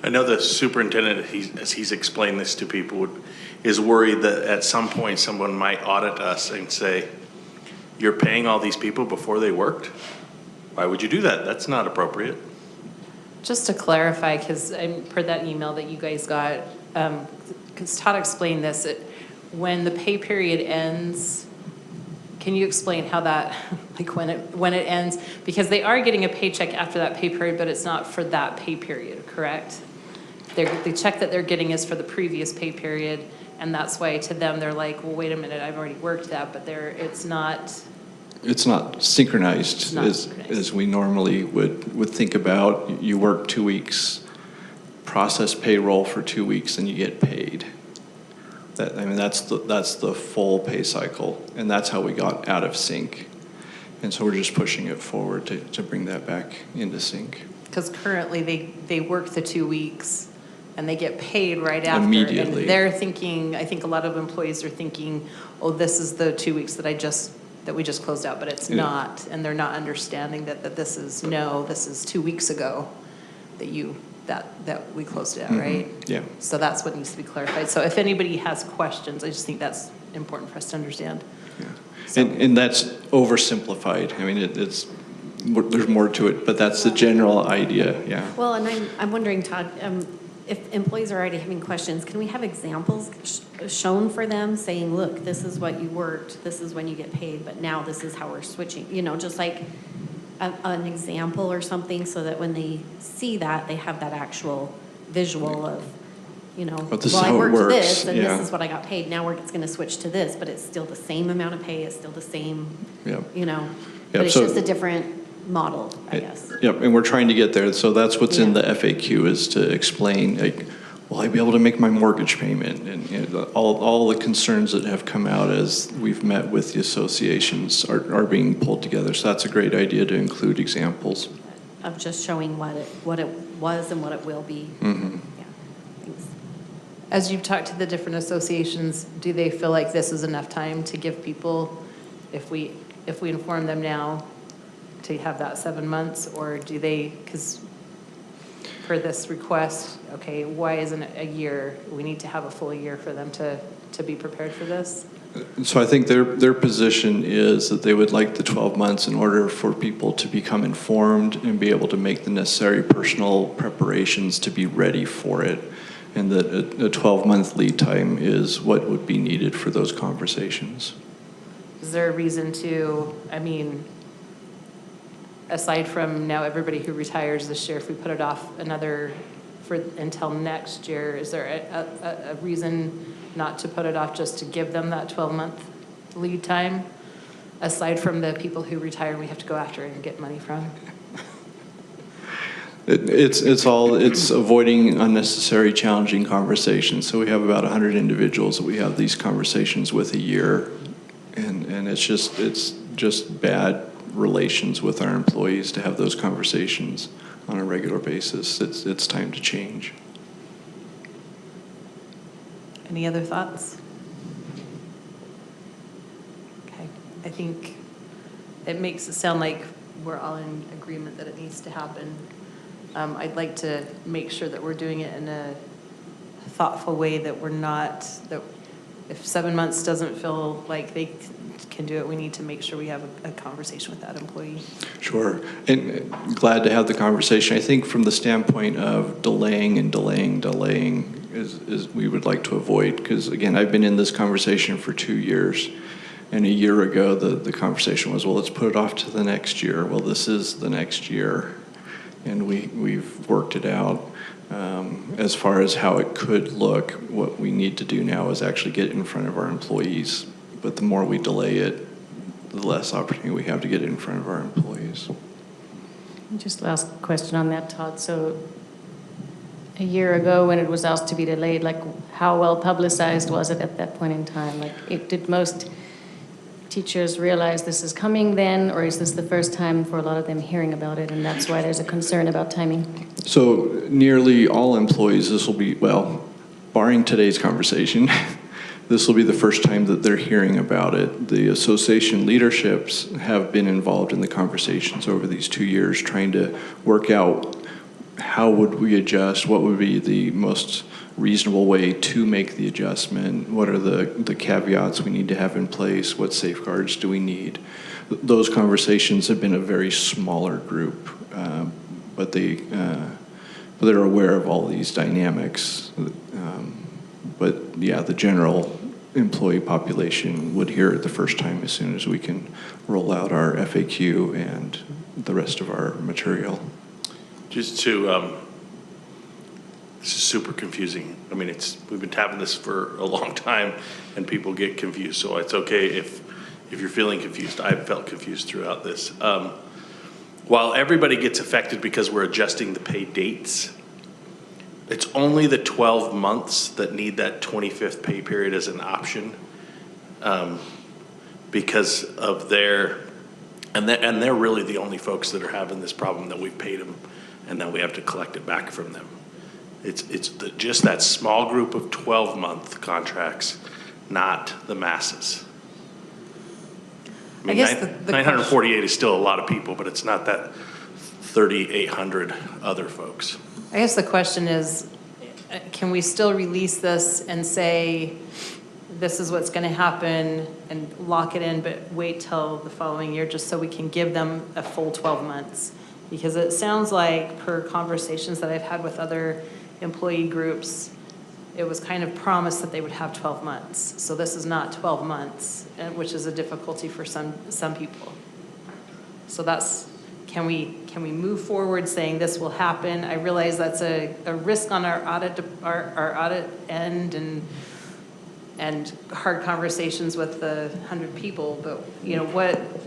I know the superintendent, as he's explained this to people, is worried that at some point someone might audit us and say, you're paying all these people before they worked? Why would you do that? That's not appropriate. Just to clarify, because per that email that you guys got, because Todd explained this, when the pay period ends, can you explain how that, like when it ends? Because they are getting a paycheck after that pay period, but it's not for that pay period, correct? The check that they're getting is for the previous pay period, and that's why to them, they're like, well, wait a minute, I've already worked that, but it's not synchronized as we normally would think about. You work 2 weeks, process payroll for 2 weeks, and you get paid. That's the full pay cycle, and that's how we got out of sync. And so we're just pushing it forward to bring that back into sync. Because currently they work the 2 weeks and they get paid right after. Immediately. And they're thinking, I think a lot of employees are thinking, oh, this is the 2 weeks that we just closed out, but it's not. And they're not understanding that this is 2 weeks ago that we closed it out, right? Yeah. So that's what needs to be clarified. So if anybody has questions, I just think that's important for us to understand. Yeah. So. And that's oversimplified. I mean, there's more to it, but that's the general idea, yeah. Well, and I'm wondering, Todd, if employees are already having questions, can we have examples shown for them saying, look, this is what you worked, this is when you get paid, but now this is how we're switching, just like an example or something, so that when they see that, they have that actual visual of, but this well, is how I worked it works. this, and yeah. this is what I got paid. Now it's going to switch to this, but it's still the same amount of pay. It's still the same, Yep. But it's just a different model, I guess. Yep, and we're trying to get there. So that's what's in the FAQ, is to explain, like, will I be able to make my mortgage payment? And all the concerns that have come out as we've met with the associations are being pulled together. So that's a great idea to include examples. Of just showing what it was and what it will be. Mm-hmm. Yeah, thanks. As you've talked to the different associations, do they feel like this is enough time to give people, if we inform them now, to have that 7 months, or do they, because for this request, okay, why isn't it a year? We need to have a full year for them to be prepared for this? So I think their position is that they would like the 12 months in order for people to become informed and be able to make the necessary personal preparations to be ready for it. And that a 12-month lead time is what would be needed for those conversations. Is there a reason to, aside from now everybody who retires this year, if we put it off until next year, is there a reason not to put it off, just to give them that 12-month lead time, aside from the people who retire we have to go after and get money from? It's avoiding unnecessary challenging conversations. So we have about 100 individuals that we have these conversations with a year, and it's just bad relations with our employees to have those conversations on a regular basis. It's time to change. Any other thoughts? Okay, I think it makes it sound like we're all in agreement that it needs to happen. I'd like to make sure that we're doing it in a thoughtful way, that we're not, that if 7 months doesn't feel like they can do it, we need to make sure we have a conversation with that employee. Sure, and glad to have the conversation. I think from the standpoint of delaying is we would like to avoid, because again, I've been in this conversation for 2 years, and a year ago the conversation was, well, let's put it off to the next year. Well, this is the next year, and we've worked it out. As far as how it could look, what we need to do now is actually get in front of our employees. But the more we delay it, the less opportunity we have to get in front of our employees. Just last question on that, Todd. So a year ago when it was asked to be delayed, like how well publicized was it at that point in time? Like, did most teachers realize this is coming then, or is this the first time for a lot of them hearing about it, and that's why there's a concern about timing? So nearly all employees, this will be, well, barring today's conversation, this will be the first time that they're hearing about it. The association leaderships have been involved in the conversations over these 2 years, trying to work out how would we adjust, what would be the most reasonable way to make the adjustment, what are the caveats we need to have in place, what safeguards do we need. Those conversations have been a very smaller group, but they're aware of all these dynamics. But yeah, the general employee population would hear it the first time as soon as we can roll out our FAQ and the rest of our material. Just to, this is super confusing. I mean, we've been having this for a long time and people get confused. So it's okay if you're feeling confused. I've felt confused throughout this. While everybody gets affected because we're adjusting the pay dates, it's only the 12 months that need that 25th pay period as an option, because of they're really the only folks that are having this problem that we've paid them, and now we have to collect it back from them. It's just that small group of 12-month contracts, not the masses. I mean, I guess the 948 is still a lot of people, but it's not that 3,800 other folks. I guess the question is, can we still release this and say, this is what's going to happen and lock it in, but wait till the following year just so we can give them a full 12 months? Because it sounds like, per conversations that I've had with other employee groups, it was kind of promised that they would have 12 months. So this is not 12 months, which is a difficulty for some people. So that's, can we move forward saying this will happen? I realize that's a risk on our audit end and hard conversations with the 100 people, but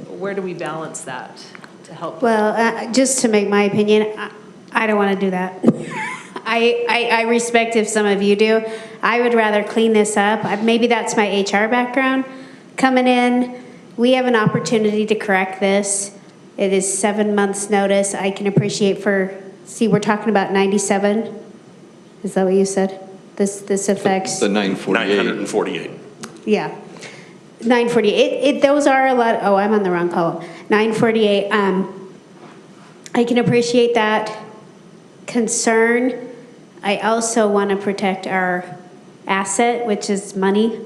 where do we balance that to help? Well, just to make my opinion, I don't want to do that. I respect if some of you do. I would rather clean this up. Maybe that's my HR background coming in. We have an opportunity to correct this. It is 7 months' notice. I can appreciate we're talking about 97. Is that what you said? This affects? The 948. 948. Yeah. 948. Those are a lot. Oh, I'm on the wrong column. 948. I can appreciate that concern. I also want to protect our asset, which is money.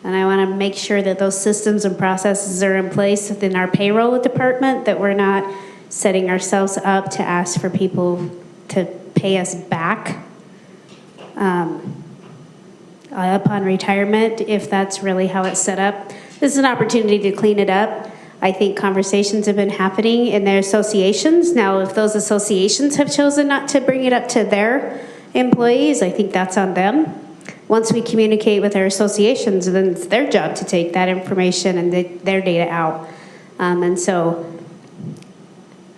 And I want to make sure that those systems and processes are in place within our payroll department, that we're not setting ourselves up to ask for people to pay us back upon retirement, if that's really how it's set up. This is an opportunity to clean it up. I think conversations have been happening in their associations. Now, if those associations have chosen not to bring it up to their employees, I think that's on them. Once we communicate with our associations, then it's their job to take that information and their data out. And so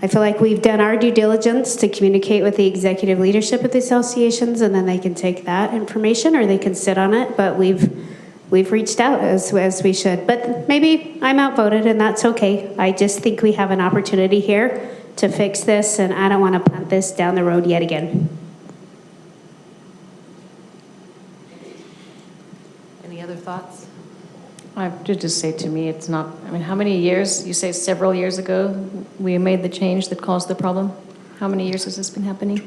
I feel like we've done our due diligence to communicate with the executive leadership of the associations, and then they can take that information or they can sit on it. But we've reached out as we should. But maybe I'm outvoted, and that's okay. I just think we have an opportunity here to fix this, and I don't want to punt this down the road yet again. Any other thoughts? I have to just say, to me, it's not, I mean, how many years? You say several years ago we made the change that caused the problem. How many years has this been happening?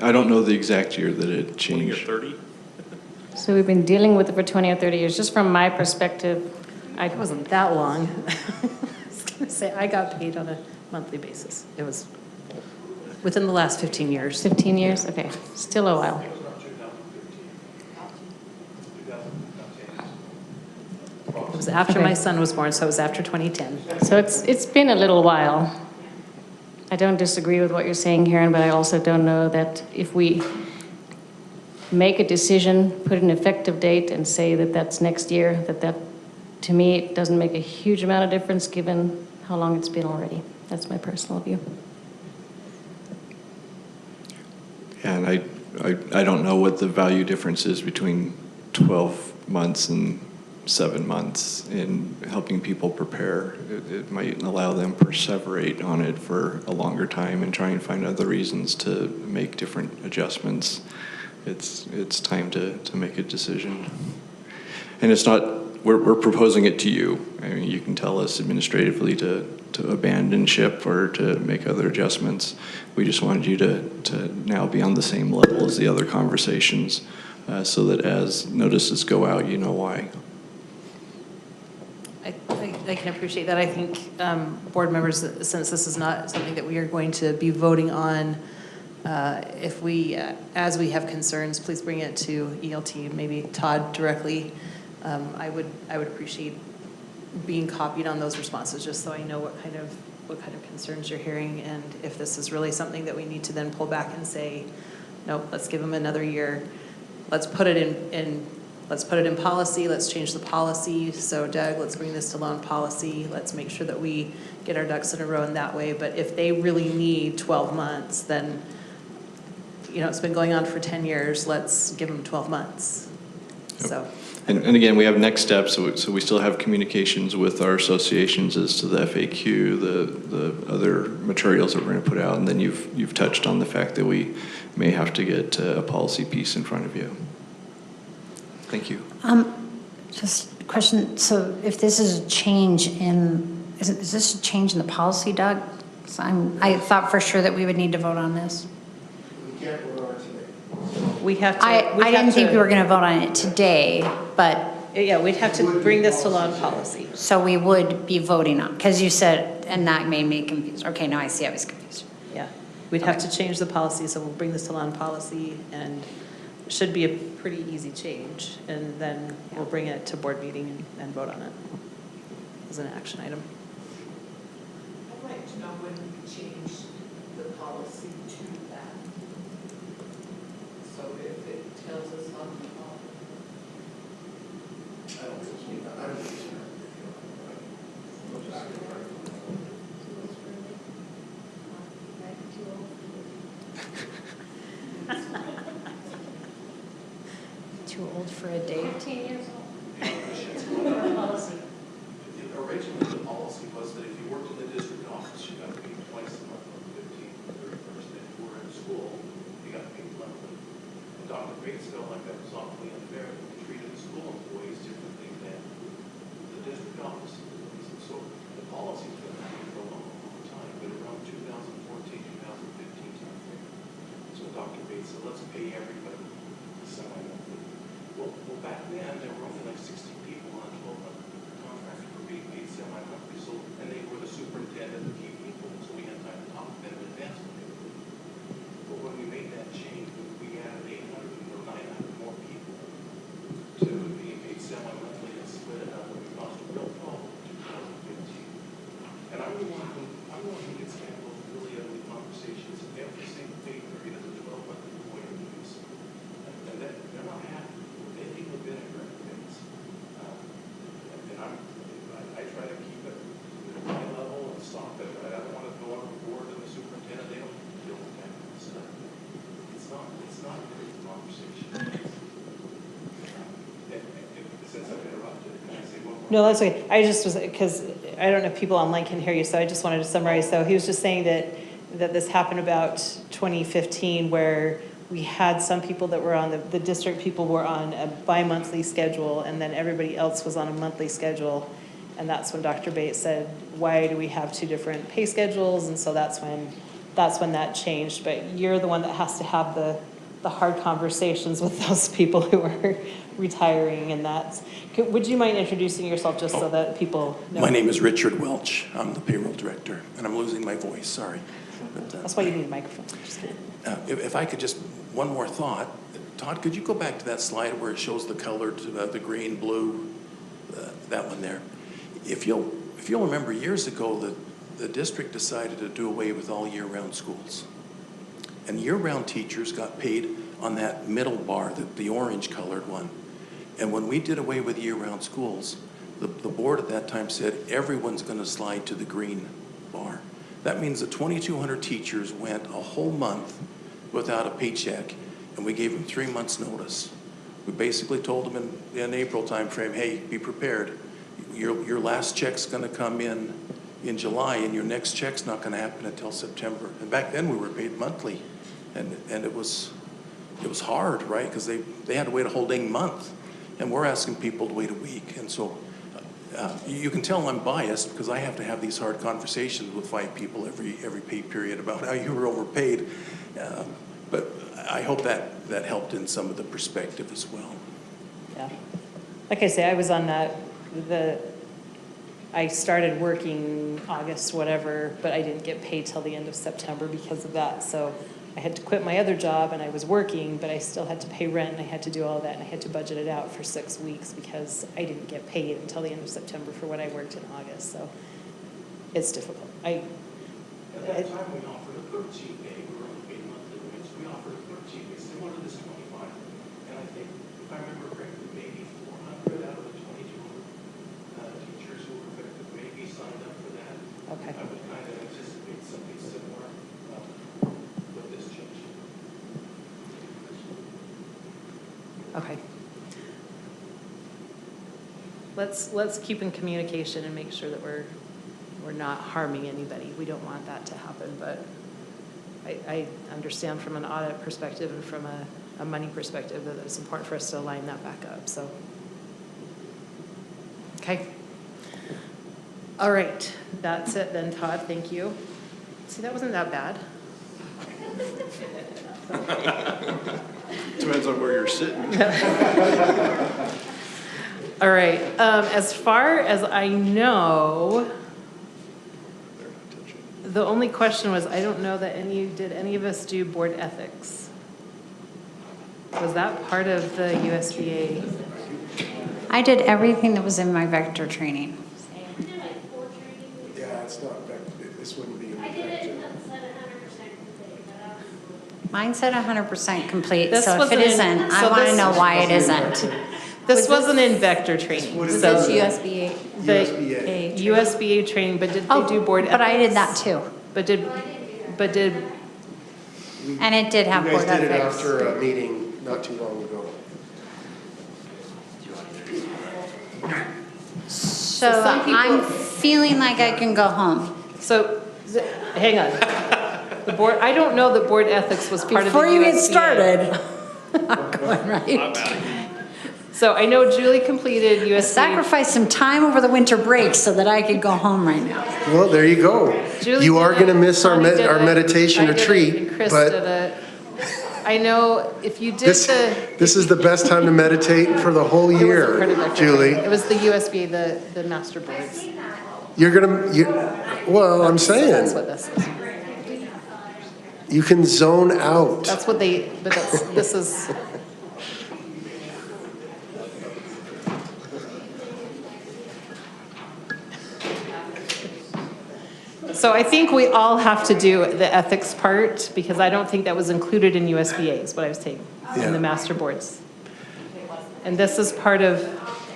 I don't know the exact year that it changed. 20 or 30? So we've been dealing with it for 20 or 30 years. Just from my perspective, It wasn't that long. I was going to say, I got paid on a monthly basis. It was within the last 15 years. 15 years? Okay, still a while. It was after my son was born, so it was after 2010. So it's been a little while. I don't disagree with what you're saying, Karen, but I also don't know that if we make a decision, put an effective date, and say that that's next year, that to me, it doesn't make a huge amount of difference given how long it's been already. That's my personal view. And I don't know what the value difference is between 12 months and 7 months in helping people prepare. It might allow them to perseverate on it for a longer time and try and find other reasons to make different adjustments. It's time to make a decision. And it's not, we're proposing it to you. I mean, you can tell us administratively to abandon ship or to make other adjustments. We just wanted you to now be on the same level as the other conversations so that as notices go out, you know why. I can appreciate that. I think board members, since this is not something that we are going to be voting on, if we, as we have concerns, please bring it to ELT, maybe Todd directly. I would appreciate being copied on those responses, just so I know what kind of concerns you're hearing, and if this is really something that we need to then pull back and say, nope, let's give them another year. Let's put it in policy. Let's change the policy. So Doug, let's bring this to loan policy. Let's make sure that we get our ducks in a row in that way. But if they really need 12 months, then, it's been going on for 10 years. Let's give them 12 months. Yep. So. And again, we have next steps, so we still have communications with our associations as to the FAQ, the other materials that we're going to put out, and then you've touched on the fact that we may have to get a policy piece in front of you. Thank you. Just a question, so if this is a change is this a change in the policy, Doug? 'Cause I thought for sure that we would need to vote on this. We can't vote on it today. We have to. I didn't think we were going to vote on it today, but. Yeah, we'd have to bring this to loan policy. So we would be voting on, because you said, and that made me confused. Okay, now I see I was confused. Yeah, we'd have to change the policy, so we'll bring this to loan policy, and it should be a pretty easy change, and then we'll bring it to board meeting and vote on it as an action item. I'd like to know when we change the policy to that. So if it tells us on the policy. I don't think so. Too old for a date. 15 years old. Originally, the policy was that if you worked in the district office, you got paid twice a month on the 15th and 31st. And if you were in school, you got paid monthly. And Dr. Bates felt like that was awfully unfair. We treated school employees differently than the district office employees. And so the policy's been happening for a long time, but around 2014, 2015 timeframe. So Dr. Bates said, let's pay everybody semi-monthly. Well, back then, there were only like 60 people on a 12-month contract who were being paid semi-monthly, so, and they were the superintendent and key people, so we had time to talk to them in advance of it. But when we made that change, we added 800 or 900 more people to being paid semi-monthly and split it up, and we caused a real problem in 2015. And I'm the one who gets to have those really ugly conversations every single pay period as a 12-month employee leaves. And they're not happy. They think we've been at great things. And I try to keep it at a high level and stop it. I don't want to go overboard to the superintendent. They don't deal with that kind of stuff. It's not a great conversation. Since I've interrupted, can I say one more? No, that's okay. I just was, because I don't know if people online can hear you, so I just wanted to summarize. So he was just saying that this happened about 2015, where we had some people that were on, the district people were on a bi-monthly schedule, and then everybody else was on a monthly schedule. And that's when Dr. Bates said, why do we have two different pay schedules? And so that's when that changed. But you're the one that has to have the hard conversations with those people who are retiring, and that's. Would you mind introducing yourself just so that people know? My name is Richard Welch. I'm the payroll director, and I'm losing my voice, sorry. But, that's why you need a microphone. Just kidding. If I could just, one more thought. Todd, could you go back to that slide where it shows the colored, the green, blue, that one there? If you'll remember, years ago, the district decided to do away with all year-round schools. And year-round teachers got paid on that middle bar, the orange-colored one. And when we did away with year-round schools, the board at that time said everyone's going to slide to the green bar. That means that 2,200 teachers went a whole month without a paycheck, and we gave them 3 months' notice. We basically told them in April timeframe, hey, be prepared. Your last check's gonna come in July, and your next check's not gonna happen until September. And back then, we were paid monthly, and it was hard, right? Because they had to wait a whole dang month, and we're asking people to wait a week. And so you can tell I'm biased because I have to have these hard conversations with 5 people every pay period about how you were overpaid. But I hope that helped in some of the perspective as well. Yeah. Like I say, I was on I started working August, whatever, but I didn't get paid till the end of September because of that. So I had to quit my other job and I was working, but I still had to pay rent and I had to do all of that and I had to budget it out for 6 weeks because I didn't get paid until the end of September for what I worked in August. So it's difficult. At that time, we offered a 13 pay. We were only paid monthly rates. We offered a 13 pay, similar to this 25. And I think, if I remember correctly, maybe 400 out of the 2,200 teachers who were affected maybe signed up for that. Okay. I would kind of anticipate something similar with this change. Okay. Let's keep in communication and make sure that we're not harming anybody. We don't want that to happen, but I understand from an audit perspective and from a money perspective that it's important for us to line that back up, so. Okay. All right, that's it then, Todd, thank you. See, that wasn't that bad. Depends on where you're sitting. All right, as far as I know, the only question was, I don't know that did any of us do board ethics? Was that part of the USBA? I did everything that was in my vector training. Yeah, it's not, this wouldn't be. Mine said 100% complete, This so if it wasn't in- isn't, I so want to this- know why it isn't. This wasn't in vector training. Was So It's USBA. the USBA training, but did they do board ethics? But I did that too. But did, And it did have You board guys did it ethics. after a meeting not too long ago. So some people- I'm feeling like I can go home. hang on. The board, I don't know that board ethics was part of the USBA. Before you get started, I'm going right. So I know Julie completed USBA. Sacrifice some time over the winter break so that I could go home right now. Well, there you go. Julie You did are it, going to miss our Connie did our it, meditation I did it, retreat, and Chris but did it. I know if you did this is the best time to meditate for the whole It wasn't year, part of vector Julie. training. It was the USBA, the master boards. You're going to, well, I'm That's saying, what this is. you can zone out. That's what this is. So I think we all have to do the ethics part because I don't think that was included in USBA is what I was saying, in Yeah. the master boards. And this is part of,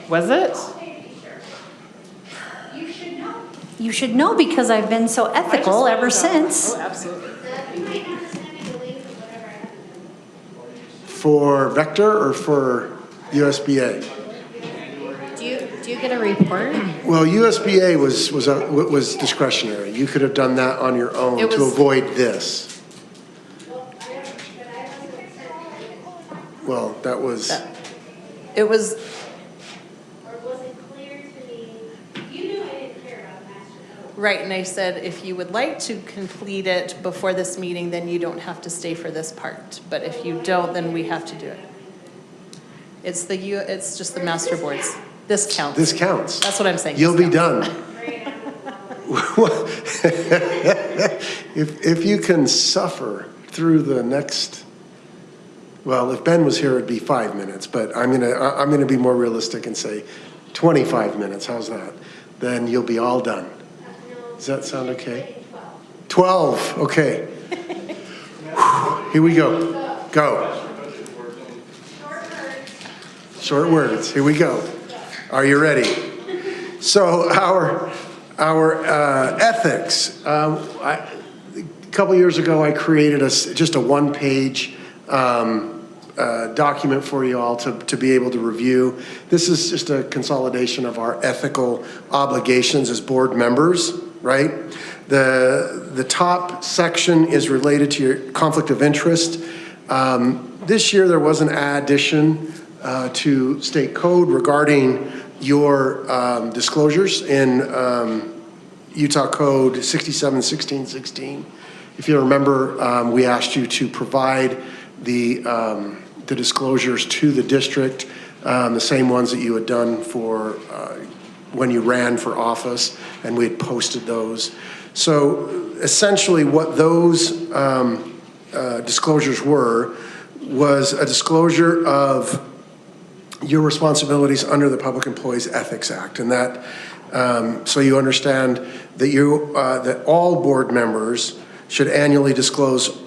was it? You should know because I've been so ethical ever since. Oh, absolutely. For Vector or for USBA? Do you get a report? Well, USBA was discretionary. You could have done that on your own It to was- avoid this. Well, that was, It was, right, and I said, if you would like to complete it before this meeting, then you don't have to stay for this part. But if you don't, then we have to do it. It's just the master boards. This counts. this counts. That's what I'm saying. You'll This be counts. done. If you can suffer through the next, well, if Ben was here, it'd be 5 minutes, but I'm gonna be more realistic and say 25 minutes, how's that? Then you'll be all done. Does that sound okay? 12, okay. Here we go. Go. Short words, here we go. Are you ready? So our ethics, a couple years ago, I created just a one-page document for you all to be able to review. This is just a consolidation of our ethical obligations as board members, right? The top section is related to your conflict of interest. This year there was an addition to state code regarding your disclosures in Utah Code 671616. If you remember, we asked you to provide the disclosures to the district, the same ones that you had done for when you ran for office, and we had posted those. So essentially what those disclosures was a disclosure of your responsibilities under the Public Employees Ethics Act, and that so you understand that that all board members should annually disclose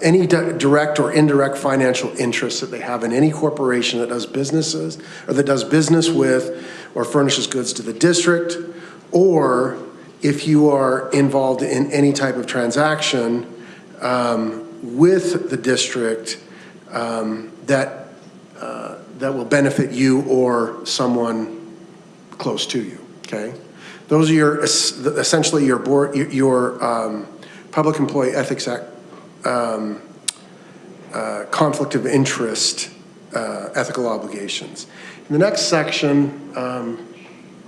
any direct or indirect financial interests that they have in any corporation that does business with or furnishes goods to the district, or if you are involved in any type of transaction with the district that will benefit you or someone close to you. Okay, those are essentially your board, your Public Employee Ethics Act conflict of interest ethical obligations. In the next section,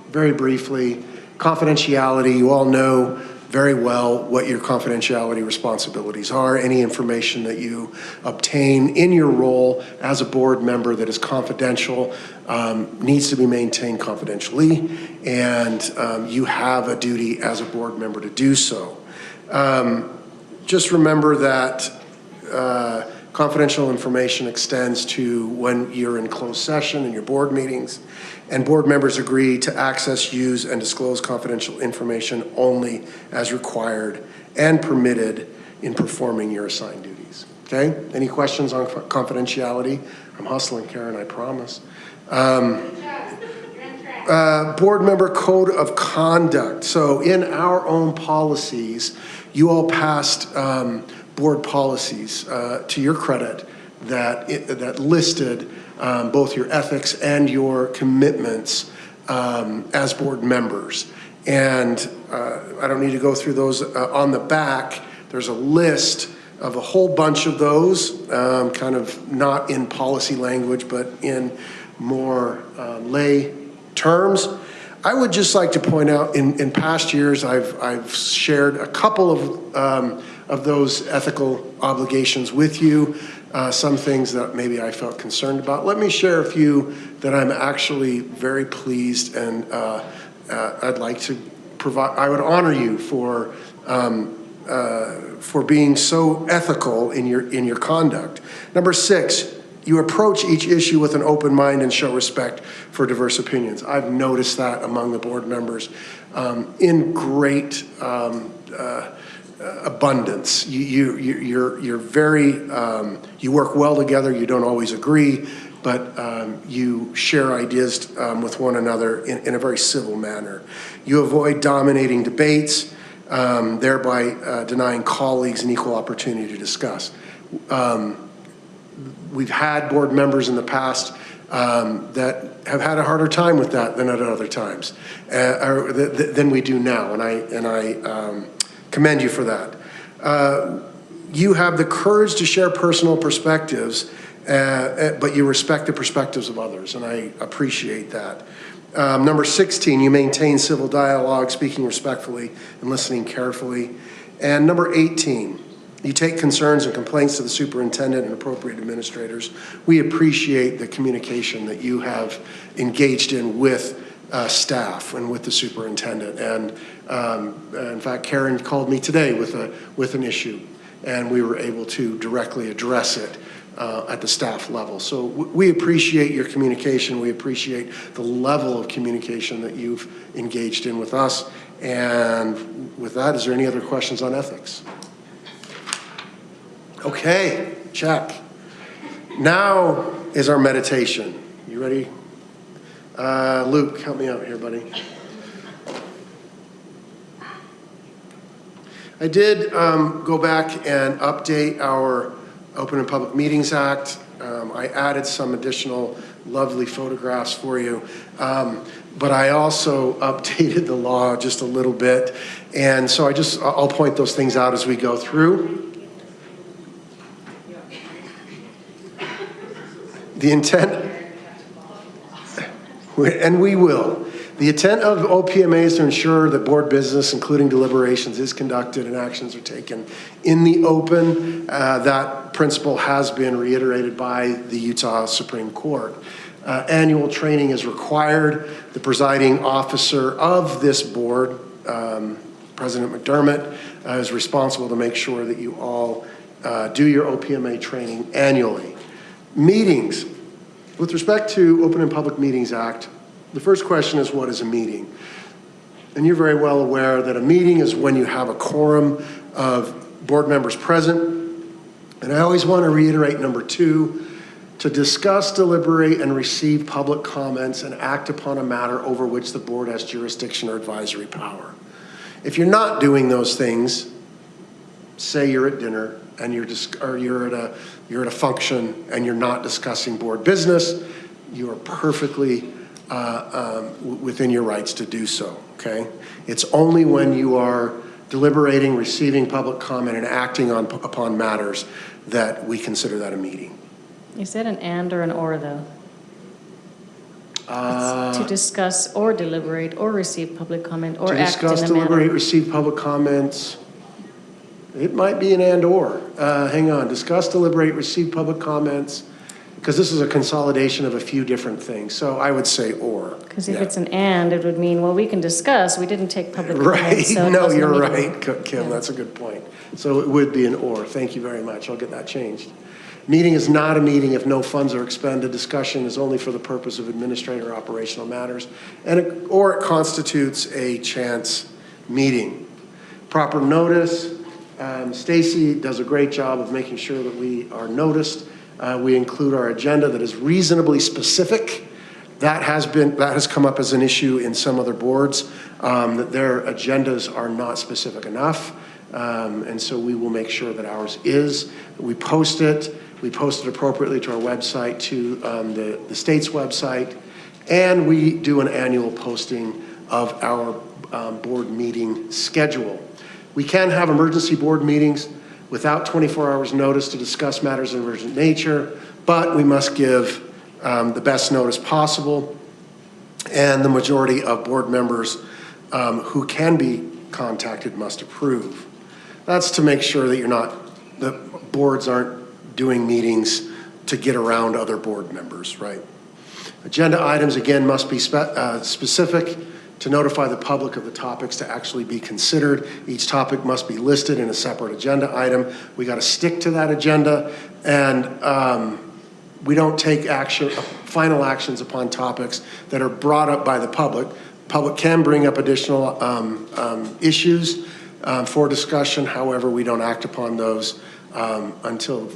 very briefly, confidentiality. You all know very well what your confidentiality responsibilities are. Any information that you obtain in your role as a board member that is confidential needs to be maintained confidentially, and you have a duty as a board member to do so. Just remember that confidential information extends to when you're in closed session in your board meetings, and board members agree to access, use, and disclose confidential information only as required and permitted in performing your assigned duties. Okay? Any questions on confidentiality? I'm hustling, Karen, I promise. Board member code of conduct. So in our own policies, you all passed board policies, to your credit, that listed both your ethics and your commitments as board members. And I don't need to go through those. On the back, there's a list of a whole bunch of those, kind of not in policy language, but in more lay terms. I would just like to point out, in past years, I've shared a couple of those ethical obligations with you. Some things that maybe I felt concerned about. Let me share a few that I'm actually very pleased, and I'd like to provide. I would honor you for being so ethical in your conduct. Number 6. You approach each issue with an open mind and show respect for diverse opinions. I've noticed that among the board members in great abundance. You're very, you work well together. You don't always agree, but you share ideas with one another in a very civil manner. You avoid dominating debates, thereby denying colleagues an equal opportunity to discuss. We've had board members in the past that have had a harder time with that than at other times, or than we do now, and I commend you for that. You have the courage to share personal perspectives, but you respect the perspectives of others, and I appreciate that. Number 16, you maintain civil dialogue, speaking respectfully and listening carefully. And number 18, you take concerns and complaints to the superintendent and appropriate administrators. We appreciate the communication that you have engaged in with staff and with the superintendent. And in fact, Karen called me today with an issue, and we were able to directly address it at the staff level. So we appreciate your communication. We appreciate the level of communication that you've engaged in with us. And with that, is there any other questions on ethics? Okay, check. Now is our meditation. You ready? Luke, help me out here, buddy. I did go back and update our Open and Public Meetings Act. I added some additional lovely photographs for you. But I also updated the law just a little bit. And so I'll point those things out as we go through. The intent, and we will. The intent of OPMA is to ensure that board business, including deliberations, is conducted and actions are taken in the open. That principle has been reiterated by the Utah Supreme Court. Annual training is required. The presiding officer of this board, President McDermott, is responsible to make sure that you all do your OPMA training annually. Meetings. With respect to Open and Public Meetings Act, the first question is, what is a meeting? And you're very well aware that a meeting is when you have a quorum of board members present. And I always want to reiterate number 2, to discuss, deliberate, and receive public comments and act upon a matter over which the board has jurisdiction or advisory power. If you're not doing those things, say you're at dinner and you're at a function and you're not discussing board business, you are perfectly within your rights to do so, okay? It's only when you are deliberating, receiving public comment, and acting upon matters that we consider that a meeting. Is that an and or an or, though? To discuss or deliberate or receive public comment or act in a manner. To discuss, deliberate, receive public comments. It might be an and or. Hang on. Discuss, deliberate, receive public comments, because this is a consolidation of a few different things. So I would say or. Because if it's an and, it would mean, well, we can discuss. We didn't take public comment. Right. So No, you're right, Kim. That's a good point. So it would be an or. Thank you very much. I'll get that changed. Meeting is not a meeting if no funds are expended. Discussion is only for the purpose of administrative or operational matters, or it constitutes a chance meeting. Proper notice. Stacy does a great job of making sure that we are noticed. We include our agenda that is reasonably specific. That has come up as an issue in some other boards, that their agendas are not specific enough. And so we will make sure that ours is. We post it. We post it appropriately to our website, to the state's website, and we do an annual posting of our board meeting schedule. We can have emergency board meetings without 24 hours notice to discuss matters of urgent nature, but we must give the best notice possible, and the majority of board members who can be contacted must approve. That's to make sure that the boards aren't doing meetings to get around other board members, right? Agenda items, again, must be specific to notify the public of the topics to actually be considered. Each topic must be listed in a separate agenda item. We got to stick to that agenda, and we don't take final actions upon topics that are brought up by the public. Public can bring up additional issues for discussion. However, we don't act upon those until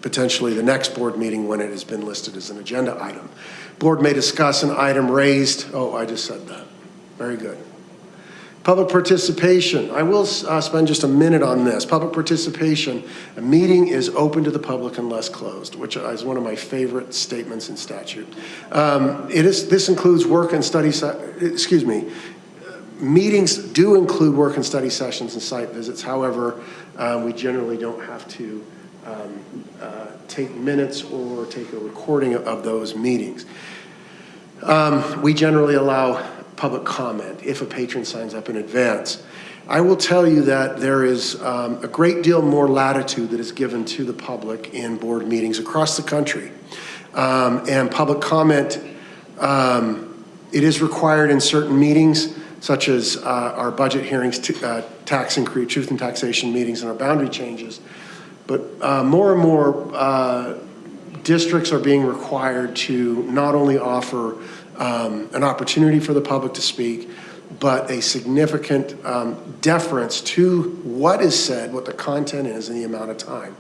potentially the next board meeting when it has been listed as an agenda item. Board may discuss an item raised. Oh, I just said that. Very good. Public participation. I will spend just a minute on this. Public participation. A meeting is open to the public unless closed, which is one of my favorite statements in statute. This includes work and study, meetings do include work and study sessions and site visits. However, we generally don't have to take minutes or take a recording of those meetings. We generally allow public comment if a patron signs up in advance. I will tell you that there is a great deal more latitude that is given to the public in board meetings across the country. And public comment, it is required in certain meetings, such as our budget hearings, tax increase, truth and taxation meetings, and our boundary changes. But more and more districts are being required to not only offer an opportunity for the public to speak, but a significant deference to what is said, what the content is, and the amount of time.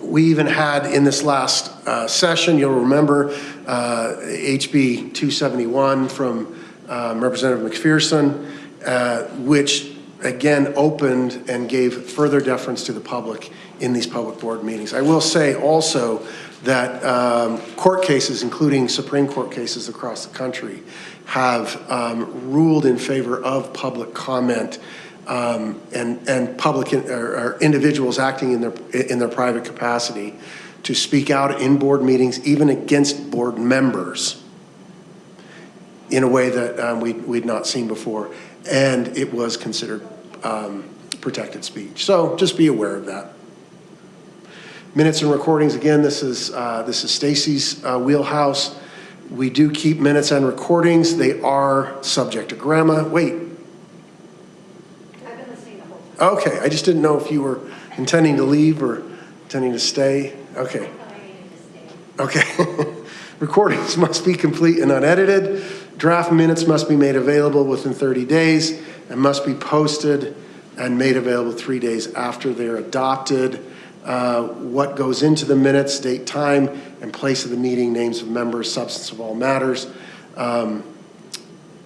We even had in this last session, you'll remember, HB 271 from Representative McPherson, which again, opened and gave further deference to the public in these public board meetings. I will say also that court cases, including Supreme Court cases across the country, have ruled in favor of public comment and public or individuals acting in their private capacity to speak out in board meetings, even against board members, in a way that we'd not seen before, and it was considered protected speech. So just be aware of that. Minutes and recordings, again, this is Stacy's wheelhouse. We do keep minutes and recordings. They are subject to grandma. Wait. I've been listening the whole time. Okay, I just didn't know if you were intending to leave or intending to stay. Okay. Okay. Recordings must be complete and unedited. Draft minutes must be made available within 30 days and must be posted and made available 3 days after they're adopted. What goes into the minutes, date, time, and place of the meeting, names of members, substance of all matters that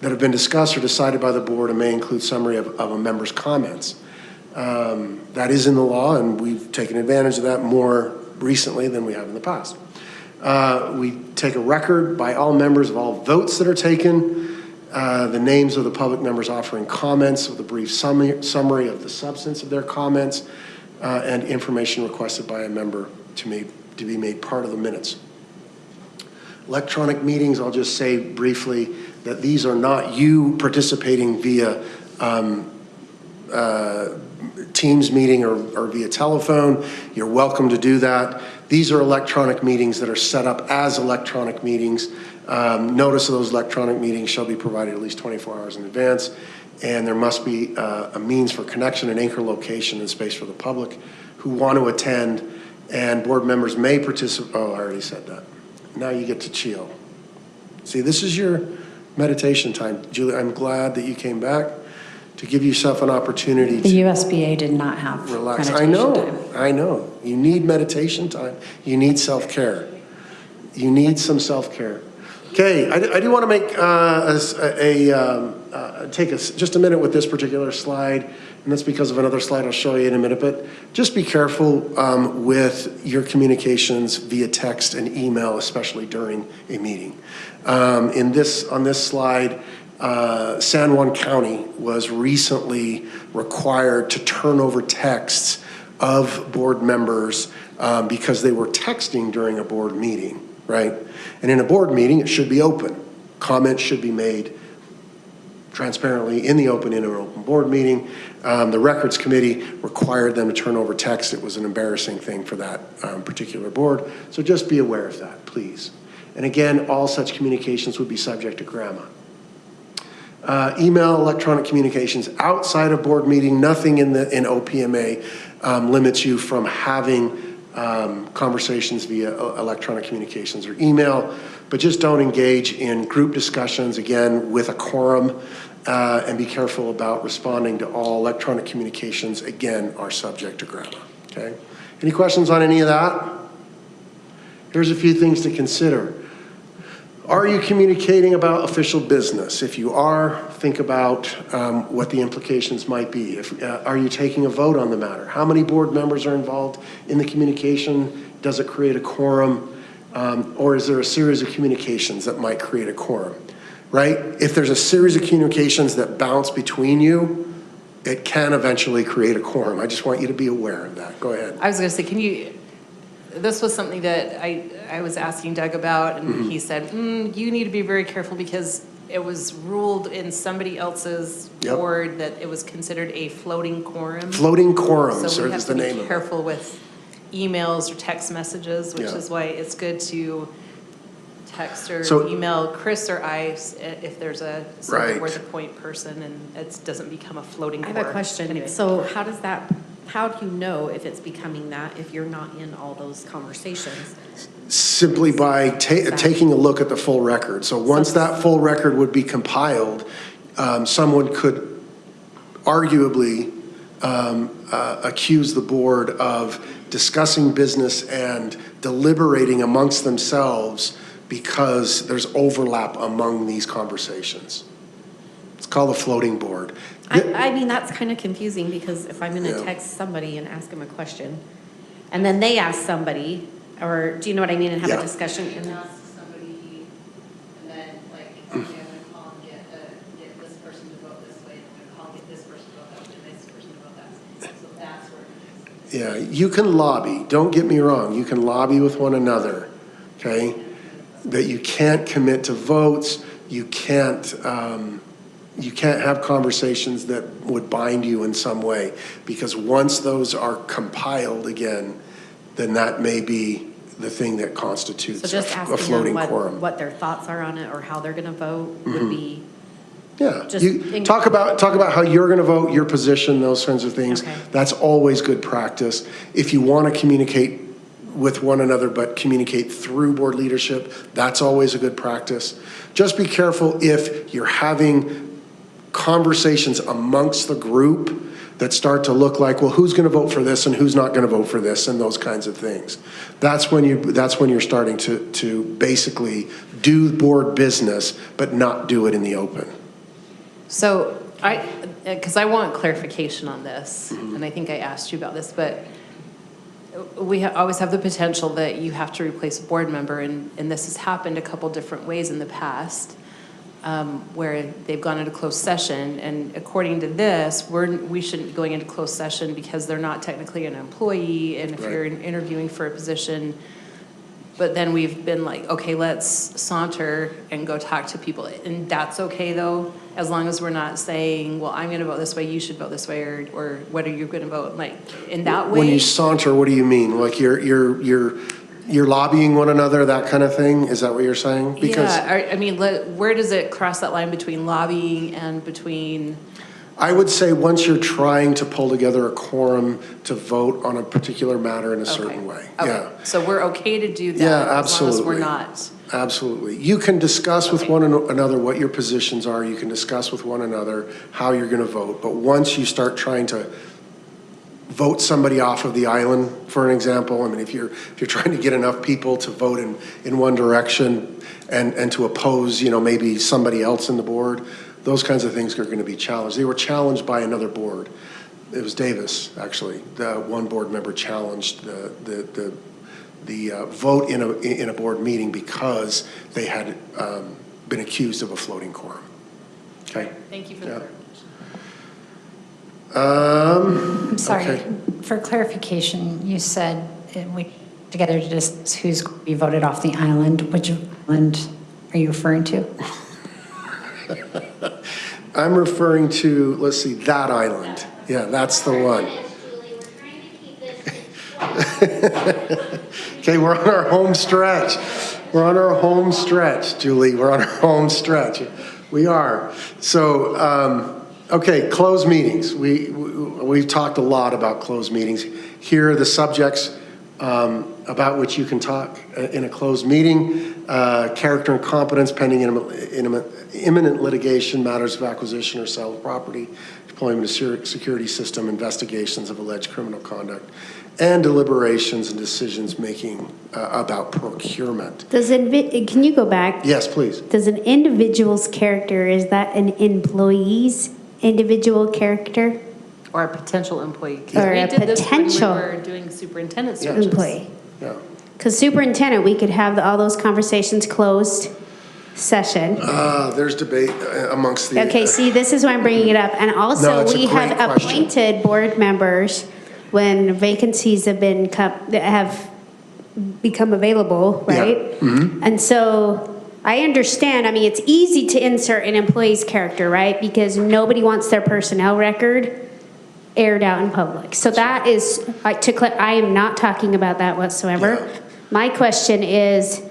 have been discussed or decided by the board, and may include summary of a member's comments. That is in the law, and we've taken advantage of that more recently than we have in the past. We take a record by all members of all votes that are taken, the names of the public members offering comments with a brief summary of the substance of their comments, and information requested by a member to be made part of the minutes. Electronic meetings, I'll just say briefly that these are not you participating via Teams meeting or via telephone. You're welcome to do that. These are electronic meetings that are set up as electronic meetings. Notice of those electronic meetings shall be provided at least 24 hours in advance, and there must be a means for connection and anchor location and space for the public who want to attend, and board members may participate. Oh, I already said that. Now you get to chill. See, this is your meditation time. Julie, I'm glad that you came back to give yourself an opportunity The to USBA did not have relax. meditation time. I know. You need meditation time. You need self-care. You need some self-care. Okay, I do want to make take just a minute with this particular slide, and that's because of another slide I'll show you in a minute, but just be careful with your communications via text and email, especially during a meeting. On this slide, San Juan County was recently required to turn over texts of board members because they were texting during a board meeting, right? And in a board meeting, it should be open. Comments should be made transparently in an open board meeting. The records committee required them to turn over text. It was an embarrassing thing for that particular board. So just be aware of that, please. And again, all such communications would be subject to grandma. Email, electronic communications outside of board meeting, nothing in OPMA limits you from having conversations via electronic communications or email, but just don't engage in group discussions, again, with a quorum, and be careful about responding to all electronic communications, again, are subject to grandma, okay? Any questions on any of that? Here's a few things to consider. Are you communicating about official business? If you are, think about what the implications might be. Are you taking a vote on the matter? How many board members are involved in the communication? Does it create a quorum? Or is there a series of communications that might create a quorum, right? If there's a series of communications that bounce between you, it can eventually create a quorum. I just want you to be aware of that. Go ahead. I was going to say, this was something that I was asking Doug about, and he said, you need to be very careful because it was ruled in somebody else's board that it was considered a floating quorum. Floating quorums So we have is to the be name of it. careful with emails or text messages, which Yeah. is why it's good to text or So- email Chris or I if there's a Right. we're the point person and it doesn't become a floating I quorum. have a question. Anyway. So how do you know if it's becoming that if you're not in all those conversations? Simply by taking a look at the full record. So once that full record would be compiled, someone could arguably accuse the board of discussing business and deliberating amongst themselves because there's overlap among these conversations. It's called the floating board. I mean, that's kind of confusing because if I'm gonna Yeah. text somebody and ask them a question, and then they ask somebody, or do you know what I mean, and have Yeah. a discussion? And then somebody, and then like, okay, I'm gonna call and get this person to vote this way, I'm gonna call and get this person to vote that way, and this person to vote that. So that's where it is. Yeah, you can lobby, don't get me wrong, you can lobby with one another, okay? But you can't commit to votes, you can't have conversations that would bind you in some way, because once those are compiled again, then that may be the thing that constitutes So just a asking floating them quorum. what their thoughts are on it or how they're gonna vote would be, Yeah, just you in- talk about how you're gonna vote, your position, those kinds of things. Okay. That's always good practice. If you wanna communicate with one another, but communicate through board leadership, that's always a good practice. Just be careful if you're having conversations amongst the group that start to look like, well, who's gonna vote for this and who's not gonna vote for this, and those kinds of things. That's when you're starting to basically do board business, but not do it in the open. So because I want clarification on this, and I think I asked you about this, but we always have the potential that you have to replace a board member, and this has happened a couple different ways in the past, where they've gone into closed session, and according to this, we shouldn't be going into closed session because they're not technically an employee, and if Right. you're interviewing for a position, but then we've been like, okay, let's saunter and go talk to people, and that's okay though, as long as we're not saying, well, I'm gonna vote this way, you should vote this way, or what are you gonna vote, like, in that way? When you saunter, what do you mean? Like you're lobbying one another, that kind of thing? Is that what you're saying? Because Yeah, I mean, where does it cross that line between lobbying and between, I would say once you're trying to pull together a quorum to vote on a particular matter in a certain way. okay, Yeah. so we're okay to do that? Yeah, As long absolutely. as we're not, Absolutely. You can discuss with one another what your positions are. You can discuss with one another how you're going to vote. But once you start trying to vote somebody off of the island, for an example, I mean, if you're trying to get enough people to vote in one direction and to oppose, maybe somebody else in the board, those kinds of things are going to be challenged. They were challenged by another board. It was Davis, actually. The one board member challenged the vote in a board meeting because they had been accused of a floating quorum. Okay? thank you for the Yeah. clarification. I'm sorry, okay. for clarification, you said we together to discuss who's going to be voted off the island. Which island are you referring to? I'm referring to, let's see, that island. Yeah, that's the one. Okay, we're on our home stretch. We're on our home stretch, Julie. We're on our home stretch. We are. So, okay, closed meetings. We've talked a lot about closed meetings. Here are the subjects about which you can talk in a closed meeting. Character and competence pending imminent litigation, matters of acquisition or sale of property, deployment of security system, investigations of alleged criminal conduct, and deliberations and decisions making about procurement. Can you go back? Yes, please. Does an individual's character, is that an employee's individual character? Or a potential employee. 'Cause Or we a did this when potential we were doing superintendent searches. employee? Yeah. Because superintendent, we could have all those conversations closed session. There's debate amongst the. Okay, see, this is why I'm bringing it up. And No, also, it's a we have great question. appointed board members when vacancies have become available, Yeah. right? Mhm. And so I understand, I mean, it's easy to insert an employee's character, right? Because nobody wants their personnel record aired out in public. So that is, I am not talking about that whatsoever. My question is,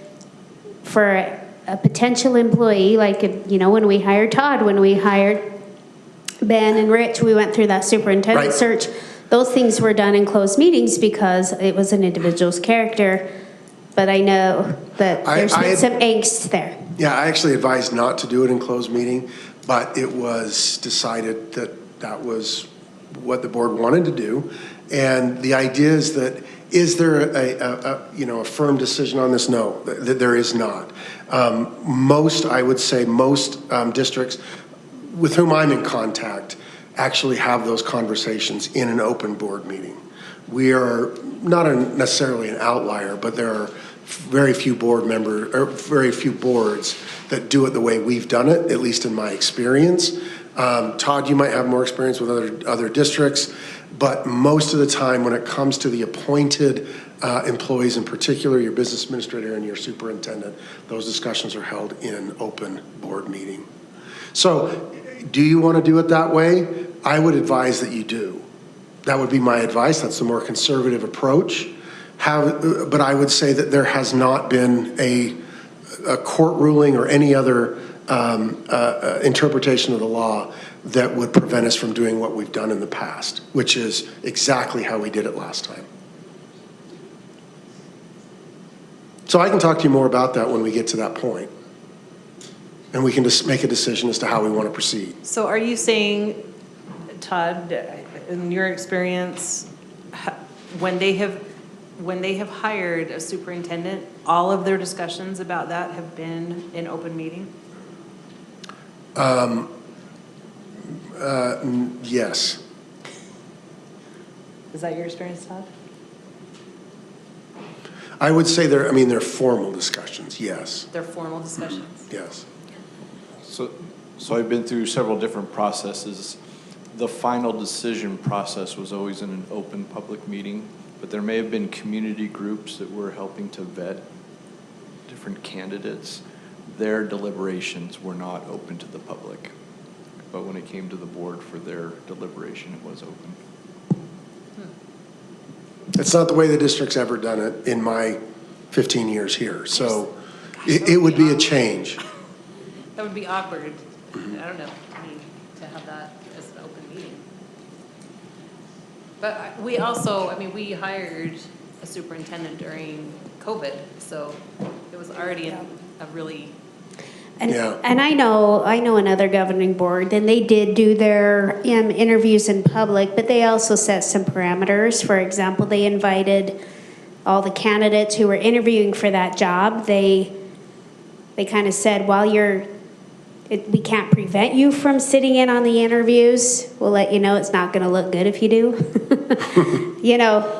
for a potential employee, like, when we hired Todd, when we hired Ben and Rich, we went through that superintendent Right. search. Those things were done in closed meetings because it was an individual's character. But I know that there's been some angst there. Yeah, I actually advised not to do it in closed meeting, but it was decided that that was what the board wanted to do. And the idea is that, is there a firm decision on this? No, there is not. I would say most districts with whom I'm in contact actually have those conversations in an open board meeting. We are not necessarily an outlier, but there are very few boards that do it the way we've done it, at least in my experience. Todd, you might have more experience with other districts, but most of the time when it comes to the appointed employees, in particular your business administrator and your superintendent, those discussions are held in open board meeting. So do you want to do it that way? I would advise that you do. That would be my advice. That's the more conservative approach. But I would say that there has not been a court ruling or any other interpretation of the law that would prevent us from doing what we've done in the past, which is exactly how we did it last time. So I can talk to you more about that when we get to that point. And we can just make a decision as to how we want to proceed. So are you saying, Todd, in your experience, when they have hired a superintendent, all of their discussions about that have been in open meeting? Yes. Is that your experience, Todd? I would say they're formal discussions, yes. They're formal discussions? Yes. So I've been through several different processes. The final decision process was always in an open public meeting, but there may have been community groups that were helping to vet different candidates. Their deliberations were not open to the public, but when it came to the board for their deliberation, it was open. It's not the way the district's ever done it in my 15 years here, so it would be a change. That would be awkward. I don't know, to have that as an open meeting. But we also, we hired a superintendent during COVID, so it was already a really. And I know another governing board, and they did do their interviews in public, but they also set some parameters. For example, they invited all the candidates who were interviewing for that job. They kind of said, while we can't prevent you from sitting in on the interviews. We'll let you know it's not going to look good if you do.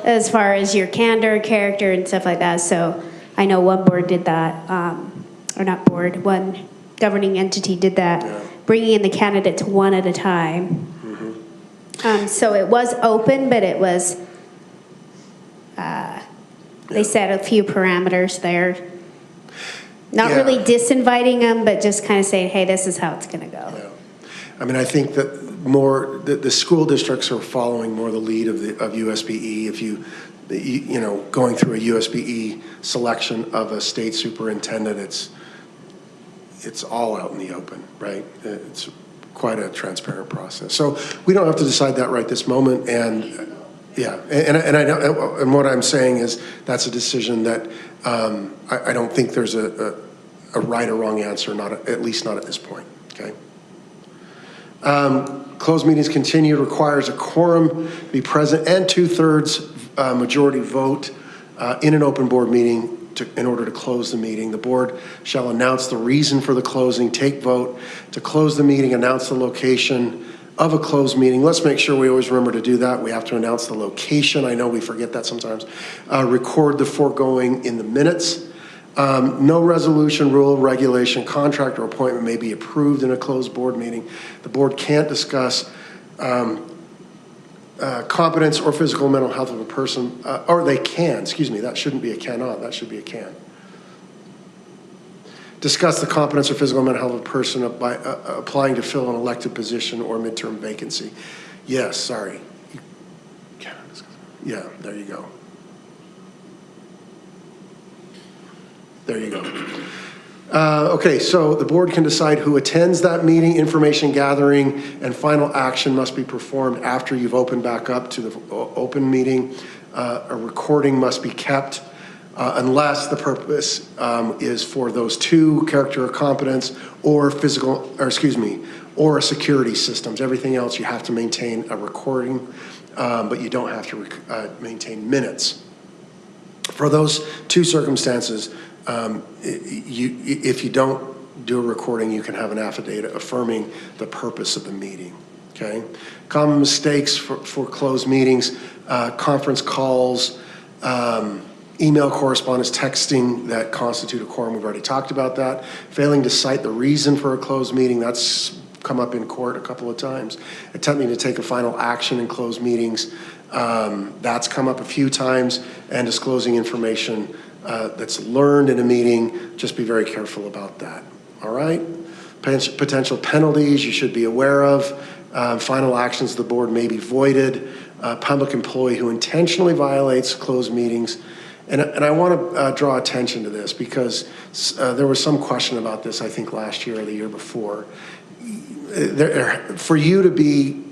As far as your candor, character, and stuff like that. So I know one board did that, or not board, one governing entity did that, bringing in the candidates one at a time. So it was open, but it was, they set a few parameters there. Not really disinviting them, but just kind of saying, hey, this is how it's going to go. Yeah. I think that the school districts are following more the lead of USBE. If you going through a USBE selection of a state superintendent, it's all out in the open, right? It's quite a transparent process. So we don't have to decide that right this moment. And and what I'm saying is that's a decision that I don't think there's a right or wrong answer, at least not at this point, okay? Closed meetings continued requires a quorum be present and 2/3 majority vote in an open board meeting in order to close the meeting. The board shall announce the reason for the closing, take vote to close the meeting, announce the location of a closed meeting. Let's make sure we always remember to do that. We have to announce the location. I know we forget that sometimes. Record the foregoing in the minutes. No resolution, rule, regulation, contract, or appointment may be approved in a closed board meeting. The board can't discuss competence or physical or mental health of a person, or they can, excuse me, that shouldn't be a cannot, that should be a can. Discuss the competence or physical or mental health of a person by applying to fill an elected position or midterm vacancy. Yes, sorry. You cannot discuss. Yeah, there you go. There you go. Okay, so the board can decide who attends that meeting. Information gathering and final action must be performed after you've opened back up to the open meeting. A recording must be kept unless the purpose is for those two, character or competence, or or security systems. Everything else you have to maintain a recording, but you don't have to maintain minutes. For those two circumstances, if you don't do a recording, you can have an affidavit affirming the purpose of the meeting, okay? Common mistakes for closed meetings, conference calls, email correspondence, texting that constitute a quorum. We've already talked about that. Failing to cite the reason for a closed meeting, that's come up in court a couple of times. Attempting to take a final action in closed meetings, that's come up a few times. And disclosing information that's learned in a meeting, just be very careful about that. All right? Potential penalties you should be aware of. Final actions of the board may be voided. Public employee who intentionally violates closed meetings. And I want to draw attention to this because there was some question about this, I think, last year or the year before. For you to be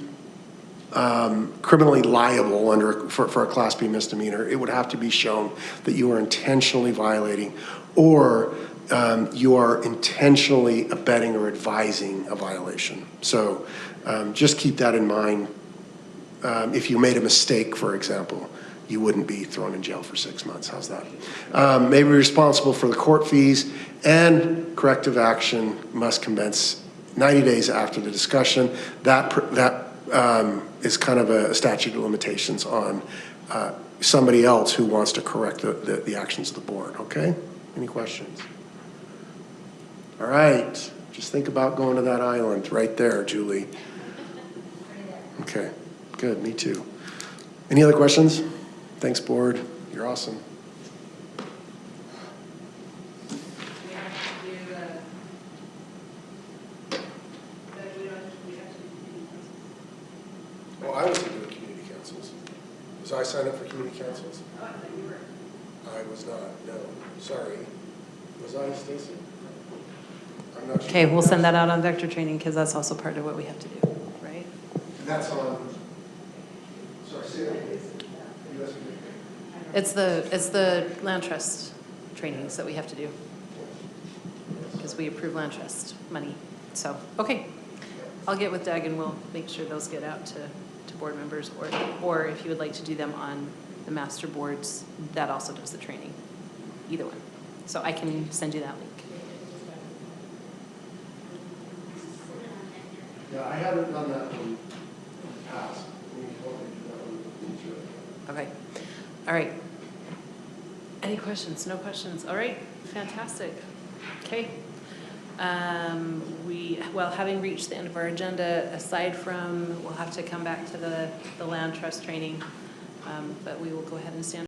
criminally liable for a Class B misdemeanor, it would have to be shown that you are intentionally violating or you are intentionally abetting or advising a violation. So just keep that in mind. If you made a mistake, for example, you wouldn't be thrown in jail for 6 months. How's that? May be responsible for the court fees, and corrective action must commence 90 days after the discussion. That is kind of a statute of limitations on somebody else who wants to correct the actions of the board, okay? Any questions? All right, just think about going to that island right there, Julie. Okay, good, me too. Any other questions? Thanks, board. You're awesome. Oh, I was doing community councils. Was I signed up for community councils? Oh, I thought you were. I was not, no. Sorry. Was I, Stacy? I'm not sure. Okay, we'll send that out on vector training because that's also part of what we have to do, right? And that's on, sorry, say that again. It's the land trust trainings that we have to do because we approve land trust money. So, okay, I'll get with Doug and we'll make sure those get out to board members, or if you would like to do them on the master boards, that also does the training, either one. So I can send you that link. Yeah, I haven't done that one in the past. Okay. All right. Any questions? No questions. All right. Fantastic. Okay. Well, having reached the end of our agenda, aside from, we'll have to come back to the land trust training, but we will go ahead and stand